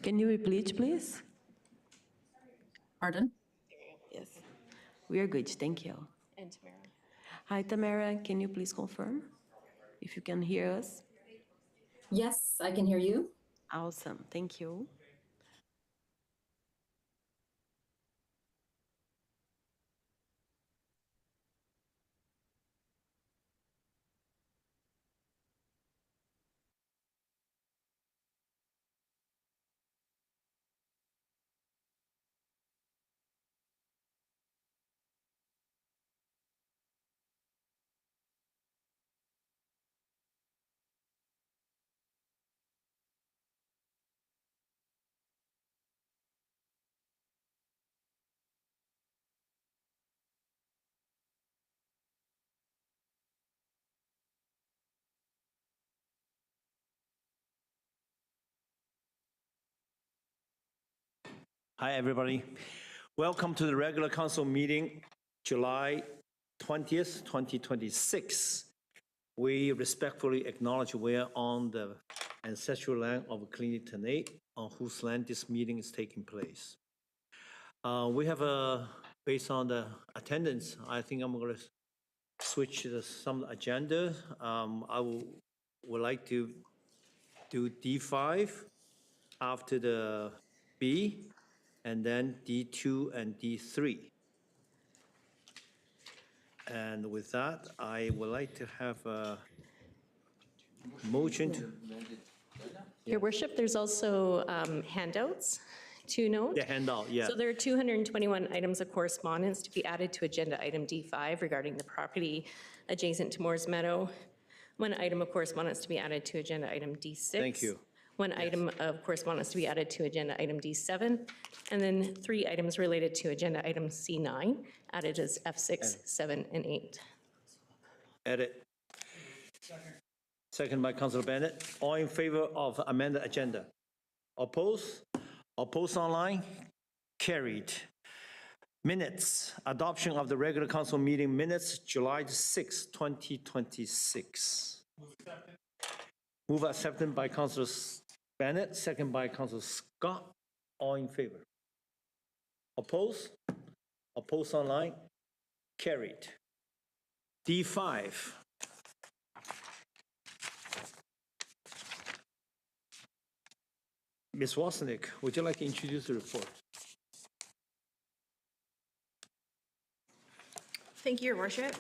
Can you repeat, please? Pardon? Yes. We are good, thank you. And Tamara. Hi, Tamara, can you please confirm if you can hear us? Yes, I can hear you. Awesome, thank you. Hi, everybody. Welcome to the regular council meeting, July 20th, 2026. We respectfully acknowledge we are on the ancestral land of Clini Tene, on whose land this meeting is taking place. We have based on the attendance, I think I'm going to switch to some agenda. Would like to do D5 after the B, and then D2 and D3. And with that, I would like to have a motion to... Your Worship, there's also handouts to note. The handout, yeah. So there are 221 items of correspondence to be added to agenda item D5 regarding the property adjacent to Moores Meadow. One item of correspondence to be added to agenda item D6. Thank you. One item of correspondence to be added to agenda item D7, and then 3 items related to agenda item C9, added as F6, 7, and 8. Edit. Second by Councilor Bennett. All in favor of amended agenda? Oppose? Oppose online? Carried. Minutes. Adoption of the regular council meeting minutes, July 6, 2026. Move accepted by Councilor Bennett, second by Councilor Scott. All in favor? Oppose? Oppose online? Carried. D5. Ms. Wasnick, would you like to introduce the report? Thank you, Your Worship.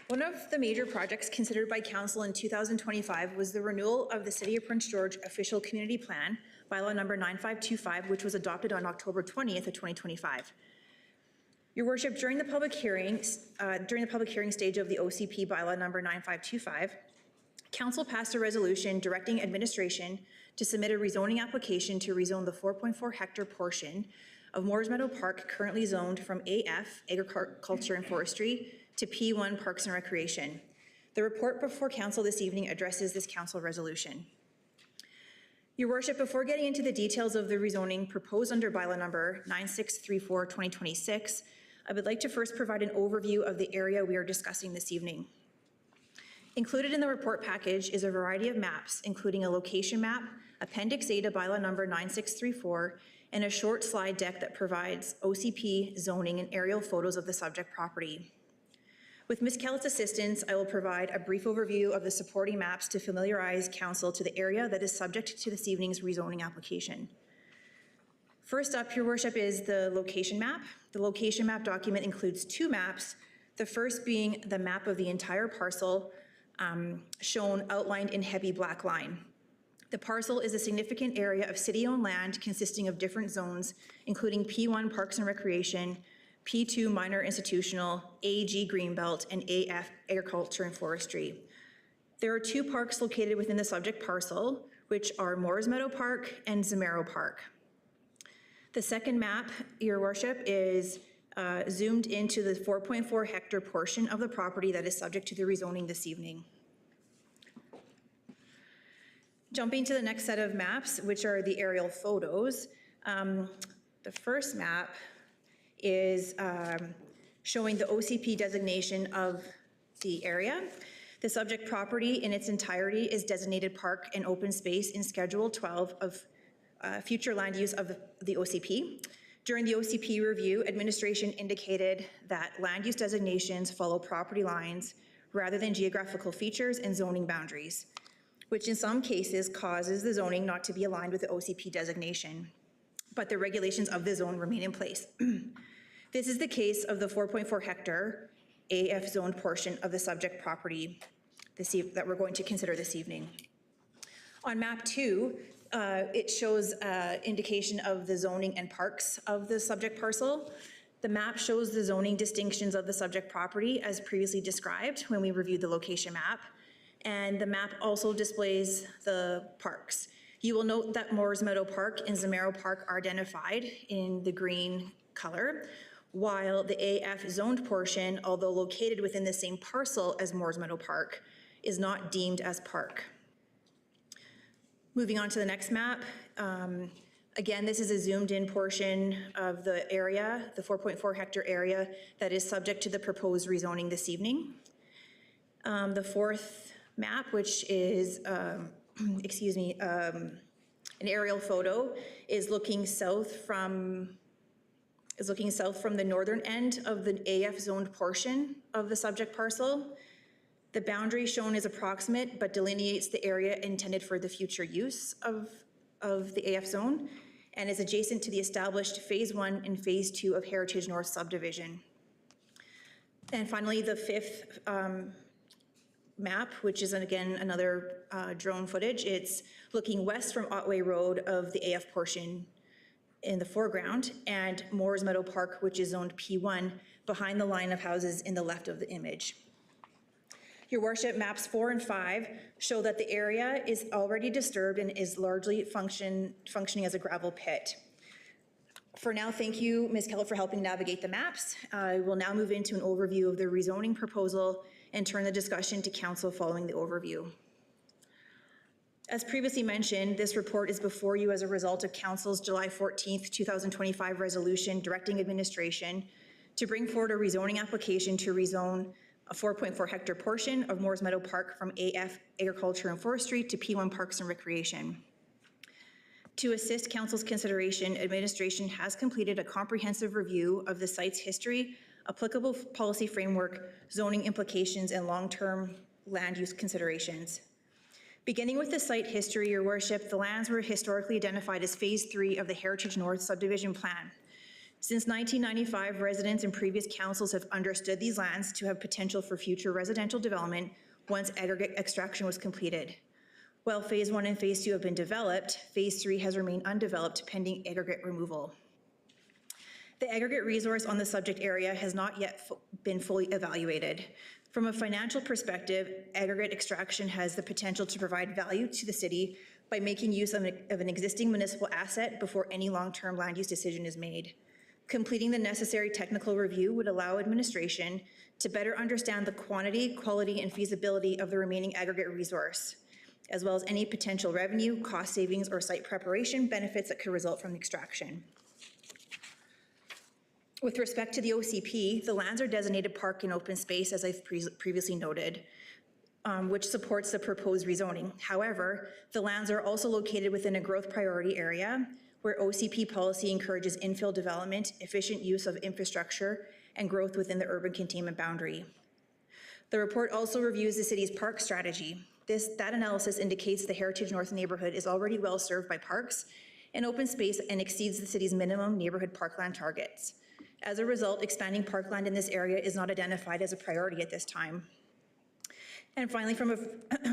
One of the major projects considered by Council in 2025 was the renewal of the City of Prince George Official Community Plan, bylaw number 9525, which was adopted on October 20th of 2025. Your Worship, during the public hearing stage of the OCP bylaw number 9525, Council passed a resolution directing administration to submit a rezoning application to rezone the 4.4 hectare portion of Moores Meadow Park currently zoned from AF, Agriculture and Forestry, to P1, Parks and Recreation. The report before Council this evening addresses this Council resolution. Your Worship, before getting into the details of the rezoning proposed under bylaw number 9634-2026, I would like to first provide an overview of the area we are discussing this evening. Included in the report package is a variety of maps, including a location map, Appendix A to bylaw number 9634, and a short slide deck that provides OCP zoning and aerial photos of the subject property. With Ms. Kellett's assistance, I will provide a brief overview of the supporting maps to familiarize Council to the area that is subject to this evening's rezoning application. First up, Your Worship, is the location map. The location map document includes 2 maps, the first being the map of the entire parcel, shown outlined in heavy black line. The parcel is a significant area of city-owned land consisting of different zones, including P1 Parks and Recreation, P2 Minor Institutional, AG Greenbelt, and AF Agriculture and Forestry. There are 2 parks located within the subject parcel, which are Moores Meadow Park and Zamero Park. The second map, Your Worship, is zoomed into the 4.4 hectare portion of the property that is subject to the rezoning this evening. Jumping to the next set of maps, which are the aerial photos. The first map is showing the OCP designation of the area. The subject property in its entirety is designated park and open space in Schedule 12 of future land use of the OCP. During the OCP review, administration indicated that land use designations follow property lines rather than geographical features and zoning boundaries, which in some cases causes the zoning not to be aligned with the OCP designation, but the regulations of the zone remain in place. This is the case of the 4.4 hectare AF zoned portion of the subject property that we're going to consider this evening. On map 2, it shows indication of the zoning and parks of the subject parcel. The map shows the zoning distinctions of the subject property as previously described when we reviewed the location map. And the map also displays the parks. You will note that Moores Meadow Park and Zamero Park are identified in the green color, while the AF zoned portion, although located within the same parcel as Moores Meadow Park, is not deemed as park. Moving on to the next map. Again, this is a zoomed in portion of the area, the 4.4 hectare area that is subject to the proposed rezoning this evening. The fourth map, which is, an aerial photo, is looking south from the northern end of the AF zoned portion of the subject parcel. The boundary shown is approximate, but delineates the area intended for the future use of the AF zone and is adjacent to the established Phase 1 and Phase 2 of Heritage North subdivision. And finally, the fifth map, which is again another drone footage. It's looking west from Otway Road of the AF portion in the foreground, and Moores Meadow Park, which is zoned P1, behind the line of houses in the left of the image. Your worship, maps 4 and 5 show that the area is already disturbed and is largely functioning as a gravel pit. For now, thank you, Ms. Keller, for helping navigate the maps. I will now move into an overview of the rezoning proposal and turn the discussion to council following the overview. As previously mentioned, this report is before you as a result of council's July 14th, 2025 resolution directing administration to bring forward a rezoning application to rezone a 4.4 hectare portion of Moores Meadow Park from AF Agriculture and Forestry to P1 Parks and Recreation. To assist council's consideration, administration has completed a comprehensive review of the site's history, applicable policy framework, zoning implications, and long-term land use considerations. Beginning with the site history, your worship, the lands were historically identified as Phase 3 of the Heritage North subdivision plan. Since 1995, residents and previous councils have understood these lands to have potential for future residential development once aggregate extraction was completed. While Phase 1 and Phase 2 have been developed, Phase 3 has remained undeveloped pending aggregate removal. The aggregate resource on the subject area has not yet been fully evaluated. From a financial perspective, aggregate extraction has the potential to provide value to the city by making use of an existing municipal asset before any long-term land use decision is made. Completing the necessary technical review would allow administration to better understand the quantity, quality, and feasibility of the remaining aggregate resource, as well as any potential revenue, cost savings, or site preparation benefits that could result from the extraction. With respect to the OCP, the lands are designated park and open space, as I've previously noted, which supports the proposed rezoning. However, the lands are also located within a growth priority area where OCP policy encourages infill development, efficient use of infrastructure, and growth within the urban containment boundary. The report also reviews the city's park strategy. That analysis indicates the Heritage North neighborhood is already well served by parks and open space and exceeds the city's minimum neighborhood parkland targets. As a result, expanding parkland in this area is not identified as a priority at this time. And finally, from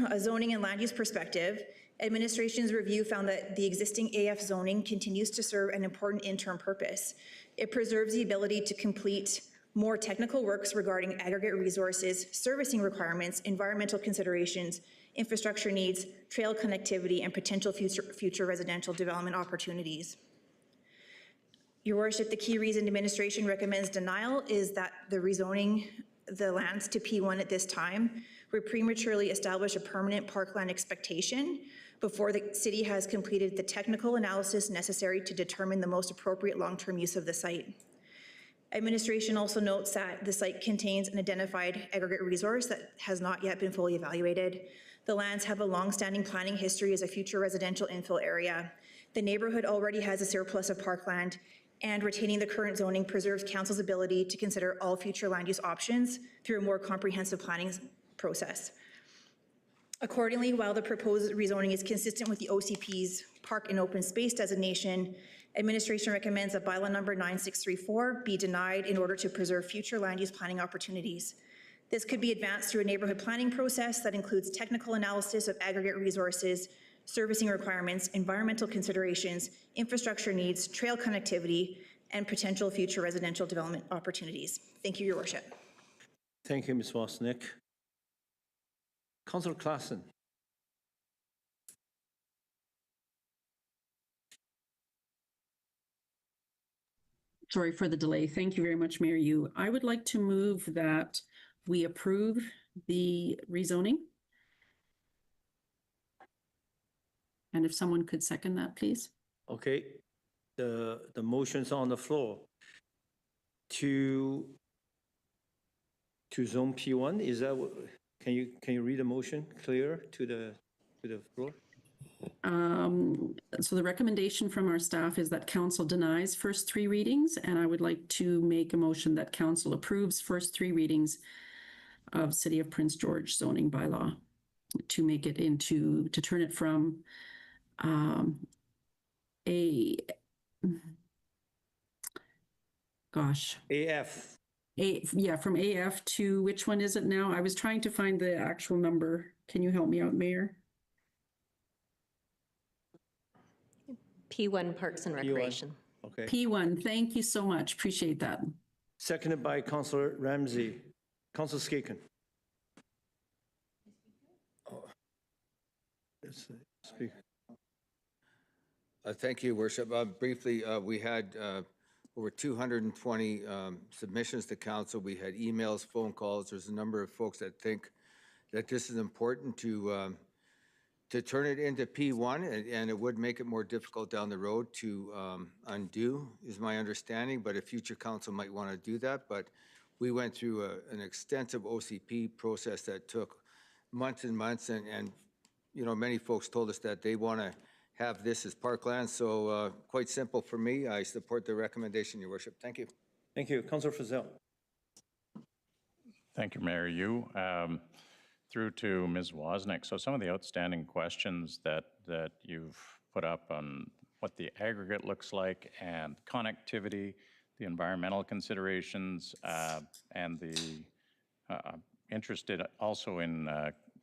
a zoning and land use perspective, administration's review found that the existing AF zoning continues to serve an important interim purpose. It preserves the ability to complete more technical works regarding aggregate resources, servicing requirements, environmental considerations, infrastructure needs, trail connectivity, and potential future residential development opportunities. Your worship, the key reason administration recommends denial is that the rezoning the lands to P1 at this time would prematurely establish a permanent parkland expectation before the city has completed the technical analysis necessary to determine the most appropriate long-term use of the site. Administration also notes that the site contains an identified aggregate resource that has not yet been fully evaluated. The lands have a long-standing planning history as a future residential infill area. The neighborhood already has a surplus of parkland, and retaining the current zoning preserves council's ability to consider all future land use options through a more comprehensive planning process. Accordingly, while the proposed rezoning is consistent with the OCP's park and open space designation, administration recommends that bylaw number 9634 be denied in order to preserve future land use planning opportunities. This could be advanced through a neighborhood planning process that includes technical analysis of aggregate resources, servicing requirements, environmental considerations, infrastructure needs, trail connectivity, and potential future residential development opportunities. Thank you, Your Worship. Thank you, Ms. Wasnick. Councillor Klassen. Sorry for the delay. Thank you very much, Mayor Yu. I would like to move that we approve the rezoning. And if someone could second that, please. Okay, the motion's on the floor to zone P1. Is that what, can you read the motion clear to the floor? So the recommendation from our staff is that council denies first three readings, and I would like to make a motion that council approves first three readings of City of Prince George zoning bylaw to make it into, to turn it from from AF to, which one is it now? I was trying to find the actual number. Can you help me out, Mayor? P1 Parks and Recreation. Okay. P1, thank you so much. Appreciate that. Seconded by Councillor Ramsey. Councillor Skaken. Speak. Thank you, Worship. Briefly, we had over 220 submissions to council. We had emails, phone calls. There's a number of folks that think that this is important to turn it into P1, and it would make it more difficult down the road to undo, is my understanding, but a future council might want to do that. But we went through an extensive OCP process that took months and months, and you know, many folks told us that they want to have this as parkland. So quite simple for me. I support the recommendation, Your Worship. Thank you. Thank you. Councillor Frizzell. Thank you, Mayor Yu. Through to Ms. Wasnick. So some of the outstanding questions that you've put up on what the aggregate looks like and connectivity, the environmental considerations, and the interested also in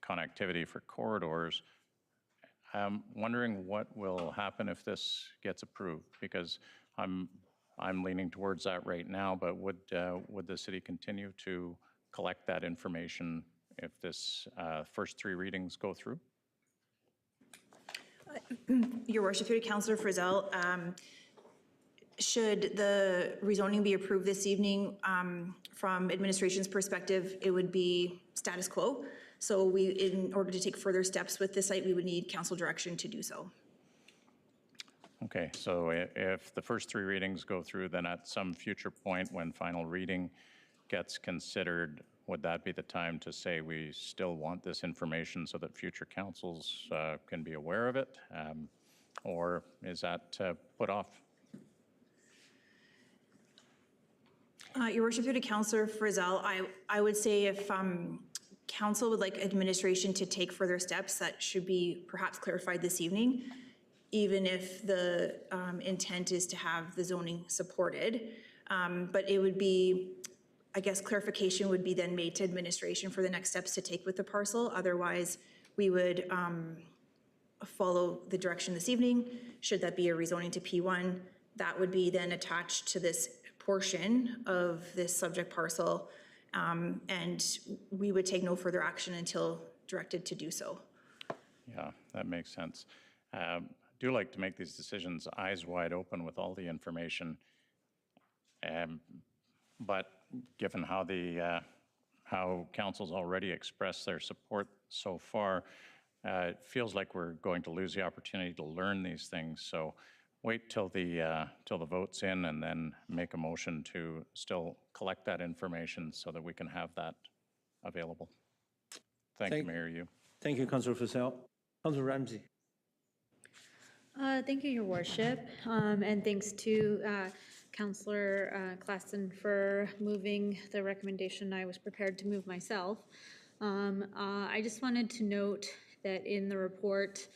connectivity for corridors. I'm wondering what will happen if this gets approved, because I'm leaning towards that right now, but would the city continue to collect that information if this first three readings go through? Your Worship, through to Councillor Frizzell, should the rezoning be approved this evening, from administration's perspective, it would be status quo. So in order to take further steps with this site, we would need council direction to do so. Okay, so if the first three readings go through, then at some future point when final reading gets considered, would that be the time to say we still want this information so that future councils can be aware of it? Or is that put off? Your Worship, through to Councillor Frizzell, I would say if council would like administration to take further steps, that should be perhaps clarified this evening, even if the intent is to have the zoning supported. But it would be, I guess clarification would be then made to administration for the next steps to take with the parcel. Otherwise, we would follow the direction this evening. Should that be a rezoning to P1, that would be then attached to this portion of this subject parcel, and we would take no further action until directed to do so. Yeah, that makes sense. I do like to make these decisions eyes wide open with all the information, but given how how council's already expressed their support so far, it feels like we're going to lose the opportunity to learn these things. So wait till the vote's in and then make a motion to still collect that information so that we can have that available. Thank you, Mayor Yu. Thank you, Councillor Fussell. Councillor Ramsey. Thank you, Your Worship, and thanks to Councillor Klassen for moving the recommendation I was prepared to move myself. I just wanted to note that in the report,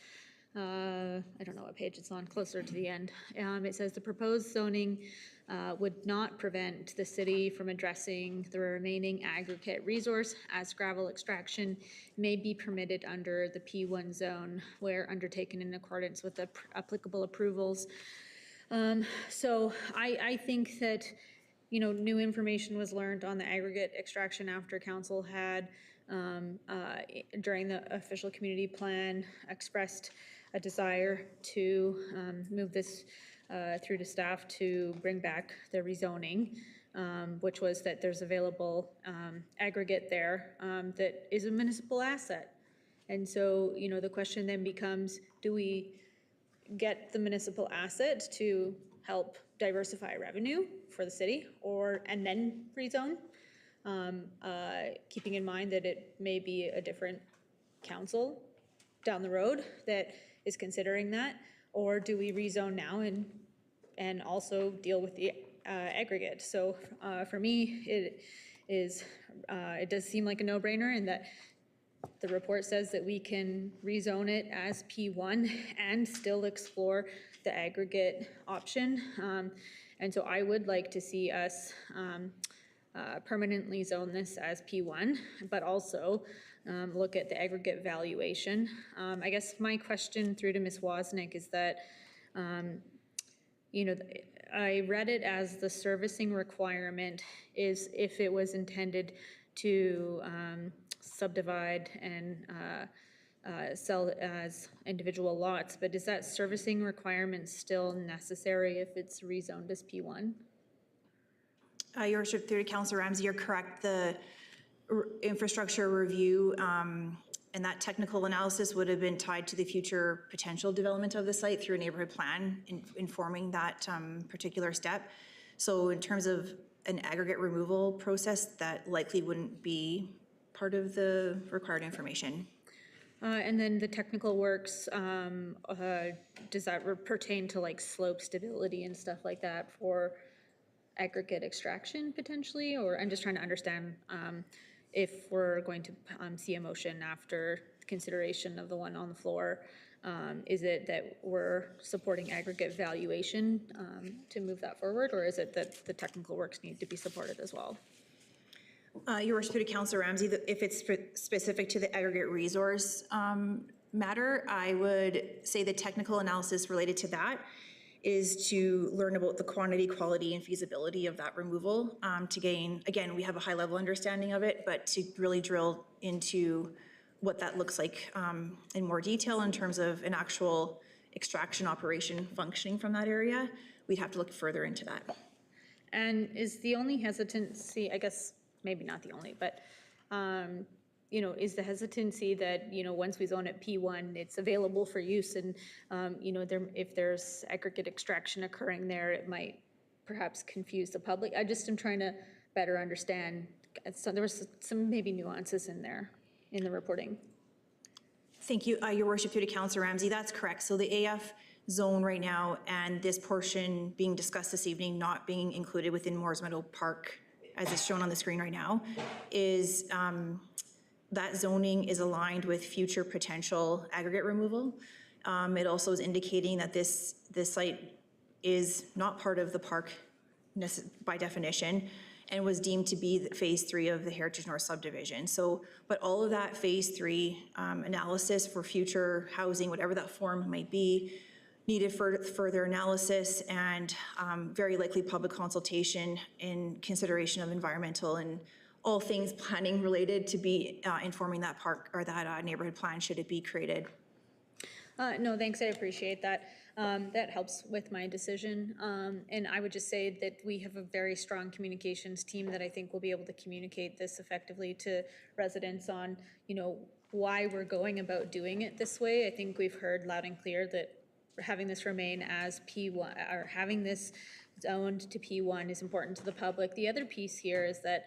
I don't know what page it's on, closer to the end, it says the proposed zoning would not prevent the city from addressing the remaining aggregate resource as gravel extraction may be permitted under the P1 zone where undertaken in accordance with the applicable approvals. So I think that, you know, new information was learned on the aggregate extraction after council had during the official community plan expressed a desire to move this through to staff to bring back the rezoning, which was that there's available aggregate there that is a municipal asset. And so, you know, the question then becomes, do we get the municipal asset to help diversify revenue for the city and then rezone? Keeping in mind that it may be a different council down the road that is considering that, or do we rezone now and also deal with the aggregate? So for me, it does seem like a no-brainer in that the report says that we can rezone it as P1 and still explore the aggregate option. And so I would like to see us permanently zone this as P1, but also look at the aggregate valuation. I guess my question through to Ms. Wozniak is that, you know, I read it as the servicing requirement is if it was intended to subdivide and sell as individual lots, but is that servicing requirement still necessary if it's rezoned as P1? Your Worship, through to Councillor Ramsey, you're correct. The infrastructure review and that technical analysis would have been tied to the future potential development of the site through a neighborhood plan, informing that particular step. So in terms of an aggregate removal process, that likely wouldn't be part of the required information. And then the technical works, does that pertain to like slope stability and stuff like that for aggregate extraction potentially? Or I'm just trying to understand if we're going to see a motion after consideration of the one on the floor. Is it that we're supporting aggregate valuation to move that forward, or is it that the technical works need to be supported as well? Your Worship, to Councillor Ramsey, if it's specific to the aggregate resource matter, I would say the technical analysis related to that is to learn about the quantity, quality, and feasibility of that removal to gain, again, we have a high level understanding of it, but to really drill into what that looks like in more detail in terms of an actual extraction operation functioning from that area, we'd have to look further into that. And is the only hesitancy, I guess, maybe not the only, but you know, is the hesitancy that, you know, once we zone it P1, it's available for use, and you know, if there's aggregate extraction occurring there, it might perhaps confuse the public. I just am trying to better understand. So there was some maybe nuances in there in the reporting. Thank you, Your Worship, through to Councillor Ramsey. That's correct. So the AF zone right now and this portion being discussed this evening not being included within Moores Meadow Park, as is shown on the screen right now, is that zoning is aligned with future potential aggregate removal. It also is indicating that this site is not part of the park by definition and was deemed to be phase 3 of the Heritage North subdivision. So, but all of that phase 3 analysis for future housing, whatever that form might be, needed further analysis and very likely public consultation in consideration of environmental and all things planning related to be informing that park or that neighborhood plan should it be created. No, thanks, I appreciate that. That helps with my decision. And I would just say that we have a very strong communications team that I think will be able to communicate this effectively to residents on, you know, why we're going about doing it this way. I think we've heard loud and clear that having this remain as P1, or having this zoned to P1 is important to the public. The other piece here is that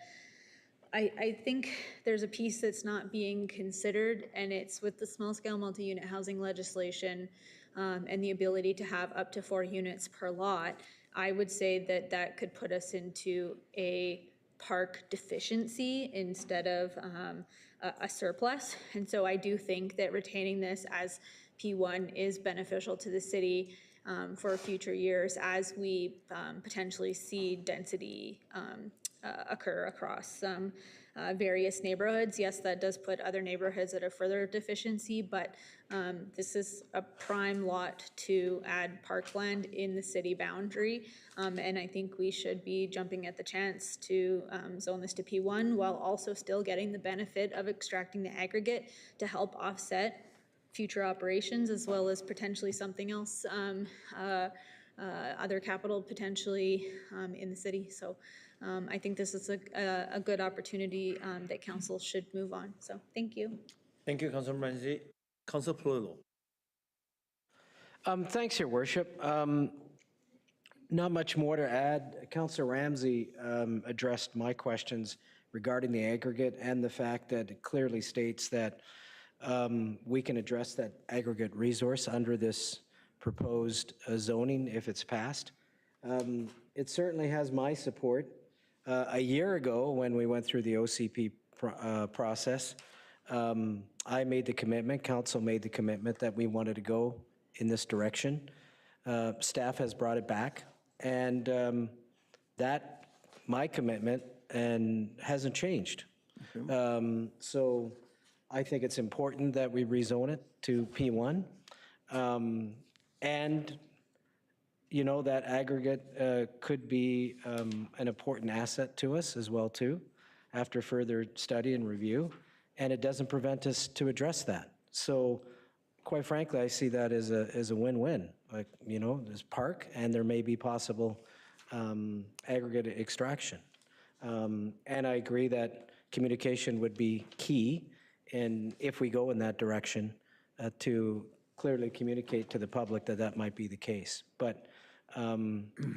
I think there's a piece that's not being considered, and it's with the small-scale multi-unit housing legislation and the ability to have up to 4 units per lot. I would say that that could put us into a park deficiency instead of a surplus. And so I do think that retaining this as P1 is beneficial to the city for future years as we potentially see density occur across various neighborhoods. Yes, that does put other neighborhoods at a further deficiency, but this is a prime lot to add parkland in the city boundary. And I think we should be jumping at the chance to zone this to P1 while also still getting the benefit of extracting the aggregate to help offset future operations, as well as potentially something else, other capital potentially in the city. So I think this is a good opportunity that council should move on. So thank you. Thank you, Councilor Ramsey. Councilor Polillo. Thanks, Your Worship. Not much more to add. Councilor Ramsey addressed my questions regarding the aggregate and the fact that it clearly states that we can address that aggregate resource under this proposed zoning if it's passed. It certainly has my support. A year ago, when we went through the OCP process, I made the commitment, council made the commitment that we wanted to go in this direction. Staff has brought it back, and that, my commitment, and hasn't changed. So I think it's important that we rezone it to P1. And you know, that aggregate could be an important asset to us as well, too, after further study and review. And it doesn't prevent us to address that. So quite frankly, I see that as a win-win. Like, you know, there's park and there may be possible aggregate extraction. And I agree that communication would be key, and if we go in that direction, to clearly communicate to the public that that might be the case. But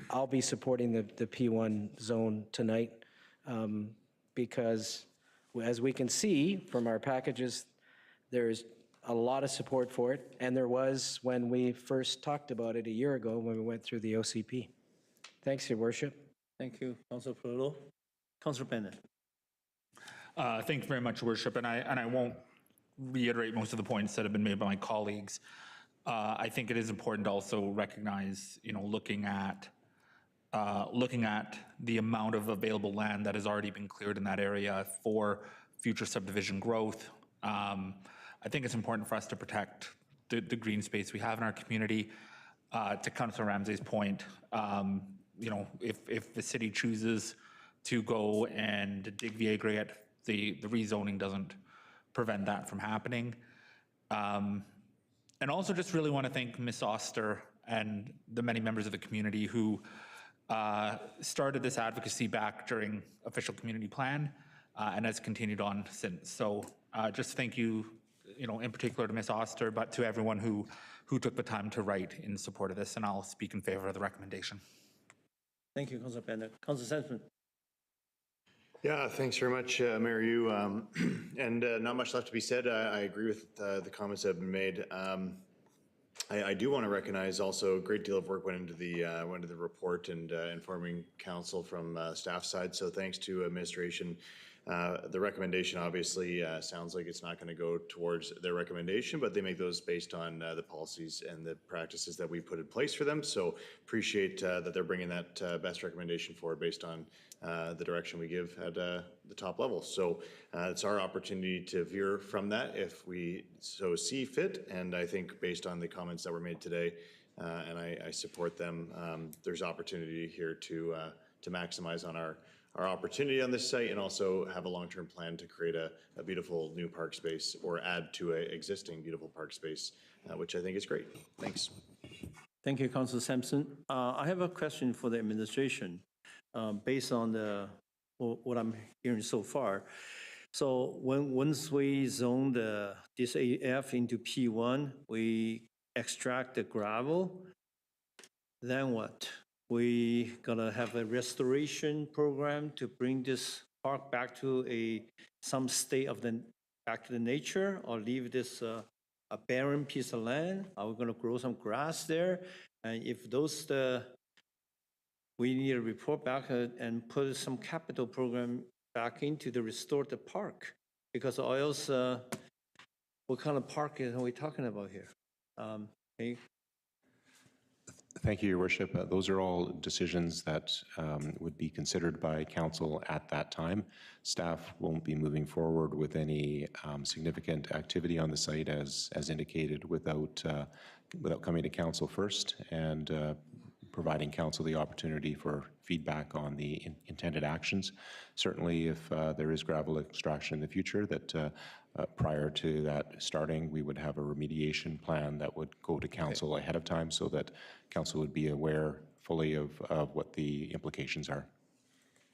I'll be supporting the P1 zone tonight because, as we can see from our packages, there's a lot of support for it, and there was when we first talked about it a year ago when we went through the OCP. Thanks, Your Worship. Thank you, Councilor Polillo. Councilor Bennett. Thank you very much, Your Worship, and I won't reiterate most of the points that have been made by my colleagues. I think it is important to also recognize, you know, looking at the amount of available land that has already been cleared in that area for future subdivision growth. I think it's important for us to protect the green space we have in our community. To Councilor Ramsey's point, you know, if the city chooses to go and dig the aggregate, the rezoning doesn't prevent that from happening. And also just really want to thank Ms. Oster and the many members of the community who started this advocacy back during official community plan and has continued on since. So just thank you, you know, in particular to Ms. Oster, but to everyone who took the time to write in support of this, and I'll speak in favor of the recommendation. Thank you, Councilor Bennett. Councilor Sampson. Yeah, thanks very much, Mayor Yu. And not much left to be said. I agree with the comments that have been made. I do want to recognize also a great deal of work went into the report and informing council from staff side. So thanks to administration. The recommendation obviously sounds like it's not going to go towards their recommendation, but they make those based on the policies and the practices that we put in place for them. So appreciate that they're bringing that best recommendation forward based on the direction we give at the top level. So it's our opportunity to veer from that if we so see fit. And I think based on the comments that were made today, and I support them, there's opportunity here to maximize on our opportunity on this site and also have a long-term plan to create a beautiful new park space or add to an existing beautiful park space, which I think is great. Thanks. Thank you, Councilor Sampson. I have a question for the administration based on what I'm hearing so far. So once we zone this AF into P1, we extract the gravel, then what? We gonna have a restoration program to bring this park back to some state of back to the nature, or leave this a barren piece of land? Are we gonna grow some grass there? And if those, we need to report back and put some capital program back into the restore the park, because or else, what kind of park are we talking about here? Okay. Thank you, Your Worship. Those are all decisions that would be considered by council at that time. Staff won't be moving forward with any significant activity on the site as indicated without coming to council first and providing council the opportunity for feedback on the intended actions. Certainly, if there is gravel extraction in the future, that prior to that starting, we would have a remediation plan that would go to council ahead of time so that council would be aware fully of what the implications are.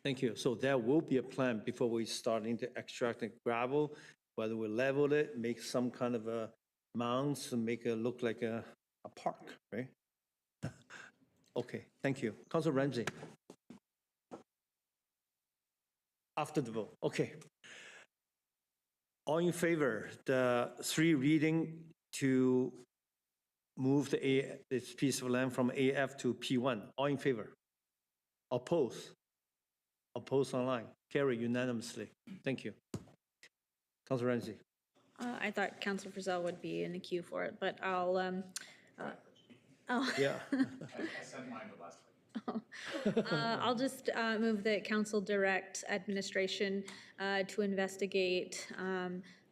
Thank you. So there will be a plan before we starting to extract the gravel, whether we level it, make some kind of a mounds and make it look like a park, right? Okay, thank you. Councilor Ramsey. After the vote, okay. All in favor, the 3 reading to move this piece of land from AF to P1. All in favor? Oppose? Oppose online. Carry unanimously. Thank you. Councilor Ramsey. I thought Councilor Frizzell would be in the queue for it, but I'll, Yeah. I'll just move that council direct administration to investigate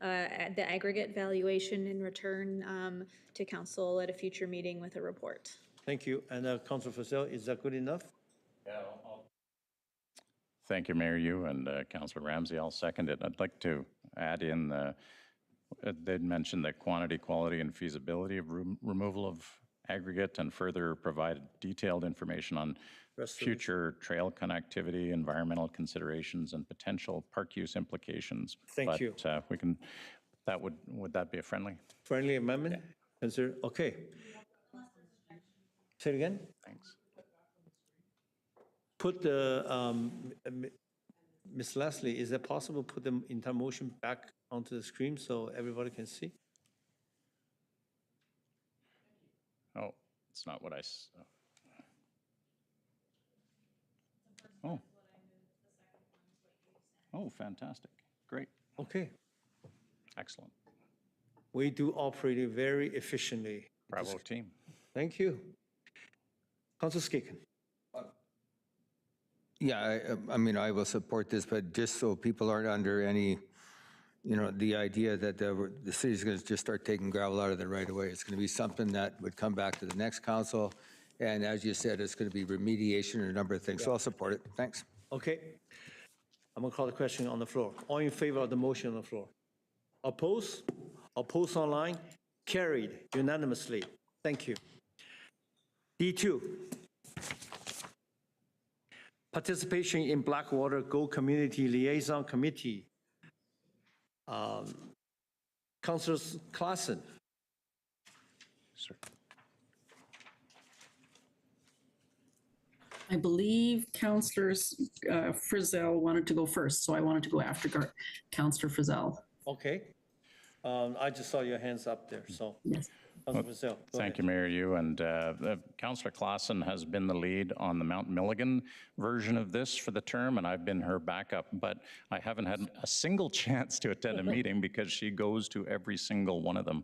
the aggregate valuation and return to council at a future meeting with a report. Thank you. And Councilor Frizzell, is that good enough? Yeah, Thank you, Mayor Yu and Councilor Ramsey. I'll second it. I'd like to add in, they'd mentioned the quantity, quality, and feasibility of removal of aggregate, and further provide detailed information on future trail connectivity, environmental considerations, and potential park use implications. Thank you. We can, would that be a friendly? Friendly amendment? Consider, okay. Say it again? Thanks. Put the, Ms. Leslie, is it possible to put the entire motion back onto the screen so everybody can see? Oh, it's not what I, oh. Oh, fantastic. Great. Okay. Excellent. We do operate it very efficiently. Bravo team. Thank you. Councilor Skaken. Yeah, I mean, I will support this, but just so people aren't under any, the idea that the city's going to just start taking gravel out of the right of way. It's going to be something that would come back to the next council. And as you said, it's going to be remediation and a number of things. So I'll support it. Thanks. Okay. I'm going to call the question on the floor. All in favor of the motion on the floor? Oppose? Oppose online? Carried unanimously. Thank you. D2. Participation in Blackwater Go Community Liaison Committee. Councilor Klassen. Sir. I believe Councillor Frizzell wanted to go first, so I wanted to go after Councillor Frizzell. Okay. I just saw your hands up there, so. Yes. Thank you, Mayor Yu. And Councillor Klassen has been the lead on the Mount Milligan version of this for the term, and I've been her backup, but I haven't had a single chance to attend a meeting because she goes to every single one of them.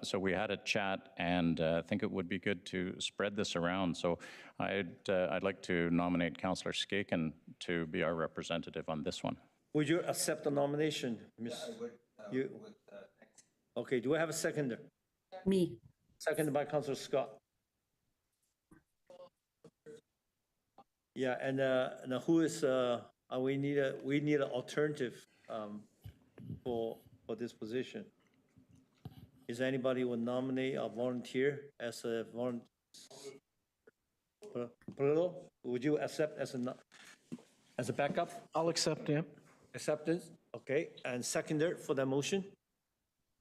So we had a chat, and I think it would be good to spread this around. So I'd like to nominate Councillor Skaken to be our representative on this one. Would you accept the nomination, Ms.? Yeah, I would. Okay, do I have a seconder? Me. Seconded by Councillor Scott. Yeah, and now who is, we need an alternative for this position. Is anybody would nominate or volunteer as a volunteer? Would you accept as a backup? I'll accept, yeah. Acceptance, okay. And seconder for that motion?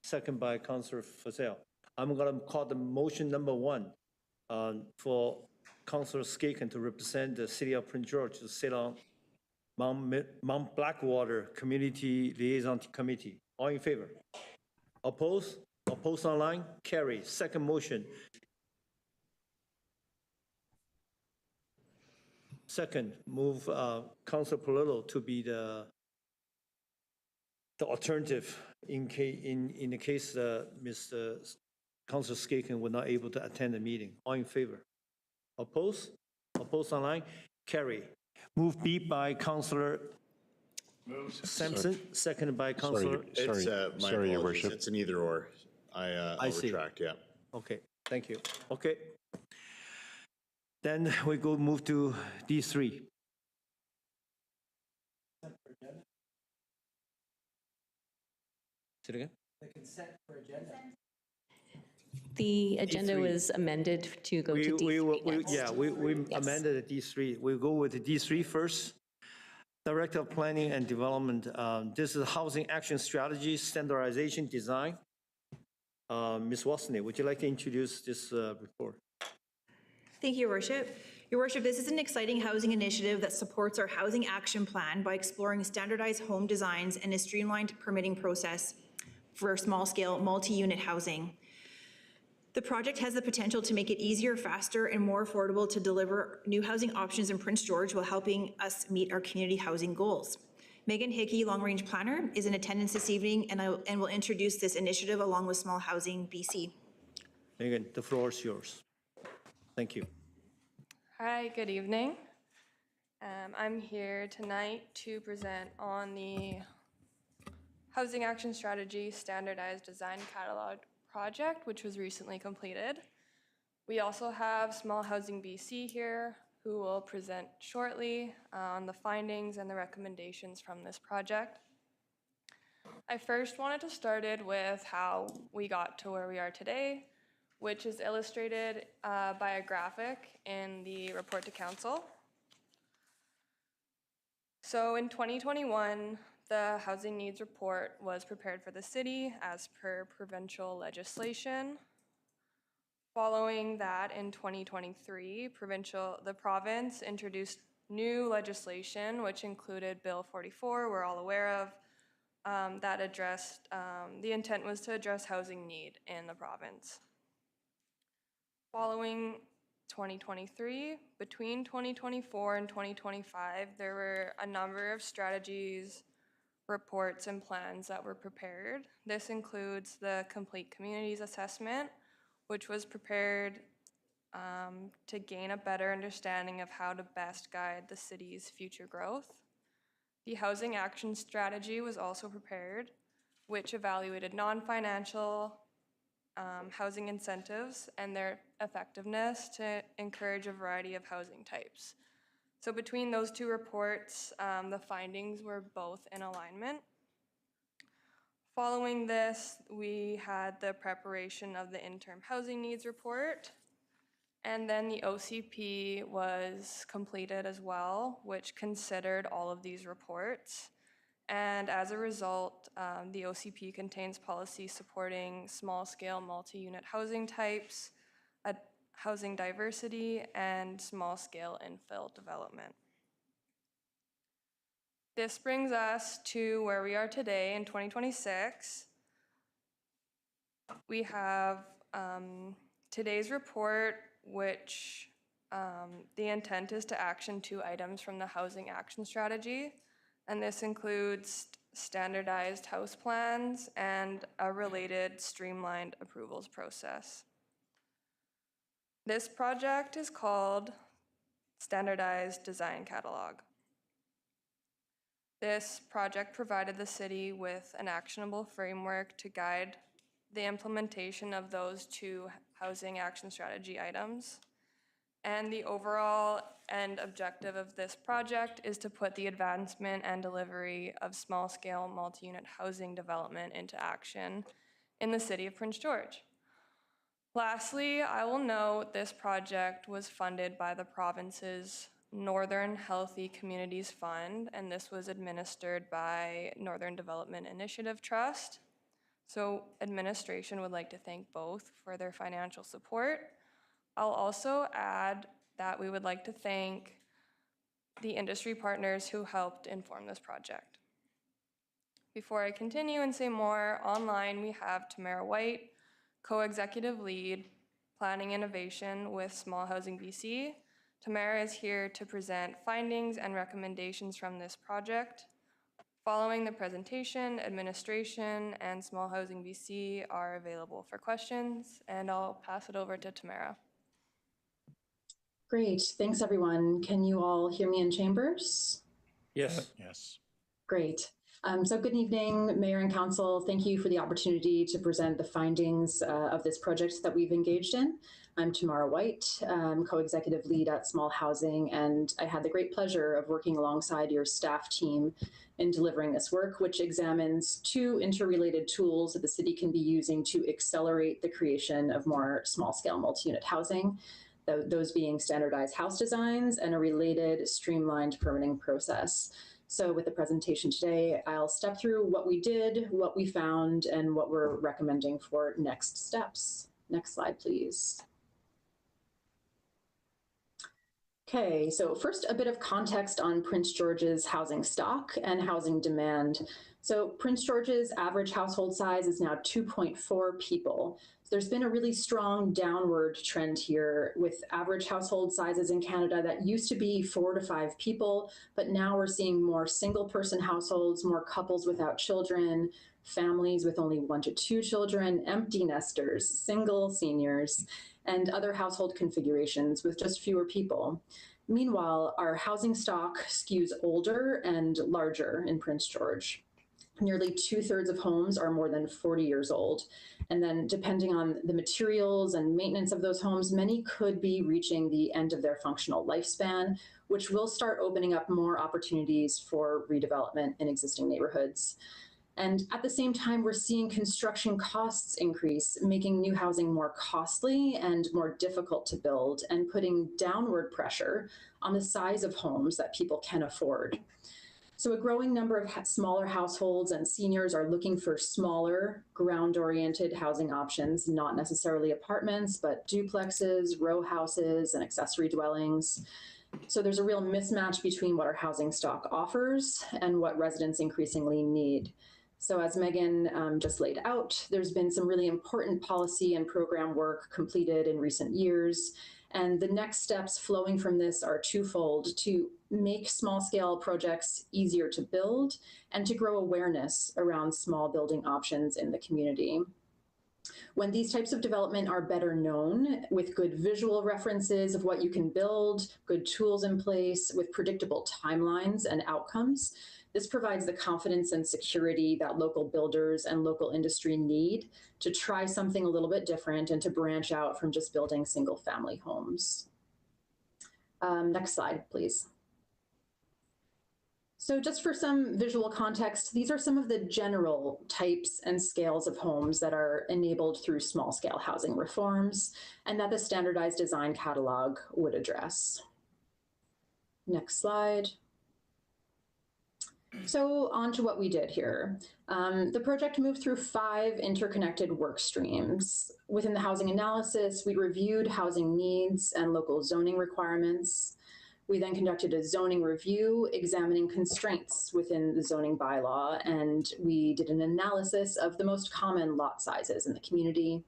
Second by Councillor Frizzell. I'm going to call the motion number 1 for Councillor Skaken to represent the City of Prince George to sit on Mount Blackwater Community Liaison Committee. All in favor? Oppose? Oppose online? Carry. Second motion. Second, move Councillor Polillo to be the alternative in the case Mr. Councillor Skaken were not able to attend the meeting. All in favor? Oppose? Oppose online? Carry. Move B by Councillor Sampson, seconded by Councillor. It's, my sorry, Your apologies. Worship. It's an either or. I'll see. retract, yeah. Okay, thank you. Okay. Then we go move to D3. Say it again? The agenda D3. was amended to go to D3 next. Yeah, we amended the D3. We'll go with the D3 first. Director of Planning and Development, this is Housing Action Strategy, Standardization Design. Ms. Wasney, would you like to introduce this report? Thank you, Your Worship. Your Worship, this is an exciting housing initiative that supports our housing action plan by exploring standardized home designs and a streamlined permitting process for small-scale multi-unit housing. The project has the potential to make it easier, faster, and more affordable to deliver new housing options in Prince George while helping us meet our community housing goals. Megan Hickey, Long Range Planner, is in attendance this evening and will introduce this initiative along with Small Housing BC. Megan, the floor is yours. Thank you. Hi, good evening. I'm here tonight to present on the Housing Action Strategy Standardized Design Catalog project, which was recently completed. We also have Small Housing BC here, who will present shortly on the findings and the recommendations from this project. I first wanted to start it with how we got to where we are today, which is illustrated by a graphic in the report to council. So in 2021, the Housing Needs Report was prepared for the city as per provincial legislation. Following that, in 2023, the province introduced new legislation, which included Bill 44, we're all aware of, that addressed, the intent was to address housing need in the province. Following 2023, between 2024 and 2025, there were a number of strategies, reports, and plans that were prepared. This includes the Complete Communities Assessment, which was prepared to gain a better understanding of how to best guide the city's future growth. The Housing Action Strategy was also prepared, which evaluated non-financial housing incentives and their effectiveness to encourage a variety of housing types. So between those two reports, the findings were both in alignment. Following this, we had the preparation of the interim housing needs report, and then the OCP was completed as well, which considered all of these reports. And as a result, the OCP contains policies supporting small-scale multi-unit housing types, housing diversity, and small-scale infill development. This brings us to where we are today in 2026. We have today's report, which the intent is to action 2 items from the Housing Action Strategy, and this includes standardized house plans and a related streamlined approvals process. This project is called Standardized Design Catalog. This project provided the city with an actionable framework to guide the implementation of those 2 Housing Action Strategy items. And the overall end objective of this project is to put the advancement and delivery of small-scale multi-unit housing development into action in the city of Prince George. Lastly, I will note this project was funded by the province's Northern Healthy Communities Fund, and this was administered by Northern Development Initiative Trust. So administration would like to thank both for their financial support. I'll also add that we would like to thank the industry partners who helped inform this project. Before I continue and say more, online we have Tamara White, co-executive lead, Planning Innovation with Small Housing BC. Tamara is here to present findings and recommendations from this project. Following the presentation, administration and Small Housing BC are available for questions, and I'll pass it over to Tamara. Great, thanks everyone. Can you all hear me in chambers? Yes. Yes. Great. So good evening, Mayor and Council. Thank you for the opportunity to present the findings of this project that we've engaged in. I'm Tamara White, co-executive lead at Small Housing, and I had the great pleasure of working alongside your staff team in delivering this work, which examines two interrelated tools that the city can be using to accelerate the creation of more small-scale multi-unit housing, those being standardized house designs and a related streamlined permitting process. So with the presentation today, I'll step through what we did, what we found, and what we're recommending for next steps. Next slide, please. Okay, so first a bit of context on Prince George's housing stock and housing demand. So Prince George's average household size is now 2.4 people. So there's been a really strong downward trend here with average household sizes in Canada that used to be 4 to 5 people, but now we're seeing more single person households, more couples without children, families with only 1 to 2 children, empty nesters, single seniors, and other household configurations with just fewer people. Meanwhile, our housing stock skews older and larger in Prince George. Nearly 2/3 of homes are more than 40 years old. And then depending on the materials and maintenance of those homes, many could be reaching the end of their functional lifespan, which will start opening up more opportunities for redevelopment in existing neighborhoods. And at the same time, we're seeing construction costs increase, making new housing more costly and more difficult to build and putting downward pressure on the size of homes that people can afford. So a growing number of smaller households and seniors are looking for smaller, ground-oriented housing options, not necessarily apartments, but duplexes, row houses, and accessory dwellings. So there's a real mismatch between what our housing stock offers and what residents increasingly need. So as Megan just laid out, there's been some really important policy and program work completed in recent years. And the next steps flowing from this are twofold: to make small-scale projects easier to build and to grow awareness around small building options in the community. When these types of development are better known, with good visual references of what you can build, good tools in place, with predictable timelines and outcomes, this provides the confidence and security that local builders and local industry need to try something a little bit different and to branch out from just building single-family homes. Next slide, please. So just for some visual context, these are some of the general types and scales of homes that are enabled through small-scale housing reforms and that the standardized design catalog would address. Next slide. So on to what we did here. The project moved through 5 interconnected work streams. Within the housing analysis, we reviewed housing needs and local zoning requirements. We then conducted a zoning review examining constraints within the zoning bylaw, and we did an analysis of the most common lot sizes in the community.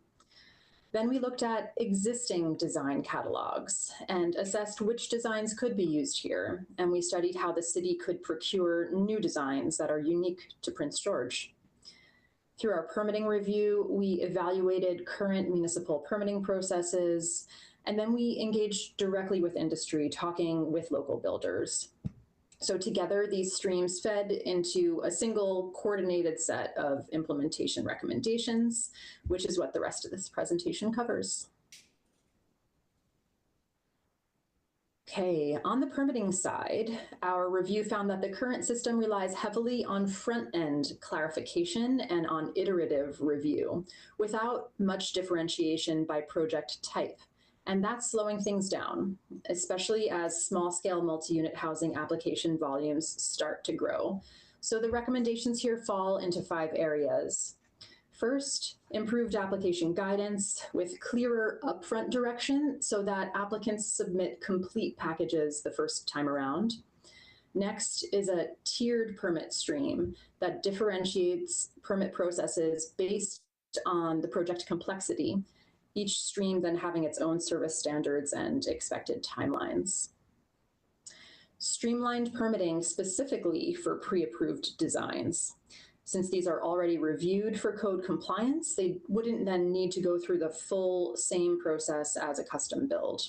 Then we looked at existing design catalogs and assessed which designs could be used here. And we studied how the city could procure new designs that are unique to Prince George. Through our permitting review, we evaluated current municipal permitting processes, and then we engaged directly with industry, talking with local builders. So together, these streams fed into a single coordinated set of implementation recommendations, which is what the rest of this presentation covers. Okay, on the permitting side, our review found that the current system relies heavily on front-end clarification and on iterative review, without much differentiation by project type. And that's slowing things down, especially as small-scale multi-unit housing application volumes start to grow. So the recommendations here fall into 5 areas. First, improved application guidance with clearer upfront direction so that applicants submit complete packages the first time around. Next is a tiered permit stream that differentiates permit processes based on the project complexity, each stream then having its own service standards and expected timelines. Streamlined permitting specifically for pre-approved designs. Since these are already reviewed for code compliance, they wouldn't then need to go through the full same process as a custom build.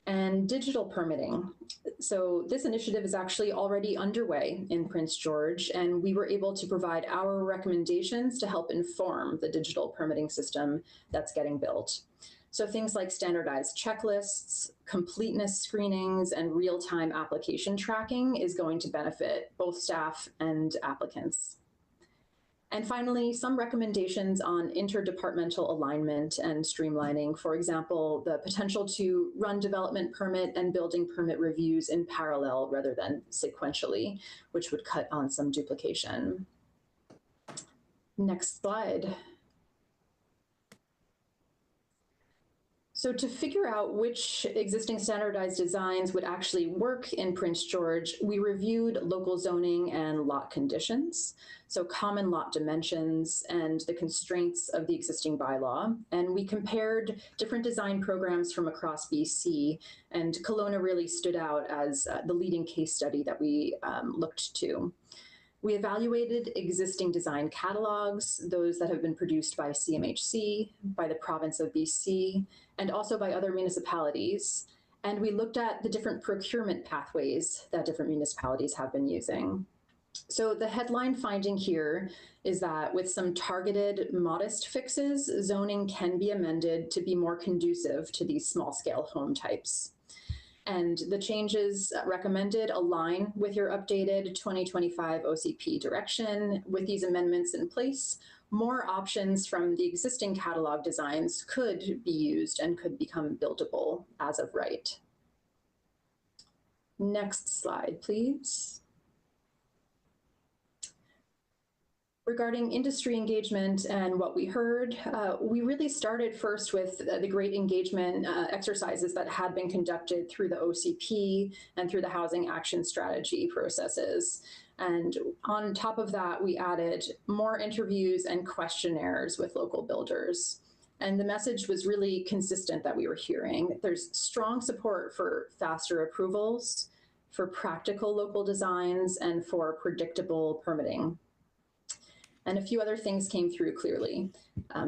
And digital permitting. So this initiative is actually already underway in Prince George, and we were able to provide our recommendations to help inform the digital permitting system that's getting built. So things like standardized checklists, completeness screenings, and real-time application tracking is going to benefit both staff and applicants. And finally, some recommendations on interdepartmental alignment and streamlining. For example, the potential to run development permit and building permit reviews in parallel rather than sequentially, which would cut on some duplication. Next slide. So to figure out which existing standardized designs would actually work in Prince George, we reviewed local zoning and lot conditions, so common lot dimensions and the constraints of the existing bylaw. And we compared different design programs from across BC, and Kelowna really stood out as the leading case study that we looked to. We evaluated existing design catalogs, those that have been produced by CMHC, by the province of BC, and also by other municipalities. And we looked at the different procurement pathways that different municipalities have been using. So the headline finding here is that with some targeted, modest fixes, zoning can be amended to be more conducive to these small-scale home types. And the changes recommended align with your updated 2025 OCP direction. With these amendments in place, more options from the existing catalog designs could be used and could become buildable as of right. Next slide, please. Regarding industry engagement and what we heard, we really started first with the great engagement exercises that had been conducted through the OCP and through the Housing Action Strategy processes. And on top of that, we added more interviews and questionnaires with local builders. And the message was really consistent that we were hearing. There's strong support for faster approvals, for practical local designs, and for predictable permitting. And a few other things came through clearly.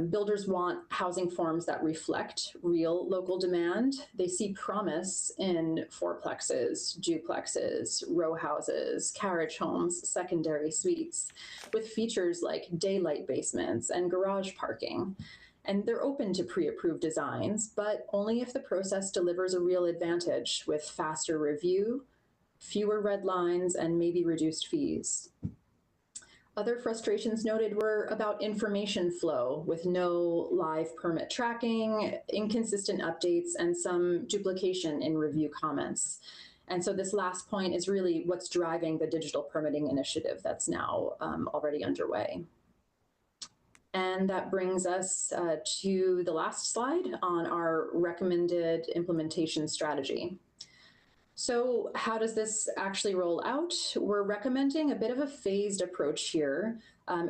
Builders want housing forms that reflect real local demand. They see promise in fourplexes, duplexes, row houses, carriage homes, secondary suites, with features like daylight basements and garage parking. And they're open to pre-approved designs, but only if the process delivers a real advantage with faster review, fewer red lines, and maybe reduced fees. Other frustrations noted were about information flow with no live permit tracking, inconsistent updates, and some duplication in review comments. And so this last point is really what's driving the digital permitting initiative that's now already underway. And that brings us to the last slide on our recommended implementation strategy. So how does this actually roll out? We're recommending a bit of a phased approach here.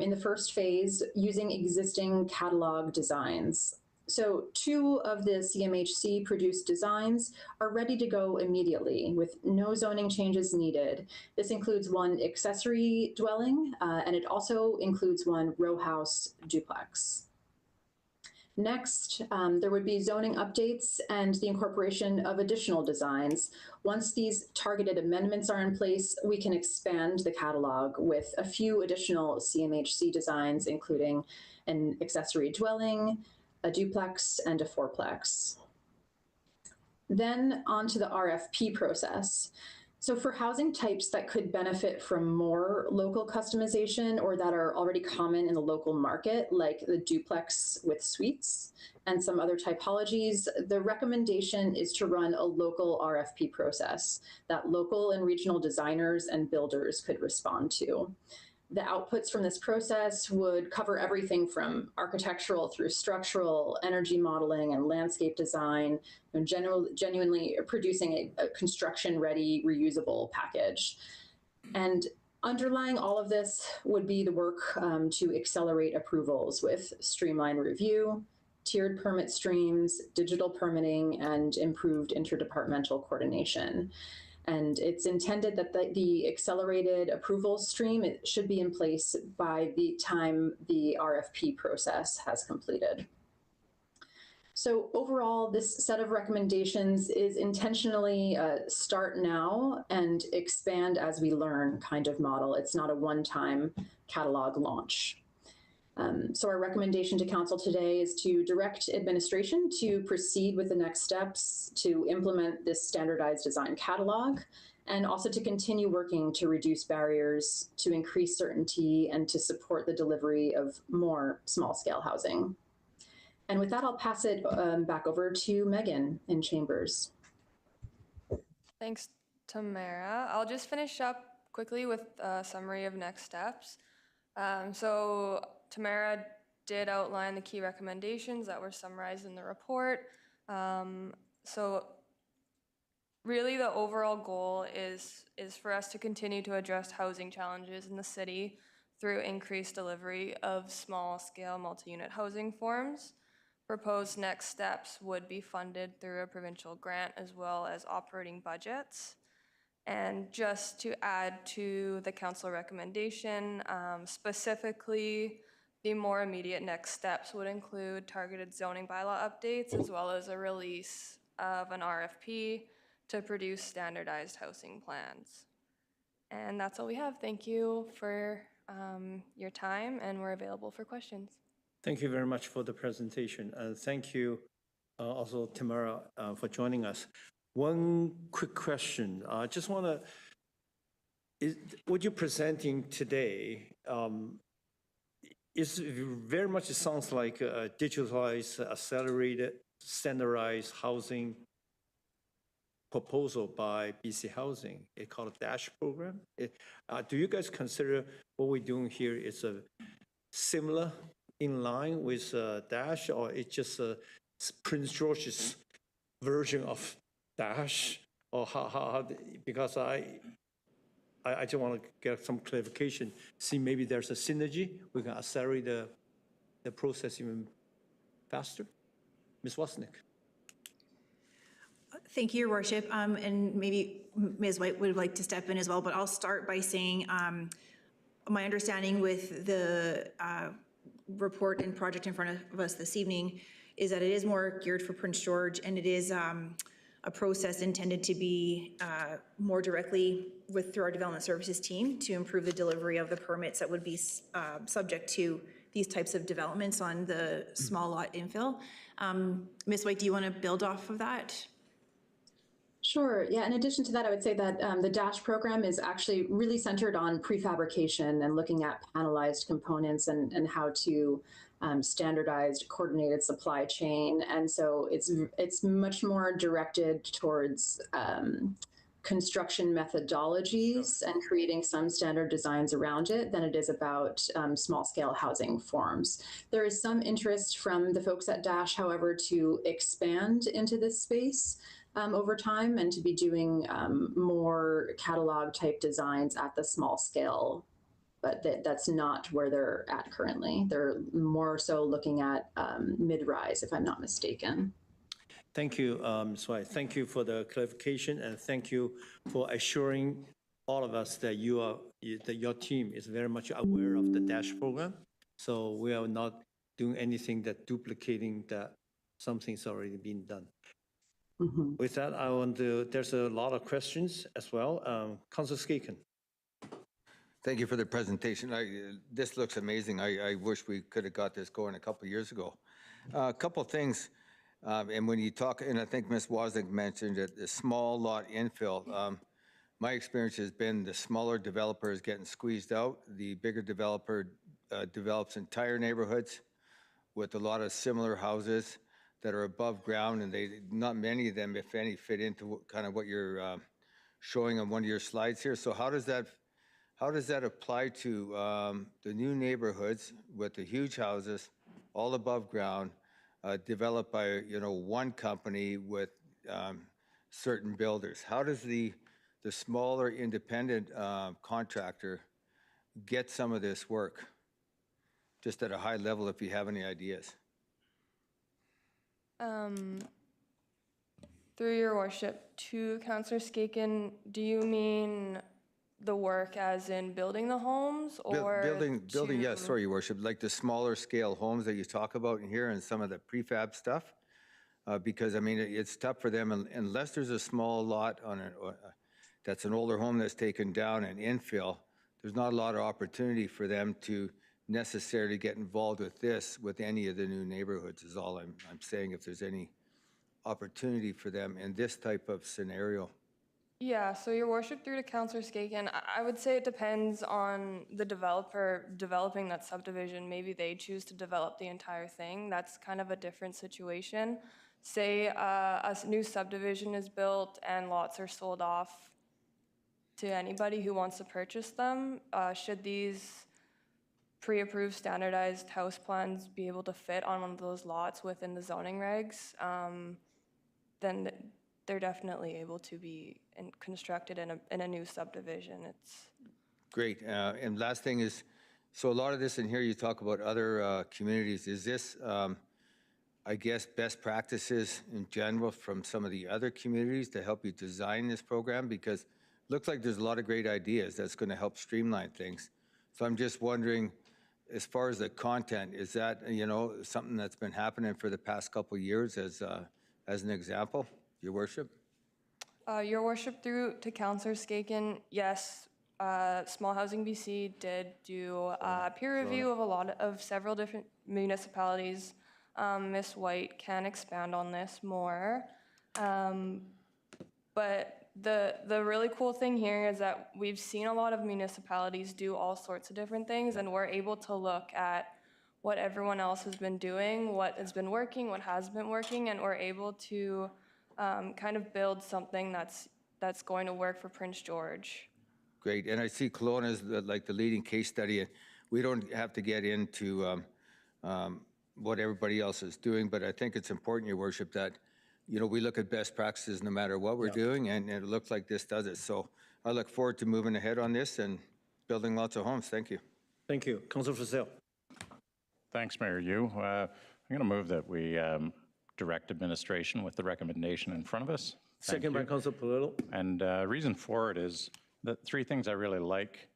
In the first phase, using existing catalog designs. So 2 of the CMHC produced designs are ready to go immediately with no zoning changes needed. This includes one accessory dwelling, and it also includes one row house duplex. Next, there would be zoning updates and the incorporation of additional designs. Once these targeted amendments are in place, we can expand the catalog with a few additional CMHC designs, including an accessory dwelling, a duplex, and a fourplex. Then on to the RFP process. So for housing types that could benefit from more local customization or that are already common in the local market, like the duplex with suites and some other typologies, the recommendation is to run a local RFP process that local and regional designers and builders could respond to. The outputs from this process would cover everything from architectural through structural, energy modeling, and landscape design, and genuinely producing a construction-ready, reusable package. And underlying all of this would be the work to accelerate approvals with streamlined review, tiered permit streams, digital permitting, and improved interdepartmental coordination. And it's intended that the accelerated approval stream, it should be in place by the time the RFP process has completed. So overall, this set of recommendations is intentionally start now and expand as we learn kind of model. It's not a one-time catalog launch. So our recommendation to council today is to direct administration to proceed with the next steps to implement this standardized design catalog, and also to continue working to reduce barriers, to increase certainty, and to support the delivery of more small-scale housing. And with that, I'll pass it back over to Megan in Chambers. Thanks, Tamara. I'll just finish up quickly with a summary of next steps. So Tamara did outline the key recommendations that were summarized in the report. So really the overall goal is for us to continue to address housing challenges in the city through increased delivery of small-scale multi-unit housing forms. Proposed next steps would be funded through a provincial grant as well as operating budgets. And just to add to the council recommendation, specifically, the more immediate next steps would include targeted zoning bylaw updates as well as a release of an RFP to produce standardized housing plans. And that's all we have. Thank you for your time, and we're available for questions. Thank you very much for the presentation. And thank you also, Tamara, for joining us. One quick question. I just want to, what you're presenting today is very much, it sounds like a digitalized, accelerated, standardized housing proposal by BC Housing. It's called a DASH program. Do you guys consider what we're doing here is a similar in line with DASH, or it's just Prince George's version of DASH, or how because I just want to get some clarification, see maybe there's a synergy, we can accelerate the process even faster. Ms. Wasnick. Thank you, Your Worship, and maybe Ms. White would like to step in as well, but I'll start by saying my understanding with the report and project in front of us this evening is that it is more geared for Prince George, and it is a process intended to be more directly through our development services team to improve the delivery of the permits that would be subject to these types of developments on the small lot infill. Ms. White, do you want to build off of that? Sure. Yeah. In addition to that, I would say that the DASH program is actually really centered on prefabrication and looking at panelized components and how to standardized, coordinated supply chain. And so it's much more directed towards construction methodologies and creating some standard designs around it than it is about small scale housing forms. There is some interest from the folks at DASH, however, to expand into this space over time and to be doing more catalog type designs at the small scale, but that's not where they're at currently. They're more so looking at mid-rise, if I'm not mistaken. Thank you, Ms. White. Thank you for the clarification, and thank you for assuring all of us that that your team is very much aware of the DASH program. So we are not doing anything that duplicating that something's already been done. Mm-hmm. With that, there's a lot of questions as well. Councilor Skecan. Thank you for the presentation. This looks amazing. I wish we could have got this going a couple of years ago. A couple of things, and when you talk, and I think Ms. Wasnick mentioned it, the small lot infill. My experience has been the smaller developer is getting squeezed out. The bigger developer develops entire neighborhoods with a lot of similar houses that are above ground, and not many of them, if any, fit into kind of what you're showing on one of your slides here. So how does how does that apply to the new neighborhoods with the huge houses, all above ground, developed by, one company with certain builders? How does the smaller independent contractor get some of this work? Just at a high level, if you have any ideas. Through your worship, to Councillor Skaken, do you mean the work as in building the homes or? Building, yes, sorry, your worship, like the smaller scale homes that you talk about in here and some of the prefab stuff? Because, I mean, it's tough for them unless there's a small lot on that's an older home that's taken down and infill. There's not a lot of opportunity for them to necessarily get involved with this, with any of the new neighborhoods is all I'm saying, if there's any opportunity for them in this type of scenario. Yeah, so your worship, through to Councillor Skaken, I would say it depends on the developer developing that subdivision. Maybe they choose to develop the entire thing. That's kind of a different situation. Say a new subdivision is built and lots are sold off to anybody who wants to purchase them. Should these pre-approved standardized house plans be able to fit on one of those lots within the zoning regs, then they're definitely able to be constructed in a new subdivision. It's great. And last thing is, so a lot of this in here, you talk about other communities. Is this, I guess, best practices in general from some of the other communities to help you design this program? Because it looks like there's a lot of great ideas that's going to help streamline things. So I'm just wondering, as far as the content, is that, something that's been happening for the past couple of years as an example, your worship? Your worship, through to Councillor Skaken, yes, Small Housing BC did do a peer review of several different municipalities. Ms. White can expand on this more. But the really cool thing here is that we've seen a lot of municipalities do all sorts of different things, and we're able to look at what everyone else has been doing, what has been working, what has been working, and we're able to kind of build something that's going to work for Prince George. Great, and I see Kelowna as like the leading case study, and we don't have to get into what everybody else is doing, but I think it's important, your worship, that we look at best practices no matter what we're doing, and it looks like this does it. So I look forward to moving ahead on this and building lots of homes. Thank you. Thank you. Councillor Frizzell. Thanks, Mayor Yu. I'm going to move that we direct administration with the recommendation in front of us. Second by Councillor Polillo. And reason for it is the three things I really like.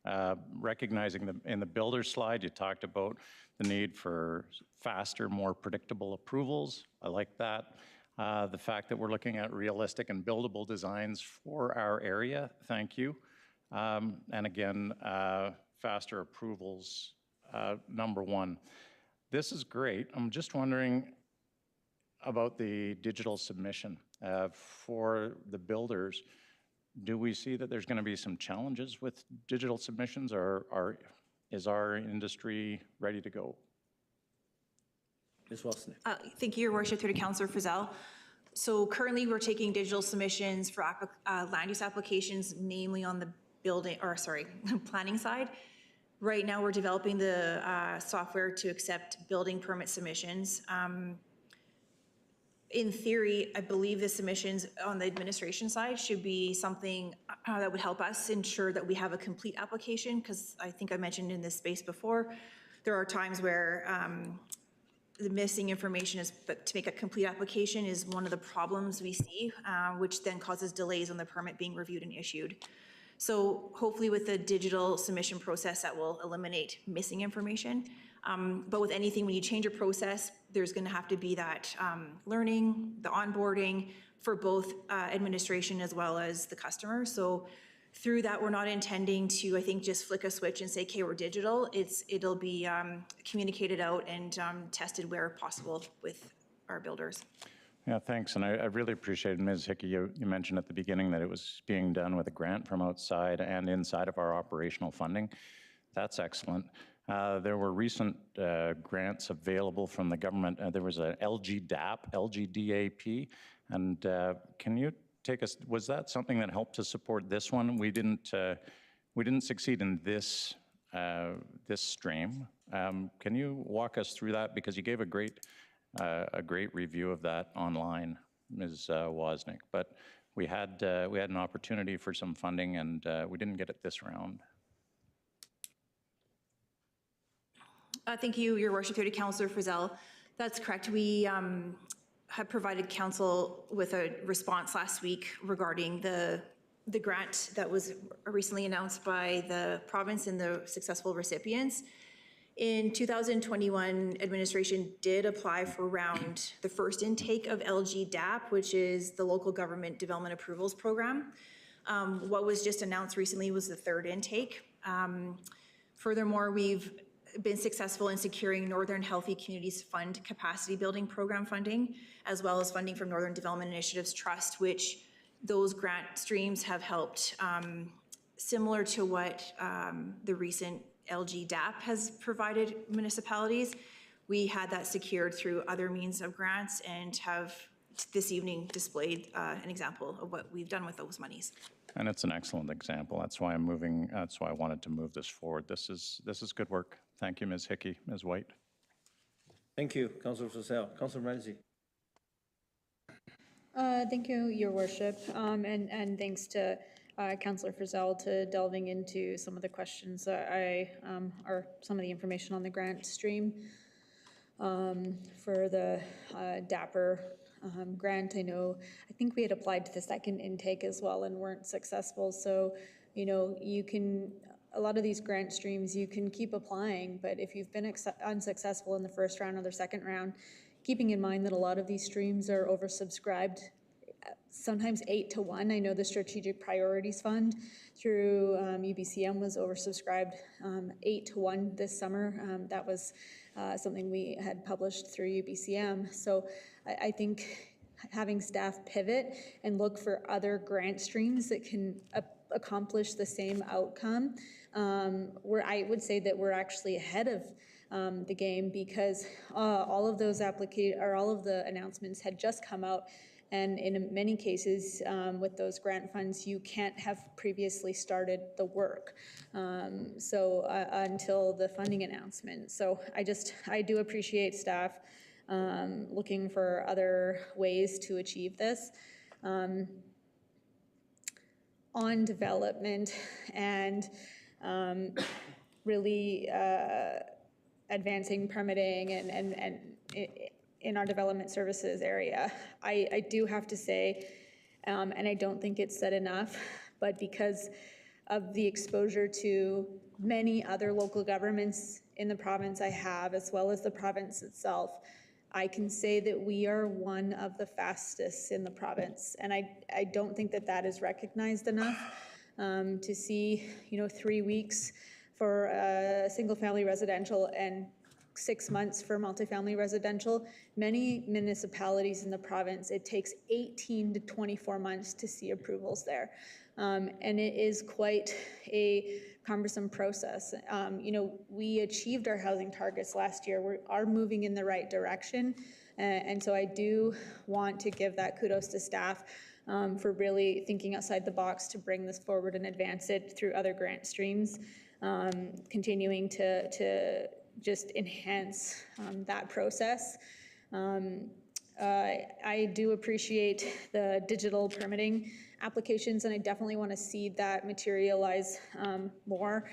Recognizing in the builder slide, you talked about the need for faster, more predictable approvals. I like that. The fact that we're looking at realistic and buildable designs for our area, thank you. And again, faster approvals, number one. This is great. I'm just wondering about the digital submission for the builders. Do we see that there's going to be some challenges with digital submissions, or is our industry ready to go? Ms. Wilson. Thank you, Your Worship, through to Councillor Frizzell. So currently, we're taking digital submissions for land use applications, namely on the planning side. Right now, we're developing the software to accept building permit submissions. In theory, I believe the submissions on the administration side should be something that would help us ensure that we have a complete application, because I think I mentioned in this space before, there are times where the missing information to make a complete application is one of the problems we see, which then causes delays on the permit being reviewed and issued. So hopefully with the digital submission process, that will eliminate missing information. But with anything, when you change a process, there's going to have to be that learning, the onboarding for both administration as well as the customer. So through that, we're not intending to, I think, just flick a switch and say, okay, we're digital. It'll be communicated out and tested where possible with our builders. Yeah, thanks. And I really appreciated, Ms. Hickey, you mentioned at the beginning that it was being done with a grant from outside and inside of our operational funding. That's excellent. There were recent grants available from the government. There was a LGDAP, and can you take us, was that something that helped to support this one? We didn't We didn't succeed in this, this stream. Can you walk us through that? Because you gave a great review of that online, Ms. Wozniak, but we had an opportunity for some funding and we didn't get it this round. Thank you, Your Worship, through to Councillor Frizzell. That's correct. We have provided council with a response last week regarding the grant that was recently announced by the province and the successful recipients. In 2021, administration did apply for the first intake of LGDAP, which is the Local Government Development Approvals Program. What was just announced recently was the third intake. Furthermore, we've been successful in securing Northern Healthy Communities Fund capacity building program funding, as well as funding from Northern Development Initiatives Trust, which those grant streams have helped, similar to what the recent LGDAP has provided municipalities. We had that secured through other means of grants and have this evening displayed an example of what we've done with those monies. And it's an excellent example. That's why that's why I wanted to move this forward. This is good work. Thank you, Ms. Hickey. Ms. White. Thank you, Councillor Frizzell. Councillor Ramsey. Thank you, Your Worship, and thanks to Councillor Frizzell to delving into some of the questions or some of the information on the grant stream for the DAPR grant. I think we had applied to the second intake as well and weren't successful. So, a lot of these grant streams, you can keep applying, but if you've been unsuccessful in the first round or the second round, keeping in mind that a lot of these streams are oversubscribed, sometimes 8-1. I know the Strategic Priorities Fund through UBCM was oversubscribed 8-1 this summer. That was something we had published through UBCM. So I think having staff pivot and look for other grant streams that can accomplish the same outcome, where I would say that we're actually ahead of the game, because all of those all of the announcements had just come out, and in many cases with those grant funds, you can't have previously started the work until the funding announcement. So I do appreciate staff looking for other ways to achieve this. On development and really advancing permitting and in our development services area, I do have to say, and I don't think it's said enough, but because of the exposure to many other local governments in the province I have, as well as the province itself, I can say that we are one of the fastest in the province, and I don't think that is recognized enough. To see, 3 weeks for single-family residential and 6 months for multifamily residential. Many municipalities in the province, it takes 18 to 24 months to see approvals there. And it is quite a cumbersome process. We achieved our housing targets last year. We are moving in the right direction. And so I do want to give that kudos to staff for really thinking outside the box to bring this forward and advance it through other grant streams, continuing to just enhance that process. I do appreciate the digital permitting applications, and I definitely want to see that materialize more,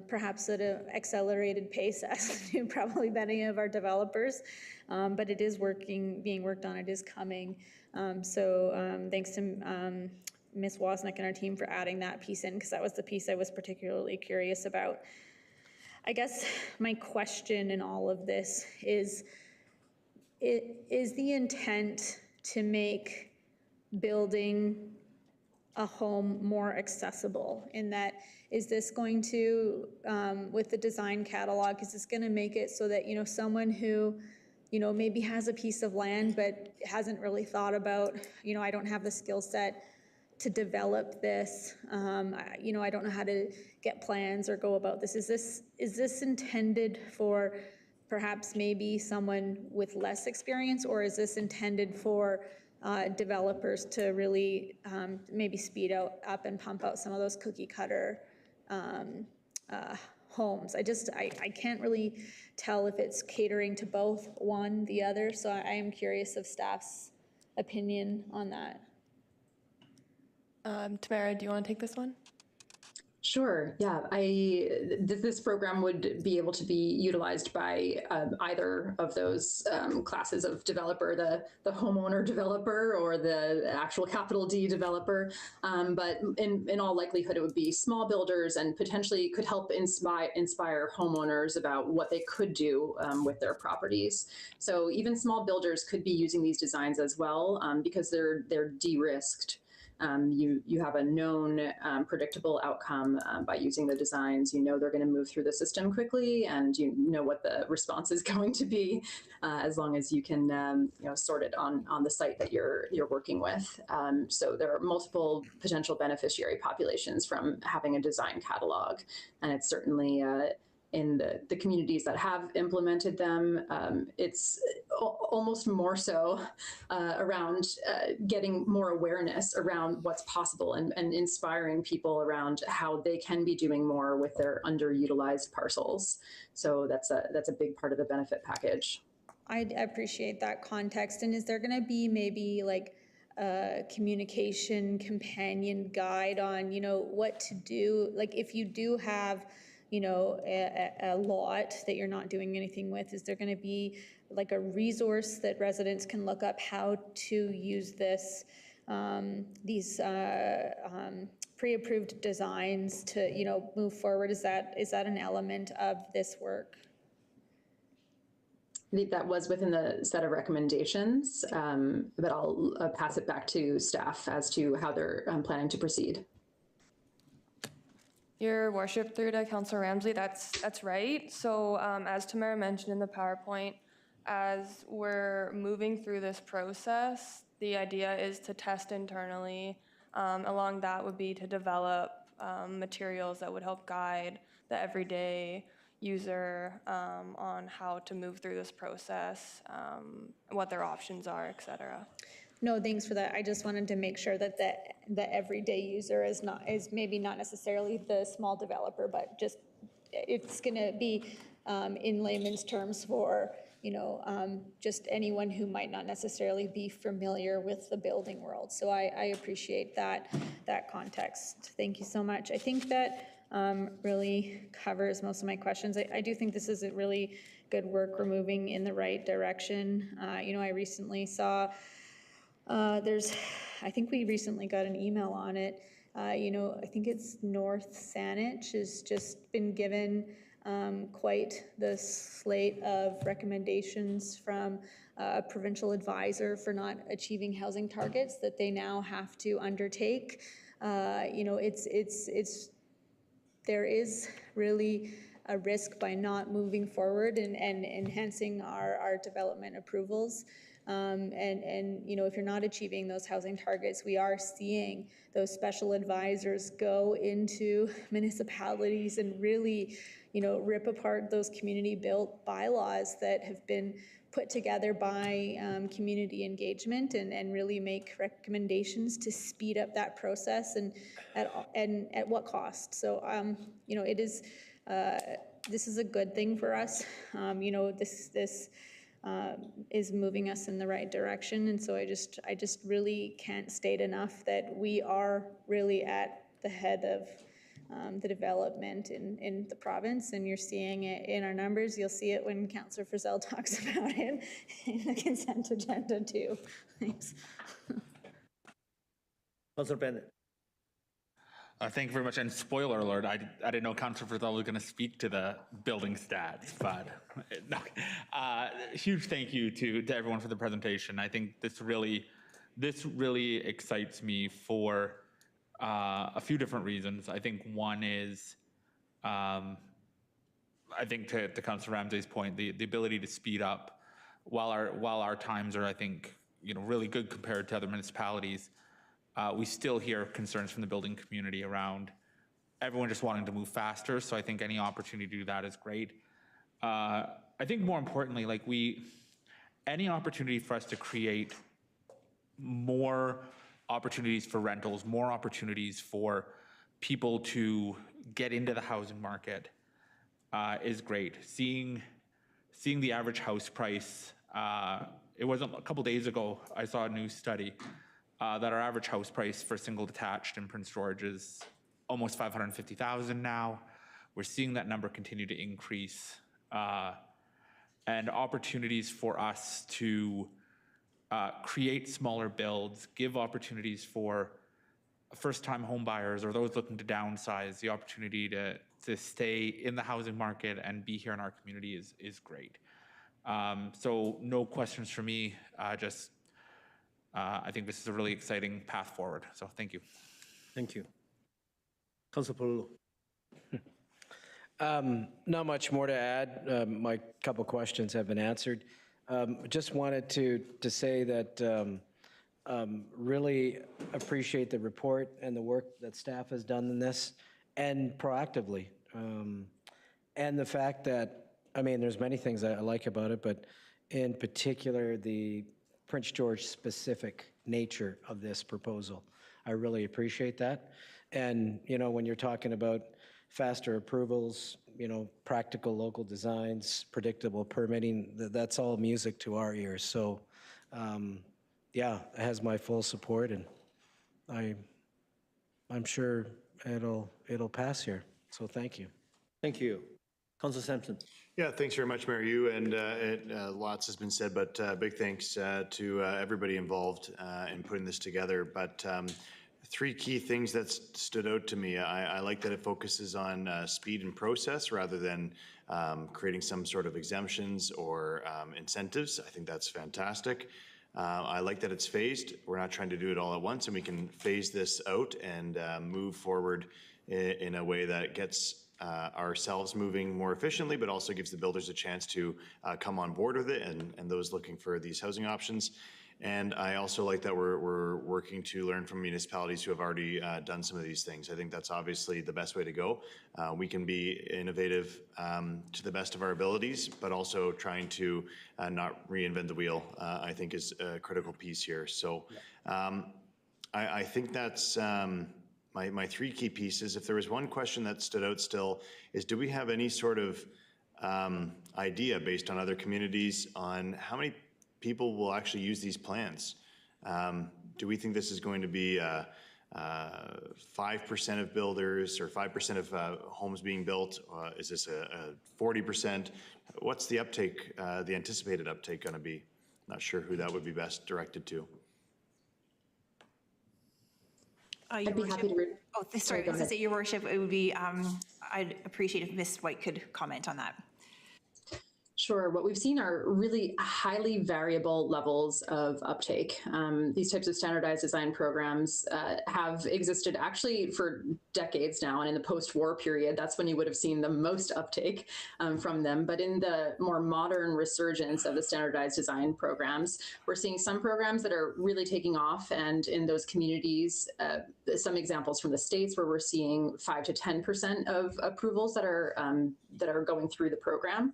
perhaps at an accelerated pace, as do probably many of our developers. But it is being worked on. It is coming. So thanks to Ms. Wozniak and our team for adding that piece in, because that was the piece I was particularly curious about. I guess my question in all of this is the intent to make building a home more accessible? In that, is this going to, with the design catalog, is this going to make it so that, someone who, maybe has a piece of land but hasn't really thought about, I don't have the skill set to develop this, I don't know how to get plans or go about this. Is this intended for perhaps maybe someone with less experience, or is this intended for developers to really maybe speed up and pump out some of those cookie cutter homes. I can't really tell if it's catering to both one, the other, so I am curious of staff's opinion on that. Tamara, do you want to take this one? Sure. Yeah, this program would be able to be utilized by either of those classes of developer, the homeowner developer or the actual capital D developer. But in all likelihood, it would be small builders and potentially could help inspire homeowners about what they could do with their properties. So even small builders could be using these designs as well because they're de-risked. You have a known predictable outcome by using the designs. You know they're going to move through the system quickly, and you know what the response is going to be, as long as you can sort it on the site that you're working with. So there are multiple potential beneficiary populations from having a design catalog, and it's certainly in the communities that have implemented them, it's almost more so around getting more awareness around what's possible and inspiring people around how they can be doing more with their underutilized parcels. So that's a big part of the benefit package. I appreciate that context. And is there going to be maybe like a communication companion guide on, what to do? Like if you do have a lot that you're not doing anything with, is there going to be like a resource that residents can look up how to use this, these pre-approved designs to, move forward? Is that an element of this work? I think that was within the set of recommendations, but I'll pass it back to staff as to how they're planning to proceed. Your worship, through to Councillor Ramsey, that's right. So as Tamara mentioned in the PowerPoint, as we're moving through this process, the idea is to test internally. Along that would be to develop materials that would help guide the everyday user on how to move through this process, what their options are, et cetera. No, thanks for that. I just wanted to make sure that the everyday user is maybe not necessarily the small developer, but just it's going to be in layman's terms for just anyone who might not necessarily be familiar with the building world. So I appreciate that context. Thank you so much. I think that really covers most of my questions. I do think this is a really good work. We're moving in the right direction. I recently saw. I think we recently got an email on it. I think it's North Saanich has just been given quite the slate of recommendations from a provincial advisor for not achieving housing targets that they now have to undertake. There is really a risk by not moving forward and enhancing our development approvals. If you're not achieving those housing targets, we are seeing those special advisors go into municipalities and really, rip apart those community-built bylaws that have been put together by community engagement and really make recommendations to speed up that process and at what cost. So, it is, this is a good thing for us. This is moving us in the right direction. And so I just really can't state enough that we are really at the head of the development in the province, and you're seeing it in our numbers. You'll see it when Councillor Frizzell talks about it in the consent agenda too. Thanks. Councillor Bennett. Thank you very much. And spoiler alert, I didn't know Councillor Frizzell was going to speak to the building stats, but no. Huge thank you to everyone for the presentation. I think this really excites me for a few different reasons. I think one is, I think to Councillor Ramsey's point, the ability to speed up while our times are, I think, really good compared to other municipalities. We still hear concerns from the building community around everyone just wanting to move faster. So I think any opportunity to do that is great. I think more importantly, any opportunity for us to create more opportunities for rentals, more opportunities for people to get into the housing market is great. Seeing the average house price, it wasn't a couple days ago, I saw a news study that our average house price for single detached in Prince George is almost $550,000 now. We're seeing that number continue to increase, and opportunities for us to create smaller builds, give opportunities for first-time home buyers or those looking to downsize, the opportunity to stay in the housing market and be here in our community is great. So no questions for me, I think this is a really exciting path forward. So thank you. Thank you. Councilor Polillo. Not much more to add. My couple questions have been answered. Just wanted to say that really appreciate the report and the work that staff has done in this, and proactively. And the fact that, I mean, there's many things I like about it, but in particular, the Prince George specific nature of this proposal. I really appreciate that. And, you know, when you're talking about faster approvals, you know, practical local designs, predictable permitting, that's all music to our ears. So, yeah, it has my full support, and I'm sure it'll pass here. So thank you. Thank you. Councilor Sampson. Yeah, thanks very much, Mayor Yu, and lots has been said, but big thanks to everybody involved in putting this together. But three key things that stood out to me. I like that it focuses on speed and process rather than creating some sort of exemptions or incentives. I think that's fantastic. I like that it's phased. We're not trying to do it all at once, and we can phase this out and move forward in a way that gets ourselves moving more efficiently, but also gives the builders a chance to come on board with it and those looking for these housing options. And I also like that we're working to learn from municipalities who have already done some of these things. I think that's obviously the best way to go. We can be innovative to the best of our abilities, but also trying to not reinvent the wheel, I think is a critical piece here. So I think that's my three key pieces. If there was one question that stood out still is, do we have any sort of idea based on other communities on how many people will actually use these plans? Do we think this is going to be 5% of builders or 5% of homes being built? Is this a 40%? What's the uptake, the anticipated uptake going to be? Not sure who that would be best directed to. I'd be happy to read. Oh, sorry, I was going to say, Your Worship, it would be, I'd appreciate if Ms. White could comment on that. Sure. What we've seen are really highly variable levels of uptake. These types of standardized design programs have existed actually for decades now, and in the post-war period, that's when you would have seen the most uptake from them. But in the more modern resurgence of the standardized design programs, we're seeing some programs that are really taking off, and in those communities, some examples from the States where we're seeing 5 to 10% of approvals that are going through the program.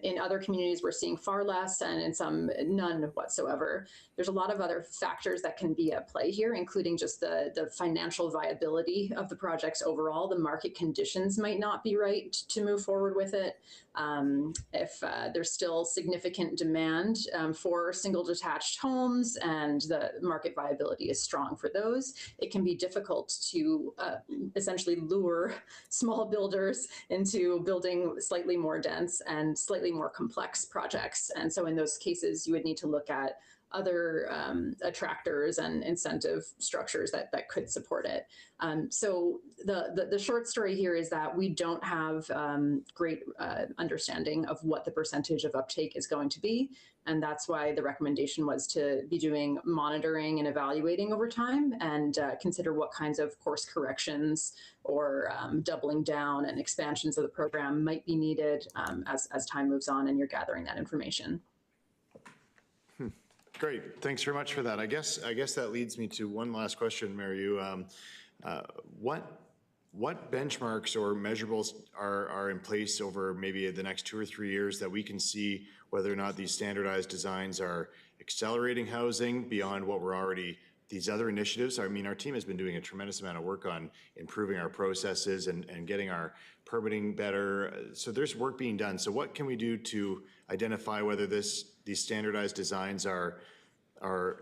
In other communities, we're seeing far less, and in some, none whatsoever. There's a lot of other factors that can be at play here, including just the financial viability of the projects overall. The market conditions might not be right to move forward with it. If there's still significant demand for single detached homes and the market viability is strong for those, it can be difficult to essentially lure small builders into building slightly more dense and slightly more complex projects. And so in those cases, you would need to look at other attractors and incentive structures that could support it. So the short story here is that we don't have great understanding of what the percentage of uptake is going to be. And that's why the recommendation was to be doing monitoring and evaluating over time and consider what kinds of course corrections or doubling down and expansions of the program might be needed as time moves on and you're gathering that information. Great, thanks very much for that. I guess that leads me to one last question, Mayor Yu. What benchmarks or measurables are in place over maybe the next 2 or 3 years that we can see whether or not these standardized designs are accelerating housing beyond what we're already these other initiatives. I mean, our team has been doing a tremendous amount of work on improving our processes and getting our permitting better. So there's work being done. So what can we do to identify whether these standardized designs are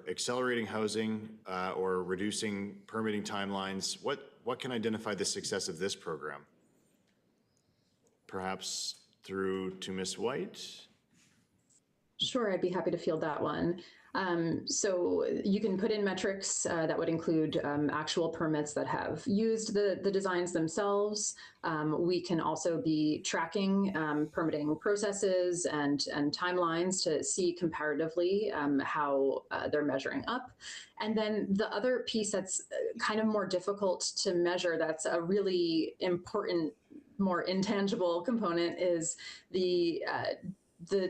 accelerating housing or reducing permitting timelines? What can identify the success of this program? Perhaps through to Ms. White? Sure, I'd be happy to field that one. So you can put in metrics that would include actual permits that have used the designs themselves. We can also be tracking permitting processes and timelines to see comparatively how they're measuring up. And then the other piece that's kind of more difficult to measure, that's a really important, more intangible component, is the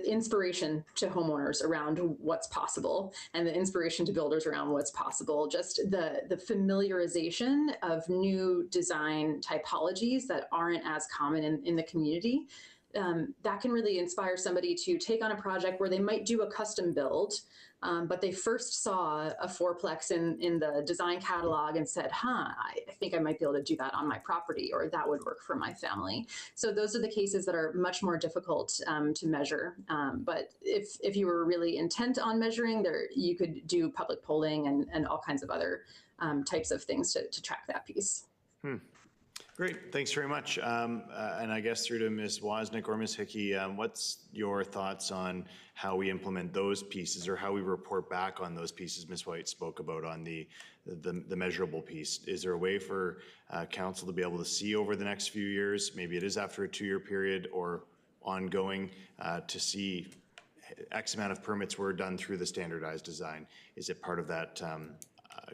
inspiration to homeowners around what's possible and the inspiration to builders around what's possible. Just the familiarization of new design typologies that aren't as common in the community. That can really inspire somebody to take on a project where they might do a custom build, but they first saw a fourplex in the design catalog and said, I think I might be able to do that on my property, or that would work for my family. So those are the cases that are much more difficult to measure. But if you were really intent on measuring, you could do public polling and all kinds of other types of things to track that piece. Great, thanks very much. And I guess through to Ms. Wozniak or Ms. Hickey, what's your thoughts on how we implement those pieces or how we report back on those pieces Ms. White spoke about on the measurable piece? Is there a way for council to be able to see over the next few years, maybe it is after a 2-year period or ongoing, to see X amount of permits were done through the standardized design? Is it part of that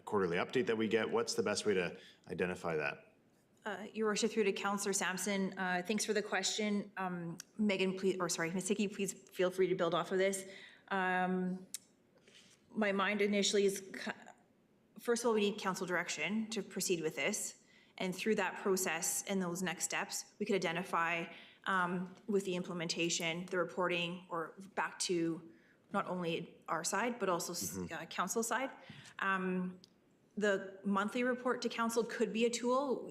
quarterly update that we get? What's the best way to identify that? Your Worship, through to Councillor Sampson, thanks for the question. Megan, please, or sorry, Ms. Hickey, please feel free to build off of this. My mind initially is, first of all, we need council direction to proceed with this. And through that process and those next steps, we could identify with the implementation, the reporting, or back to not only our side, but also council side. The monthly report to council could be a tool.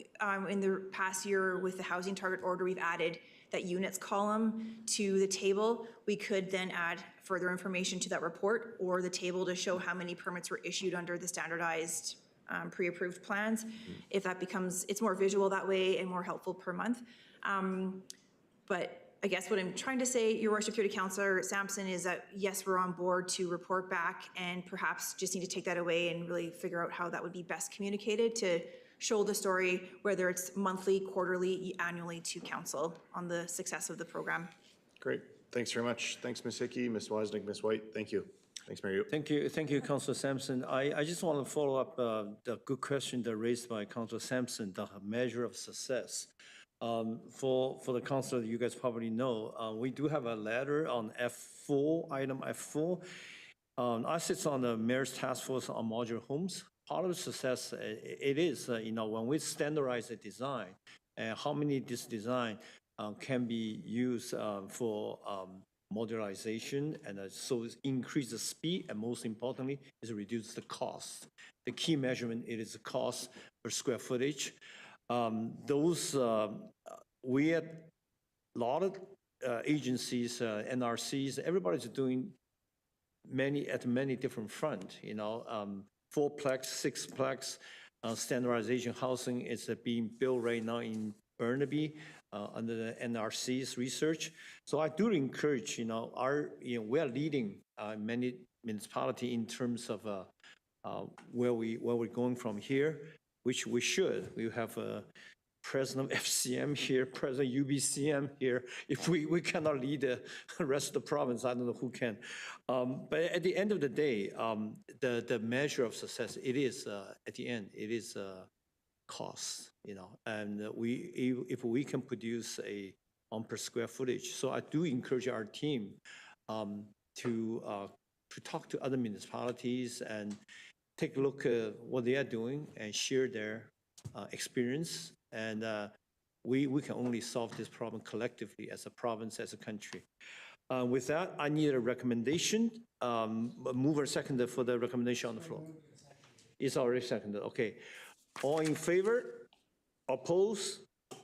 In the past year with the housing target order, we've added that units column to the table. We could then add further information to that report or the table to show how many permits were issued under the standardized pre-approved plans. If that becomes, it's more visual that way and more helpful per month. But I guess what I'm trying to say, Your Worship, through to Councillor Sampson, is that yes, we're on board to report back and perhaps just need to take that away and really figure out how that would be best communicated to show the story, whether it's monthly, quarterly, annually, to council on the success of the program. Great, thanks very much. Thanks, Ms. Hickey, Ms. Wozniak, Ms. White, thank you. Thanks, Mario. Thank you, Councillor Sampson. I just want to follow up the good question that raised by Councillor Sampson, the measure of success. For the council, you guys probably know, we do have a letter on F4, item F4. I sit on the Mayor's Task Force on Modular Homes. Part of the success, it is, when we standardize the design, and how many this design can be used for modularization, and so increase the speed, and most importantly, is reduce the cost. The key measurement, it is the cost per square footage. We had a lot of agencies, NRCs, everybody's doing many different fronts, fourplex, sixplex, standardization housing is being built right now in Burnaby under the NRC's research. So I do encourage, we are leading many municipalities in terms of where we're going from here, which we should. We have a president of FCM here, president UBCM here. If we cannot lead the rest of the province, I don't know who can. But at the end of the day, the measure of success, it is, at the end, it is cost, and if we can produce on per square footage. So I do encourage our team to talk to other municipalities and take a look at what they are doing and share their experience. And we can only solve this problem collectively as a province, as a country. With that, I need a recommendation. Mover seconder for the recommendation on the floor. It's already seconded, okay. All in favor? Oppose?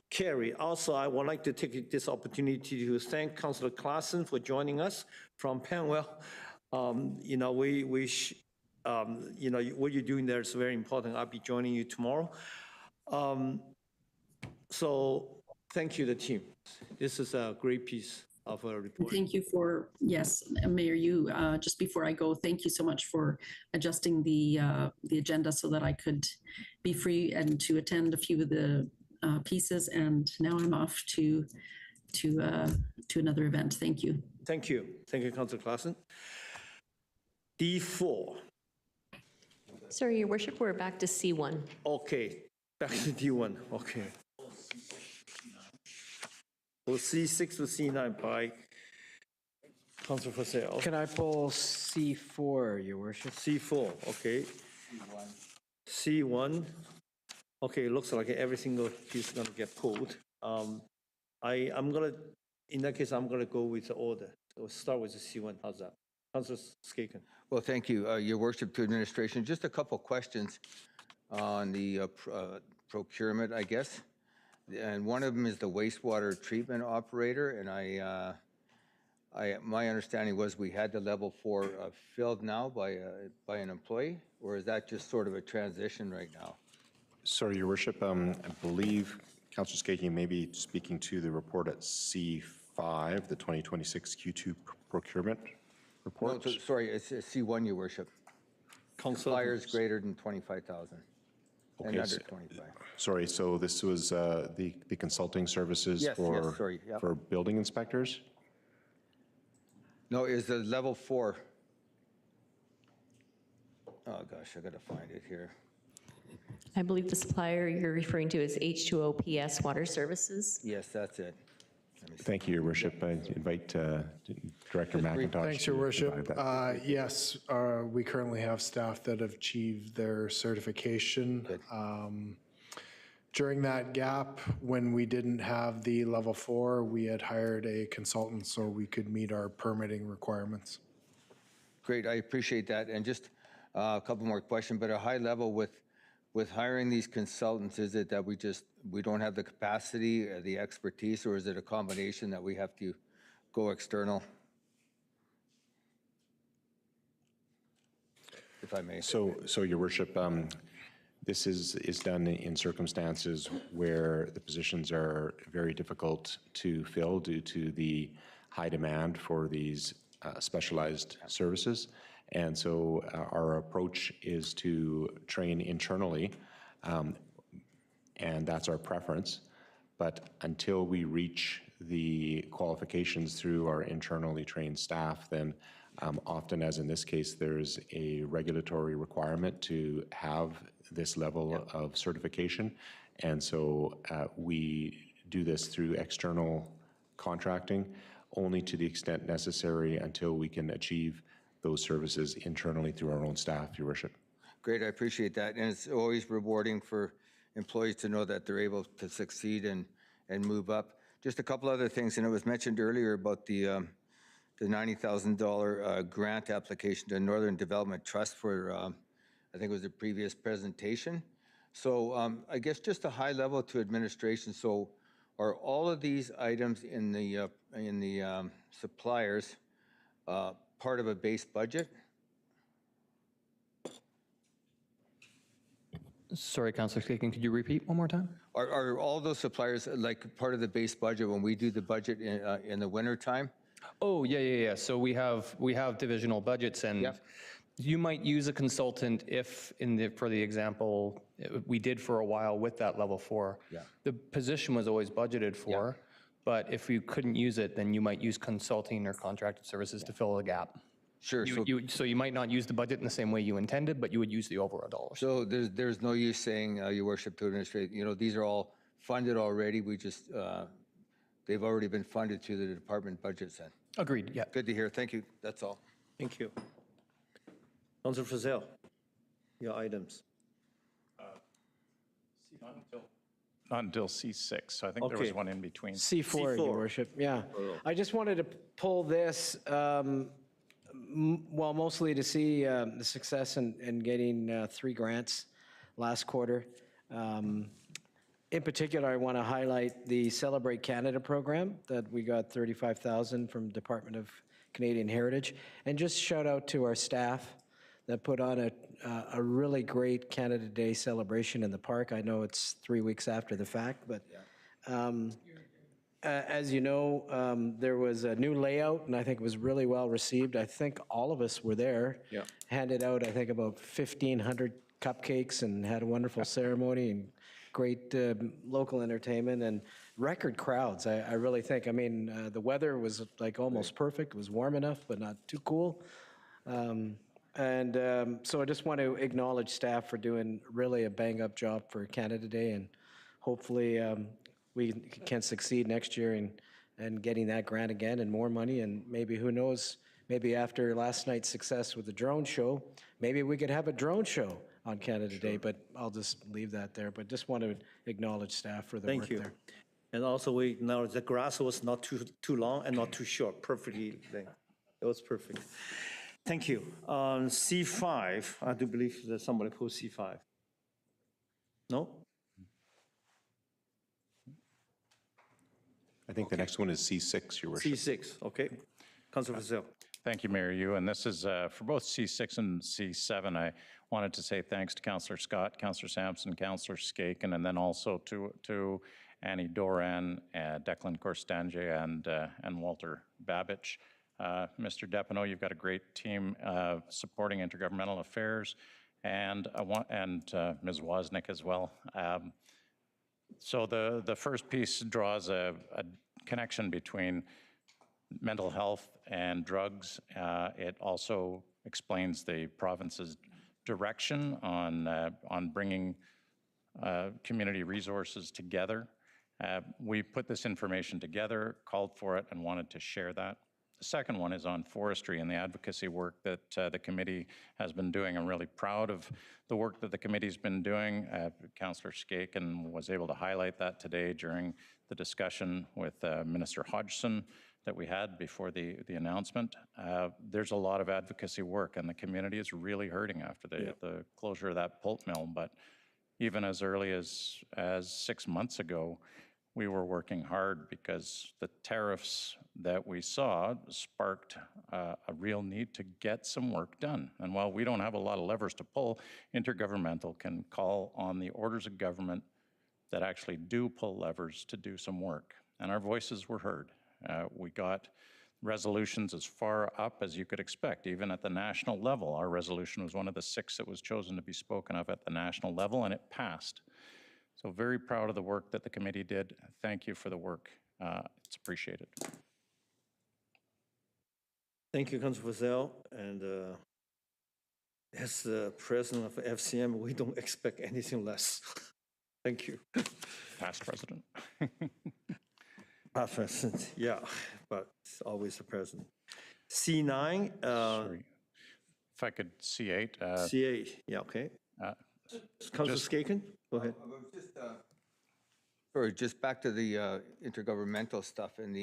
Carry. Also, I would like to take this opportunity to thank Councillor Claassen for joining us from Penwell. You know, you know, what you're doing there is very important. I'll be joining you tomorrow. So thank you, the team. This is a great piece of a report. Thank you for, yes, Mayor, you, just before I go, thank you so much for adjusting the agenda so that I could be free and to attend a few of the pieces. And now I'm off to another event. Thank you. Thank you. Thank you, Councillor Claassen. D4. Sorry, Your Worship, we're back to C1. Okay, back to D1, okay. Well, C6 to C9 by Councillor Fasel. Can I pull C4, Your Worship? C4, okay. C1, okay, looks like every single piece is gonna get pulled. I'm gonna, in that case, I'm gonna go with the order. So we'll start with the C1, how's that? Councillor Skaken. Well, thank you, Your Worship, to administration. Just a couple questions on the procurement, I guess. And one of them is the wastewater treatment operator. And my understanding was we had the level 4 filled now by an employee, or is that just sort of a transition right now? Sorry, Your Worship, I believe Councillor Skaken may be speaking to the report at C5, the 2026 Q2 procurement report. No, sorry, it's C1, Your Worship. Suppliers greater than 25,000 and Okay, under 25. Sorry, so this was the consulting services Yes, for, sorry, yep. for building inspectors? No, is the level 4. Oh, gosh, I got to find it here. I believe the supplier you're referring to is H2OPS Water Services. Yes, that's it. Thank you, Your Worship. I invite Director McIntosh. Thanks, Your to Worship. provide that. Yes, we currently have staff that have achieved their certification. During that gap, when we didn't have the level 4, we had hired a consultant so we could meet our permitting requirements. Great, I appreciate that. And just a couple more questions, but a high level with hiring these consultants, is it that we don't have the capacity, the expertise, or is it a combination that we have to go external? If I may. So Your Worship, this is done in circumstances where the positions are very difficult to fill due to the high demand for these specialized services. And so our approach is to train internally, and that's our preference. But until we reach the qualifications through our internally trained staff, then often, as in this case, there's a regulatory requirement to have this level of certification. And so we do this through external contracting only to the extent necessary until we can achieve those services internally through our own staff, Your Worship. Great, I appreciate that. And it's always rewarding for employees to know that they're able to succeed and move up. Just a couple other things, and it was mentioned earlier about the $90,000 grant application to Northern Development Trust for, I think it was a previous presentation. So I guess just a high level to administration. So are all of these items in the suppliers part of a base budget? Sorry, Councillor Skaken, could you repeat one more time? Are all those suppliers like part of the base budget when we do the budget in the winter time? Oh, yeah. So we have divisional budgets, and you might use a consultant if, for the example, we did for a while with that level 4. Yeah. The position was always budgeted for, but if you couldn't use it, then you might use consulting or contracted services to fill a gap. Sure. So you might not use the budget in the same way you intended, but you would use the overall dollars. So there's no use saying, Your Worship, to administrate, these are all funded already. We just, they've already been funded through the department budgets then. Agreed, yeah. Good to hear. Thank you. That's all. Thank you. Councillor Frizzell, your items. Not until C6, so I think there was one in between. C4, Your Worship, yeah. I just wanted to pull this. Well, mostly to see the success in getting 3 grants last quarter. In particular, I want to highlight the Celebrate Canada program that we got $35,000 from Department of Canadian Heritage. And just shout out to our staff that put on a really great Canada Day celebration in the park. I know it's 3 weeks after the fact, but as you know, there was a new layout, and I think it was really well received. I think all of us were there. Yeah. Handed out, I think, about 1,500 cupcakes and had a wonderful ceremony and great local entertainment and record crowds. I really think. I mean, the weather was like almost perfect. It was warm enough, but not too cool. So I just want to acknowledge staff for doing really a bang-up job for Canada Day, and hopefully we can succeed next year in getting that grant again and more money, and maybe, who knows, maybe after last night's success with the drone show, maybe we could have a drone show on Canada Day, but I'll just leave that there. But just want to acknowledge staff for the work there. Thank you. And also, we acknowledge the grass was not too long and not too short, perfectly. It was perfect. Thank you. C5, I do believe that somebody put C5. No? I think the next one is C6, Your Worship. C6, okay. Councilor Vasil. Thank you, Mayor Yu. And this is for both C6 and C7. I wanted to say thanks to Councillor Scott, Councillor Sampson, Councillor Skaken, and then also to Annie Doran, Declan Corstange, and Walter Babich. Mr. Depino, you've got a great team supporting intergovernmental affairs, and Ms. Wozniak as well. So the first piece draws a connection between mental health and drugs. It also explains the province's direction on bringing community resources together. We put this information together, called for it, and wanted to share that. The second one is on forestry and the advocacy work that the committee has been doing. I'm really proud of the work that the committee's been doing. Councillor Skaken was able to highlight that today during the discussion with Minister Hodgson that we had before the announcement. There's a lot of advocacy work, and the community is really hurting after the closure of that pulp mill. But even as early as 6 months ago, we were working hard because the tariffs that we saw sparked a real need to get some work done. And while we don't have a lot of levers to pull, intergovernmental can call on the orders of government that actually do pull levers to do some work. And our voices were heard. We got resolutions as far up as you could expect, even at the national level. Our resolution was one of the 6 that was chosen to be spoken of at the national level, and it passed. So very proud of the work that the committee did. Thank you for the work. It's appreciated. Thank you, Councilor Vasil. And as the president of FCM, we don't expect anything less. Thank you. Past president. Past president, yeah, but it's always the president. C9. Sorry. If I could, C8. C8, yeah, okay. Councilor Skaken, go ahead. Sorry, just back to the intergovernmental stuff and